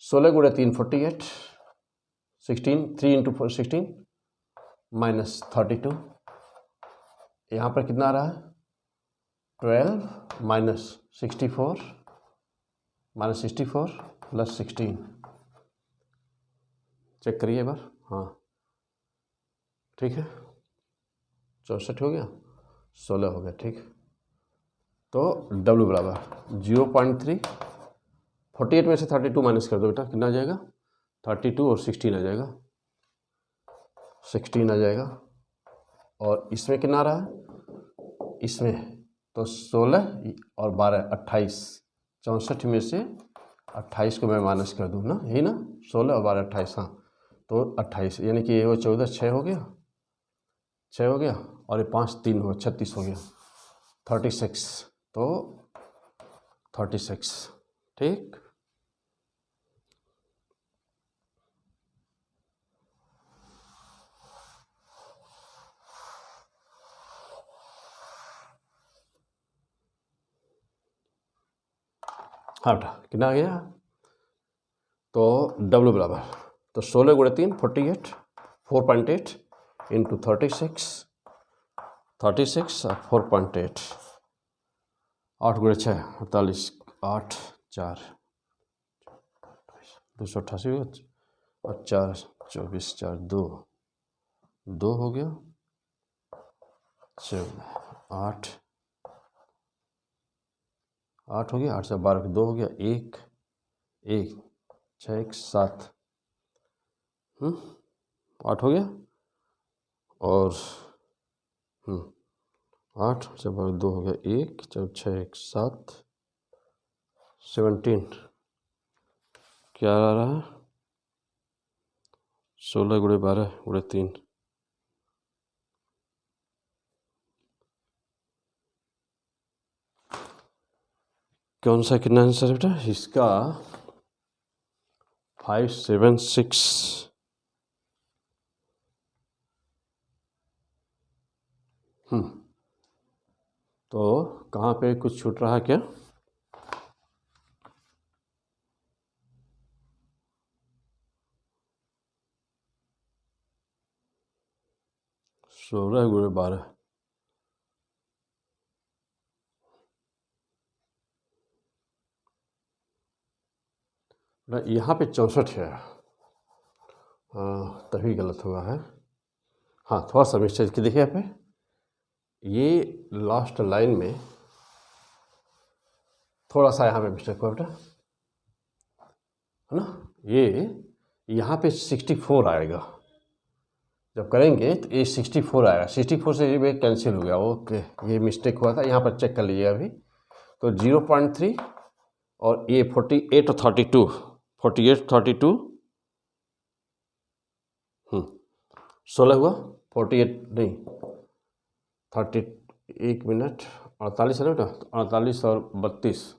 16 गुणे 3 48 16 3 इंटू 16 -32। यहाँ पर कितना आ रहा है 12 -64 प्लस 16। चेक करिए एक बार। हाँ ठीक है, 64 हो गया, 16 हो गया ठीक। तो W बराबर 0.3 48 में से 32 माइनस कर दो बेटा, कितना आ जाएगा 32 और 16 आ जाएगा, 16 आ जाएगा। और इसमें कितना आ रहा है, इसमें तो 16 और 12 28, 64 में से 28 को मैं माइनस कर दूँ ना, यही ना, 16 और 12 28, हाँ तो 28 यानी कि ये वो 14 6 हो गया, 6 हो गया और ये 5 3 हो 36 हो गया, 36। तो 36 ठीक। हाँ बेटा कितना आ गया, तो W बराबर तो 16 गुणे 3 48 4.8 इंटू 36 और 4.8 8 गुणे 6 48 8 4 288 और 4 24 4 2 हो गया, 8 हो गया, 8 से 12 2 हो गया, 1 6 1 7 8 हो गया और 8 से 12 2 हो गया, 1 6 1 7 17 क्या आ रहा है 16 गुणे 12 गुणे 3 कौन सा कितना आंसर है बेटा इसका 576। तो कहाँ पे कुछ छूट रहा है क्या, सोलह गुणे 12 यहाँ पे 64 है, तभी गलत हुआ है। हाँ थोड़ा सा मिस्टेक की देखिए यहाँ पे, ये लास्ट लाइन में थोड़ा सा यहाँ पे मिस्टेक हुआ बेटा, है ना। ये यहाँ पे 64 आएगा, जब करेंगे तो ये 64 आएगा, 64 से ये कैंसिल हो गया। ओके, ये मिस्टेक हुआ था, यहाँ पर चेक कर लीजिए अभी। तो 0.3 और ये 48 और 32, 48 32 16 हुआ, 48 नहीं 30, 1 मिनट 48 है ना बेटा, 48 और 32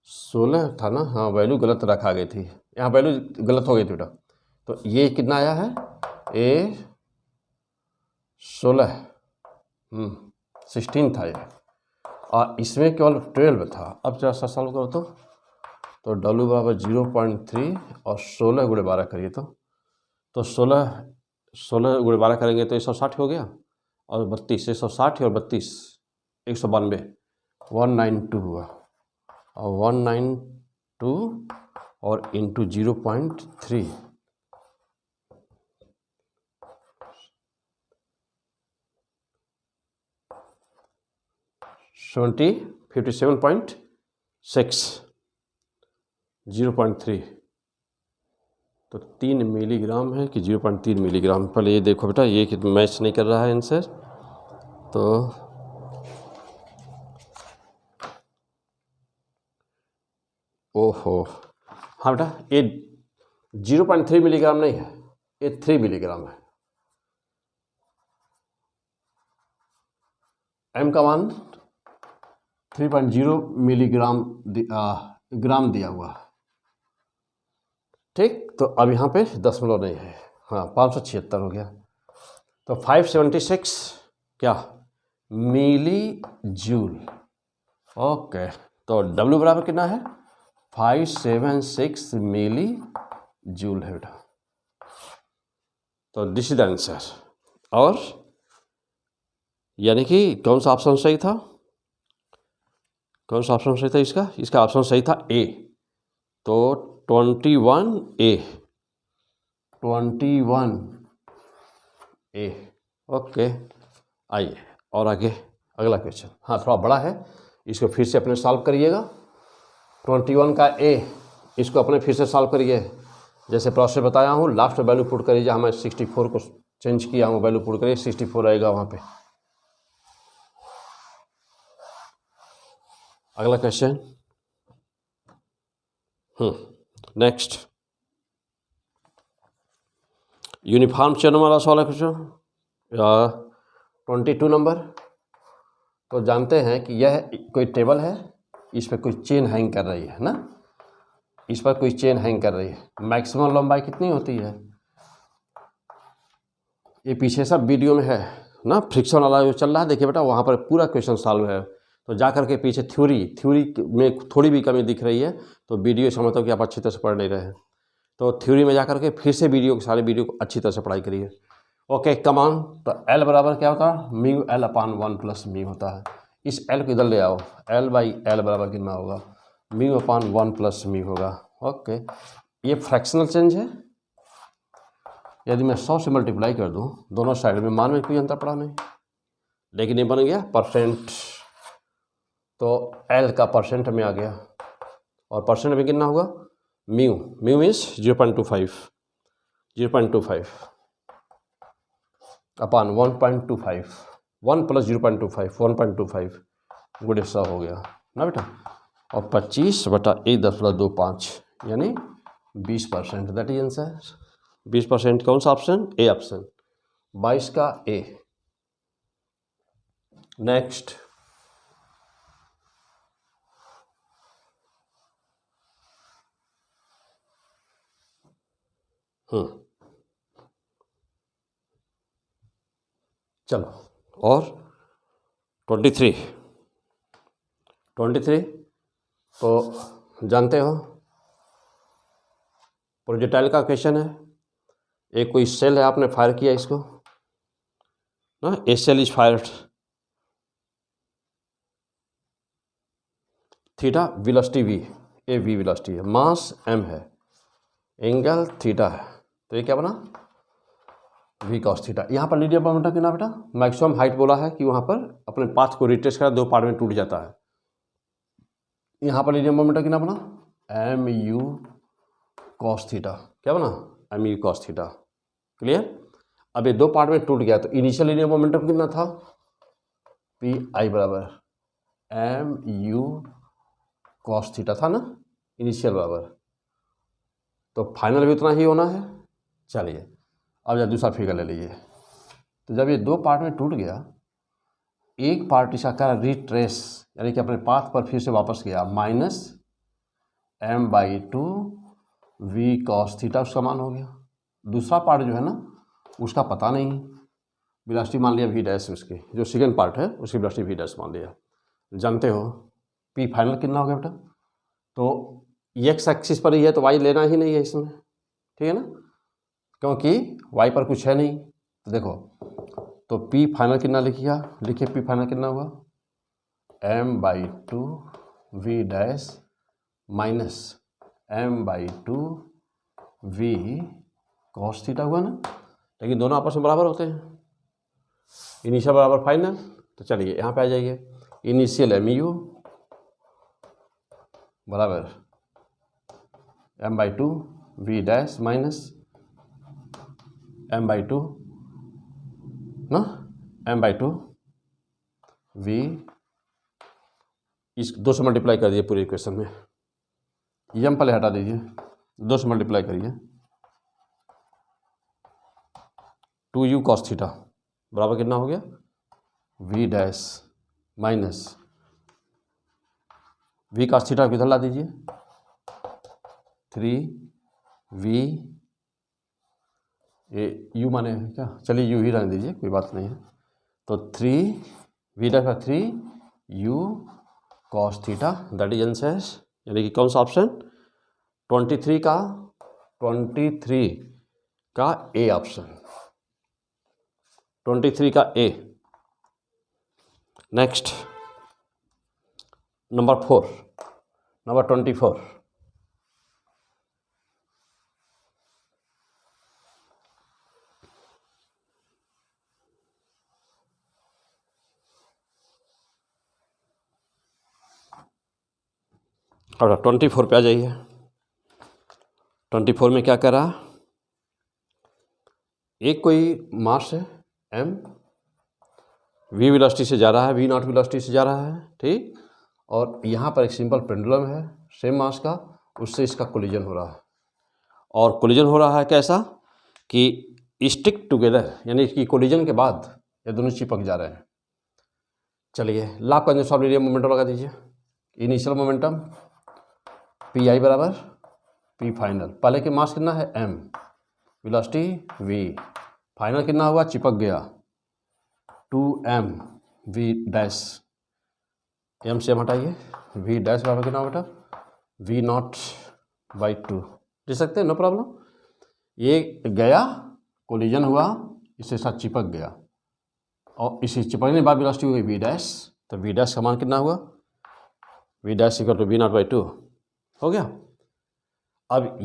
16 था ना। हाँ, वैल्यू गलत रखा गई थी, यहाँ वैल्यू गलत हो गई थी बेटा। तो ये कितना आया है, ये 16 16 था ये, और इसमें केवल 12 था। अब जरा सा सॉल्व करो तो W बराबर 0.3 और 16 गुणे 12 करिए तो 16 गुणे 12 करेंगे तो 160 हो गया, और 32 160 और 32 192 192 हुआ, और 192 और इंटू 0.3 57.6 0.3 तो 3 मिलीग्राम है कि 0.3 मिलीग्राम। पहले ये देखो बेटा, ये कि मैच नहीं कर रहा है आंसर। तो ओहो, हाँ बेटा, ये 0.3 मिलीग्राम नहीं है, ये 3 मिलीग्राम है। m का मान 3.0 मिलीग्राम ग्राम दिया हुआ, ठीक। तो अब यहाँ पे दशमलव नहीं है, हाँ 576 हो गया। तो 576 क्या, मिली जूल। ओके, तो W बराबर कितना है, 576 मिली जूल है बेटा। तो दिस इज द आंसर। और यानी कि कौन सा ऑप्शन सही था, कौन सा ऑप्शन सही था इसका ऑप्शन सही था ए। तो 21A ओके। आइए और आगे अगला क्वेश्चन, हाँ थोड़ा बड़ा है, इसको फिर से अपने सॉल्व करिएगा। 21 का ए, इसको अपने फिर से सॉल्व करिए, जैसे प्रोसेस बताया हूँ। लास्ट वैल्यू पुट करिए, जहाँ मैं 64 को चेंज किया हूँ, वैल्यू पुट करिए, 64 आएगा वहाँ पे। अगला क्वेश्चन, नेक्स्ट यूनिफॉर्म चेन वाला सवाल है क्वेश्चन 22 नंबर। तो जानते हैं कि यह कोई टेबल है, इस पर कोई चेन हैंग कर रही है ना, इस पर कोई चेन हैंग कर रही है। मैक्सिमम लंबाई कितनी होती है, ये पीछे सब वीडियो में है ना, फ्रिक्शन वाला जो चल रहा है, देखिए बेटा वहाँ पर पूरा क्वेश्चन सॉल्व है। तो जा करके पीछे थ्योरी में थोड़ी भी कमी दिख रही है तो वीडियो समझता हूँ कि आप अच्छी तरह से पढ़ नहीं रहे हैं। तो थ्योरी में जा करके फिर से सारे वीडियो को अच्छी तरह से पढ़ाई करिए। ओके, कमान। तो L बराबर क्या होता है, म्यू L अपान 1 प्लस म्यू होता है। इस L को इधर ले आओ, L बाई L बराबर कितना होगा, म्यू अपान 1 प्लस म्यू होगा। ओके, ये फ्रैक्शनल चेंज है। यदि मैं 100 से मल्टीप्लाई कर दूं दोनों साइड में, मान में कोई अंतर पड़ा नहीं, लेकिन ये बन गया परसेंट। तो L का परसेंट में आ गया, और परसेंट में कितना होगा, म्यू मीन्स 0.25 अपान 1.25, 1 प्लस 0.25 1.25 गुणे 100 हो गया ना बेटा। और 25/1.25 यानी 20%, दैट इज आंसर। 20% कौन सा ऑप्शन, ए ऑप्शन, 22 का ए। नेक्स्ट, चलो, और 23 तो जानते हो प्रोजेक्टाइल का क्वेश्चन है। एक कोई सेल है, आपने फायर किया इसको ना, a shell is fired, theta velocity v, a v velocity है, मास m है, एंगल थीटा है। तो ये क्या बना, वी कॉस थीटा। यहाँ पर लीनियर मोमेंटम कितना बेटा, मैक्सिमम हाइट बोला है कि वहाँ पर अपने पाथ को रिट्रेस करा, दो पार्ट में टूट जाता है। यहाँ पर लीनियर मोमेंटम कितना बना, एम यू कॉस थीटा। क्या बना, M U cos theta. Clear. अब ये दो पार्ट में टूट गया तो इनिशियल लीनियर मोमेंटम कितना था, पी आई बराबर एम यू कॉस थीटा था ना, इनिशियल बराबर, तो फाइनल भी उतना ही होना है। चलिए अब जब दूसरा फिगर ले लीजिए, तो जब ये दो पार्ट में टूट गया, एक पार्ट इसका क्या रिट्रेस, यानी कि अपने पाथ पर फिर से वापस गया, minus m/2 V cos theta उसका मान हो गया। दूसरा पार्ट जो है ना उसका पता नहीं, वेलोसिटी मान लिया वी डैश, उसकी जो सेकेंड पार्ट है उसकी वेलोसिटी वी डैश मान लिया। जानते हो पी फाइनल कितना हो गया बेटा, तो एक्स एक्सिस पर ही है तो वाई लेना ही नहीं है इसमें, ठीक है ना, क्योंकि वाई पर कुछ है नहीं। तो देखो, तो पी फाइनल कितना लिखिए पी फाइनल कितना हुआ, m/2 V dash minus m/2 V cos theta हुआ ना। लेकिन दोनों आपस में बराबर होते हैं, इनिशियल बराबर फाइनल। तो चलिए यहाँ पे आ जाइए, इनिशियल एम यू बराबर m/2 V dash minus m/2 ना, m/2 वी, इस 2 से मल्टीप्लाई कर दिए पूरे इक्वेशन में, यम पहले हटा दीजिए, 2 से मल्टीप्लाई करिए, 2u कॉस थीटा बराबर कितना हो गया, V dash minus V cos theta किधर ला दीजिए, 3v, ये u माने क्या, चलिए यू ही रहने दीजिए, कोई बात नहीं है। तो 3v dash 3u cos theta, that is answer, यानी कि कौन सा ऑप्शन, 23 का ए ऑप्शन, 23 का ए। नेक्स्ट नंबर 4, नंबर 24, और 24 पे आ जाइए। 24 में क्या कर रहा, एक कोई मास है m, v वेलोसिटी से जा रहा है, v0 वेलोसिटी से जा रहा है, ठीक, और यहाँ पर एक सिंपल पेंडुलम है सेम मास का, उससे इसका कोलिजन हो रहा है। और कोलिजन हो रहा है कैसा कि स्टिक टुगेदर, यानी कि कोलिजन के बाद ये दोनों चिपक जा रहे हैं। चलिए लाभ का सब लीनियर मोमेंटम लगा दीजिए। इनिशियल मोमेंटम पी आई बराबर पी फाइनल, पहले के मास कितना है m, वेलोसिटी v, फाइनल कितना हुआ, चिपक गया 2m v डैश, m से हटाइए, v डैश बराबर कितना बेटा, v0/2 लिख सकते हैं, नो प्रॉब्लम। ये गया कोलिजन हुआ, इससे साथ चिपक गया, और इसी चिपकने के बाद वेलोसिटी हुई v डैश, तो v डैश का मान कितना हुआ, v dash equal to v0/2 हो गया। अब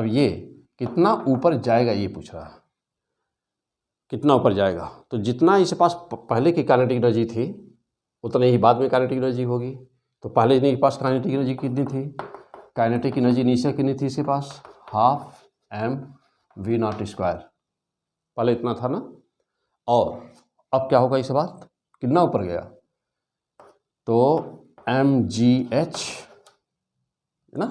ये कितना ऊपर जाएगा ये पूछ रहा है, कितना ऊपर जाएगा, तो जितना इसके पास पहले की काइनेटिक एनर्जी थी उतना ही बाद में काइनेटिक एनर्जी होगी। तो पहले इनके पास काइनेटिक एनर्जी कितनी थी, काइनेटिक एनर्जी इनिशियल कितनी थी इसके पास, 12m v0 स्क्वायर, पहले इतना था ना। और अब क्या होगा इसके बाद, कितना ऊपर गया, तो mgh है ना,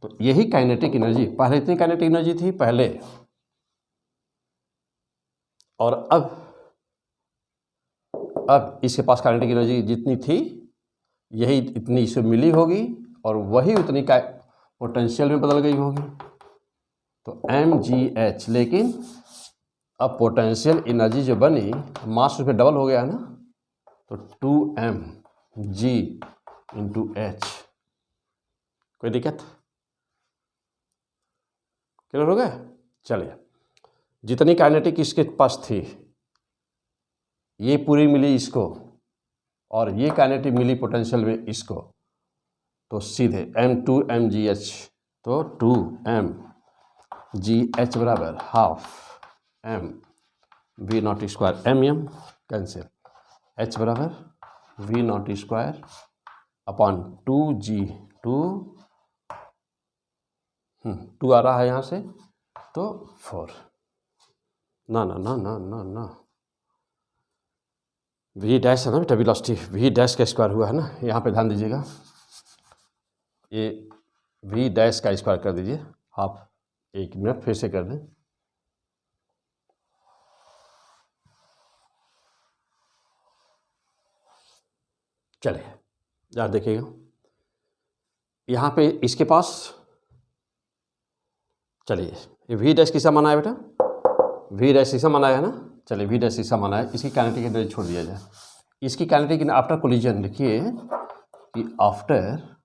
तो यही काइनेटिक एनर्जी, पहले इतनी काइनेटिक एनर्जी थी पहले, और अब इसके पास काइनेटिक एनर्जी जितनी थी यही इतनी इसे मिली होगी, और वही उतनी का पोटेंशियल में बदल गई होगी, तो mgh। लेकिन अब पोटेंशियल एनर्जी जो बनी, मास उसमें डबल हो गया है ना, तो 2mg × h। कोई दिक्कत, क्लियर हो गया। चलिए जितनी काइनेटिक इसके पास थी ये पूरी मिली इसको, और ये काइनेटिक मिली पोटेंशियल में इसको, तो सीधे m2 mgh, तो 2m जी एच बराबर half M V naught square, M M cancel, H बराबर V naught square upon 2g, 2 आ रहा है यहाँ से तो 4, ना ना ना ना ना ना, वी डैश है ना बेटा, वेलोसिटी वी डैश का स्क्वायर हुआ है ना, यहाँ पे ध्यान दीजिएगा, ये वी डैश का स्क्वायर कर दीजिए हाफ, 1 मिनट फिर से कर दें, चलिए यार देखिएगा, यहाँ पे इसके पास, चलिए ये वी डैश किसा माना है बेटा, वी डैश किसा माना है ना, चलिए वी डैश किसा माना है, इसकी काइनेटिक एनर्जी छोड़ दिया जाए, इसकी काइनेटिक आफ्टर कोलिजन लिखिए कि आफ्टर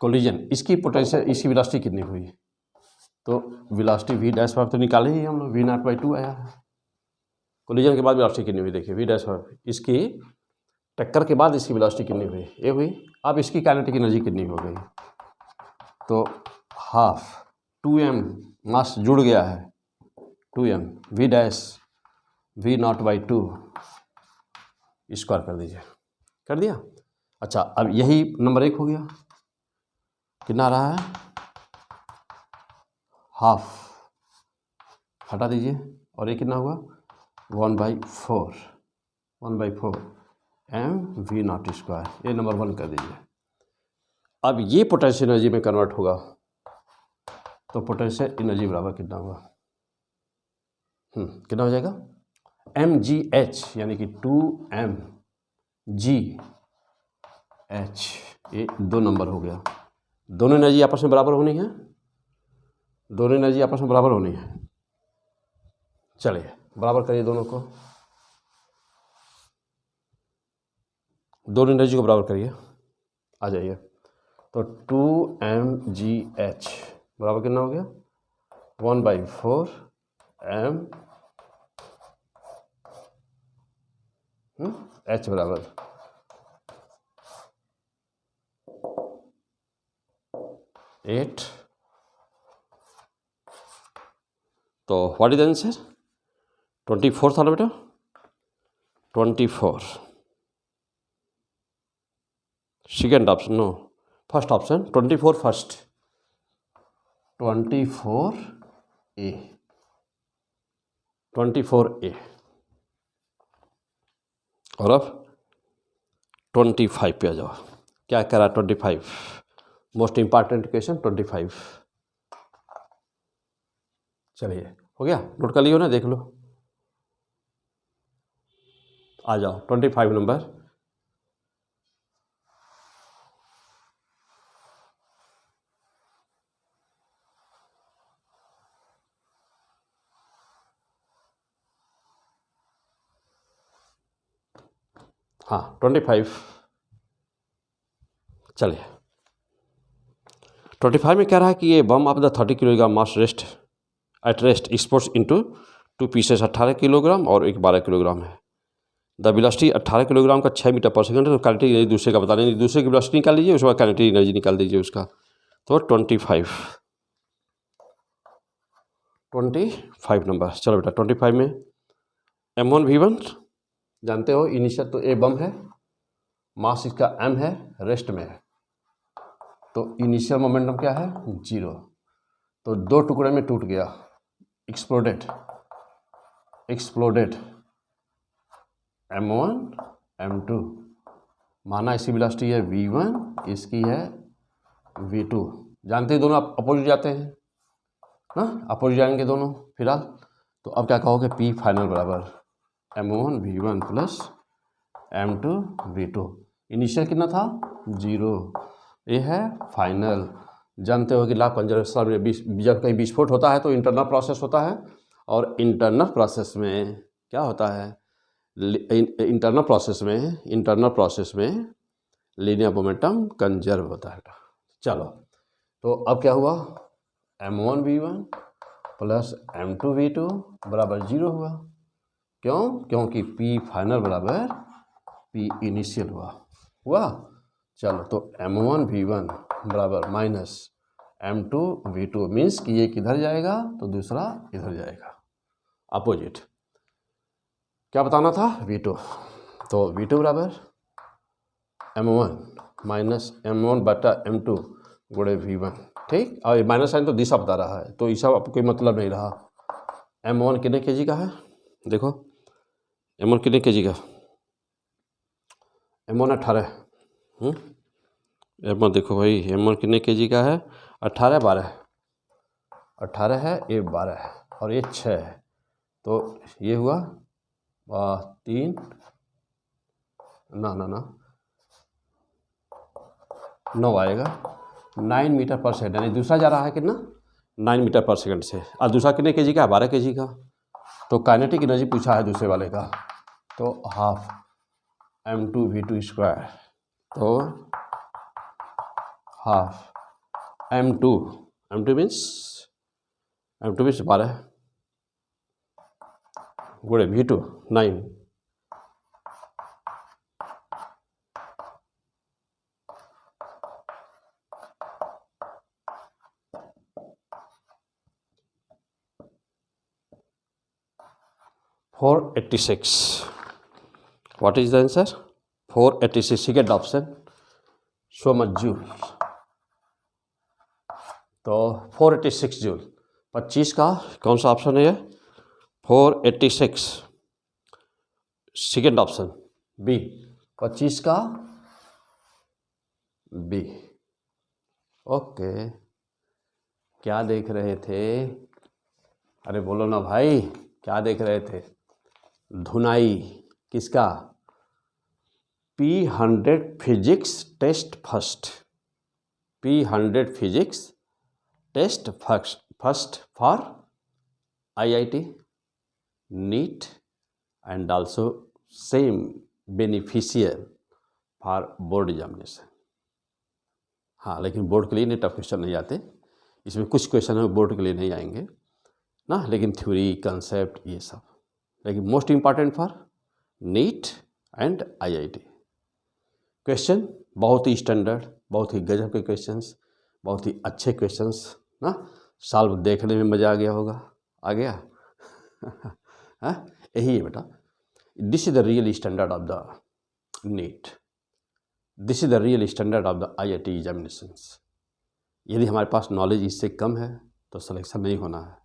कोलिजन इसकी पोटेंशियल, इसकी वेलोसिटी कितनी हुई, तो वेलोसिटी वी डैश पर तो निकाले ही हम लोग, वी नॉट बाई 2 आया है, कोलिजन के बाद वेलोसिटी कितनी हुई देखिए, वी डैश पर इसकी टक्कर के बाद इसकी वेलोसिटी कितनी हुई, ये हुई, अब इसकी काइनेटिक एनर्जी कितनी हो गई, तो हाफ 2m मास जुड़ गया है, 2m V dash V naught by 2 square कर दीजिए, कर दिया। अच्छा अब यही नंबर 1 हो गया, कितना आ रहा है, हाफ हटा दीजिए, और ये कितना हुआ 1/4 एम वी नॉट स्क्वायर, ये नंबर 1 कर दीजिए। अब ये पोटेंशियल एनर्जी में कन्वर्ट होगा, तो पोटेंशियल एनर्जी बराबर कितना हुआ, कितना हो जाएगा, mgh यानी कि 2mgh, ये 2 नंबर हो गया, दोनों एनर्जी आपस में बराबर होनी है, दोनों एनर्जी आपस में बराबर होनी है, चलिए बराबर करिए दोनों को, दोनों एनर्जी को बराबर करिए, आ जाइए, तो 2mgh बराबर कितना हो गया 1/4 m h बराबर 8, तो व्हाट इज आंसर 24 था ना बेटा, 24, second option, no first option 24 first, 24A, 24A, और अब 25 पे आ जाओ, क्या कह रहा है 25, मोस्ट इंपॉर्टेंट क्वेश्चन 25, चलिए हो गया, नोट कर लियो ना, देख लो, आ जाओ 25 नंबर, हाँ 25, चलिए 25 में कह रहा है कि ये bomb of the 30 kilogram mass rest at rest explodes into 2 pieces 18 kilogram और एक 12 किलोग्राम है, द वेलोसिटी 18 किलोग्राम का 6 मीटर पर सेकंड है, तो काइनेटिक एनर्जी दूसरे का बता देंगे, दूसरे की वेलोसिटी निकाल लीजिए, उसके बाद काइनेटिक एनर्जी निकाल दीजिए उसका, तो 25 नंबर, चलो बेटा 25 में m1v1 जानते हो, इनिशियल तो ए बम है, मास इसका m है, रेस्ट में है, तो इनिशियल मोमेंटम क्या है 0, तो 2 टुकड़े में टूट गया, एक्सप्लोडेड m1 m2, माना इसकी वेलोसिटी है v1, इसकी है v2, जानते हैं दोनों अपोजिट जाते हैं ना, अपोजिट जाएंगे दोनों फिलहाल, तो अब क्या कहोगे P फाइनल बराबर m1 v1 plus m2 v2, initial कितना था 0, ये है फाइनल, जानते हो कि लॉ कंजर्वेशन में जब कहीं विस्फोट होता है तो इंटरनल प्रोसेस होता है, और इंटरनल प्रोसेस में क्या होता है, इंटरनल प्रोसेस में लीनियर मोमेंटम कंजर्व होता है। चलो तो अब क्या हुआ, m1 v1 plus m2 v2 बराबर 0 हुआ, क्यों, क्योंकि P फाइनल बराबर P इनिशियल हुआ। चलो तो m1 v1 बराबर माइनस m2 v2 मीन्स कि ये किधर जाएगा तो दूसरा इधर जाएगा, अपोजिट। क्या बताना था? v2। तो v2 बराबर m1 माइनस m1 बटा m2 गुणे v1, ठीक। और ये माइनस साइन तो दिशा बता रहा है, तो इसका कोई मतलब नहीं रहा। m1 कितने kg का है? देखो m1 कितने kg का? m1 18। m1 देखो भाई, m1 कितने kg का है? 18 12 18 है, ये 12 है और ये 6 है, तो ये हुआ 3 ना 9 आएगा, 9 मीटर पर सेकंड। यानी दूसरा जा रहा है कितना? 9 मीटर पर सेकंड से। और दूसरा कितने kg का है? 12 kg का। तो काइनेटिक एनर्जी पूछा है दूसरे वाले का, तो हाफ m2 v2 स्क्वायर, तो हाफ m2 मीन्स 12 गुणे v2 9। $486। What is the answer? 486, second option, so much joule. तो 486 जूल। 25 का कौन सा ऑप्शन है ये? 486, सेकेंड ऑप्शन बी। 25 का बी। ओके, क्या देख रहे थे? अरे बोलो ना भाई, क्या देख रहे थे? धुनाई किसका? P100 physics test first. P100 physics test first for IIT, NEET and also same beneficial for board examination. हाँ, लेकिन बोर्ड के लिए इतने टफ क्वेश्चन नहीं आते, इसमें कुछ क्वेश्चन है बोर्ड के लिए नहीं आएंगे ना, लेकिन थ्योरी कंसेप्ट ये सब, लेकिन most important for neat and IIT। Question बहुत ही स्टैंडर्ड, बहुत ही गजब के क्वेश्चंस, बहुत ही अच्छे क्वेश्चंस ना। सॉल्व देखने में मज़ा आ गया होगा, आ गया? हाँ, यही है बेटा। This is the real standard of the NEET, this is the real standard of the IIT examinations. यदि हमारे पास नॉलेज इससे कम है तो सिलेक्शन नहीं होना है।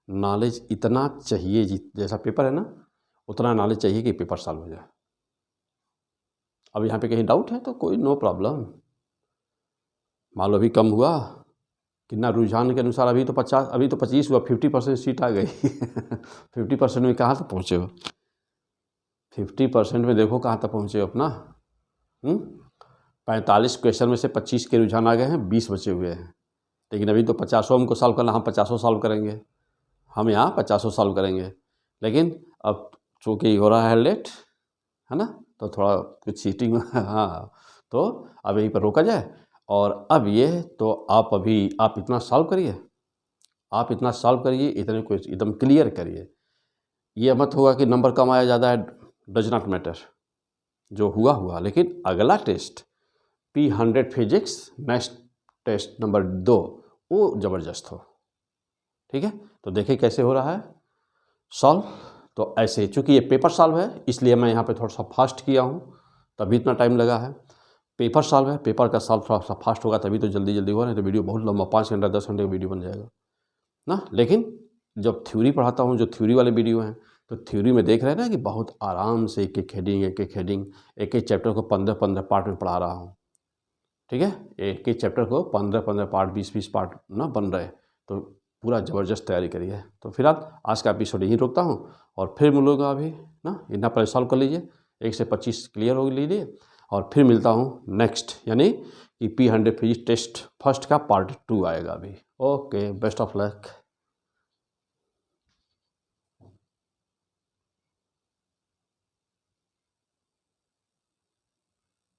नॉलेज इतना चाहिए, जैसा पेपर है ना, उतना नॉलेज चाहिए कि पेपर सॉल्व हो जाए। अब यहाँ पे कहीं डाउट है तो कोई नो प्रॉब्लम, मान लो अभी कम हुआ, कितना रुझान के अनुसार अभी तो 25 हुआ, 50% सीट आ गई 50% में कहाँ तक पहुँचे हो? 50% में देखो कहाँ तक पहुँचे हो अपना। 45 क्वेश्चन में से 25 के रुझान आ गए हैं, 20 बचे हुए हैं। लेकिन अभी तो 50 हमको सॉल्व करना, हम 50 सॉल्व करेंगे, हम यहाँ 50 सॉल्व करेंगे। लेकिन अब चूँकि हो रहा है लेट, है ना, तो थोड़ा कुछ चीटिंग हाँ, तो अब यहीं पर रोका जाए। और अब ये तो आप इतना सॉल्व करिए, आप इतना सॉल्व करिए, इतने कुछ एकदम क्लियर करिए। ये मत होगा कि नंबर कम आया ज़्यादा है, डज नॉट मैटर, जो हुआ। लेकिन अगला test P100 physics next test number 2 वो ज़बरदस्त हो, ठीक है। तो देखिए कैसे हो रहा है सॉल्व। तो ऐसे, चूँकि ये पेपर सॉल्व है इसलिए मैं यहाँ पे थोड़ा सा फास्ट किया हूँ, तभी इतना टाइम लगा है। पेपर सॉल्व है, पेपर का सॉल्व थोड़ा सा फास्ट होगा तभी तो जल्दी होगा, नहीं तो वीडियो बहुत लंबा 5 घंटा 10 घंटे का वीडियो बन जाएगा ना। लेकिन जब थ्योरी पढ़ाता हूँ, जो थ्योरी वाले वीडियो हैं, तो थ्योरी में देख रहे हैं ना कि बहुत आराम से एक एक हेडिंग एक चैप्टर को 15 पार्ट में पढ़ा रहा हूँ, ठीक है। एक चैप्टर को 15 पार्ट 20 पार्ट ना बन रहे, तो पूरा ज़बरदस्त तैयारी करिए। तो फिलहाल आज का एपिसोड यहीं रोकता हूँ और फिर मिलूँगा अभी ना, इतना पहले सॉल्व कर लीजिए, 1 से 25 क्लियर हो लीजिए और फिर मिलता हूँ नेक्स्ट, यानी कि P100 फिजिक्स टेस्ट फर्स्ट का पार्ट 2 आएगा अभी। Okay, best of luck.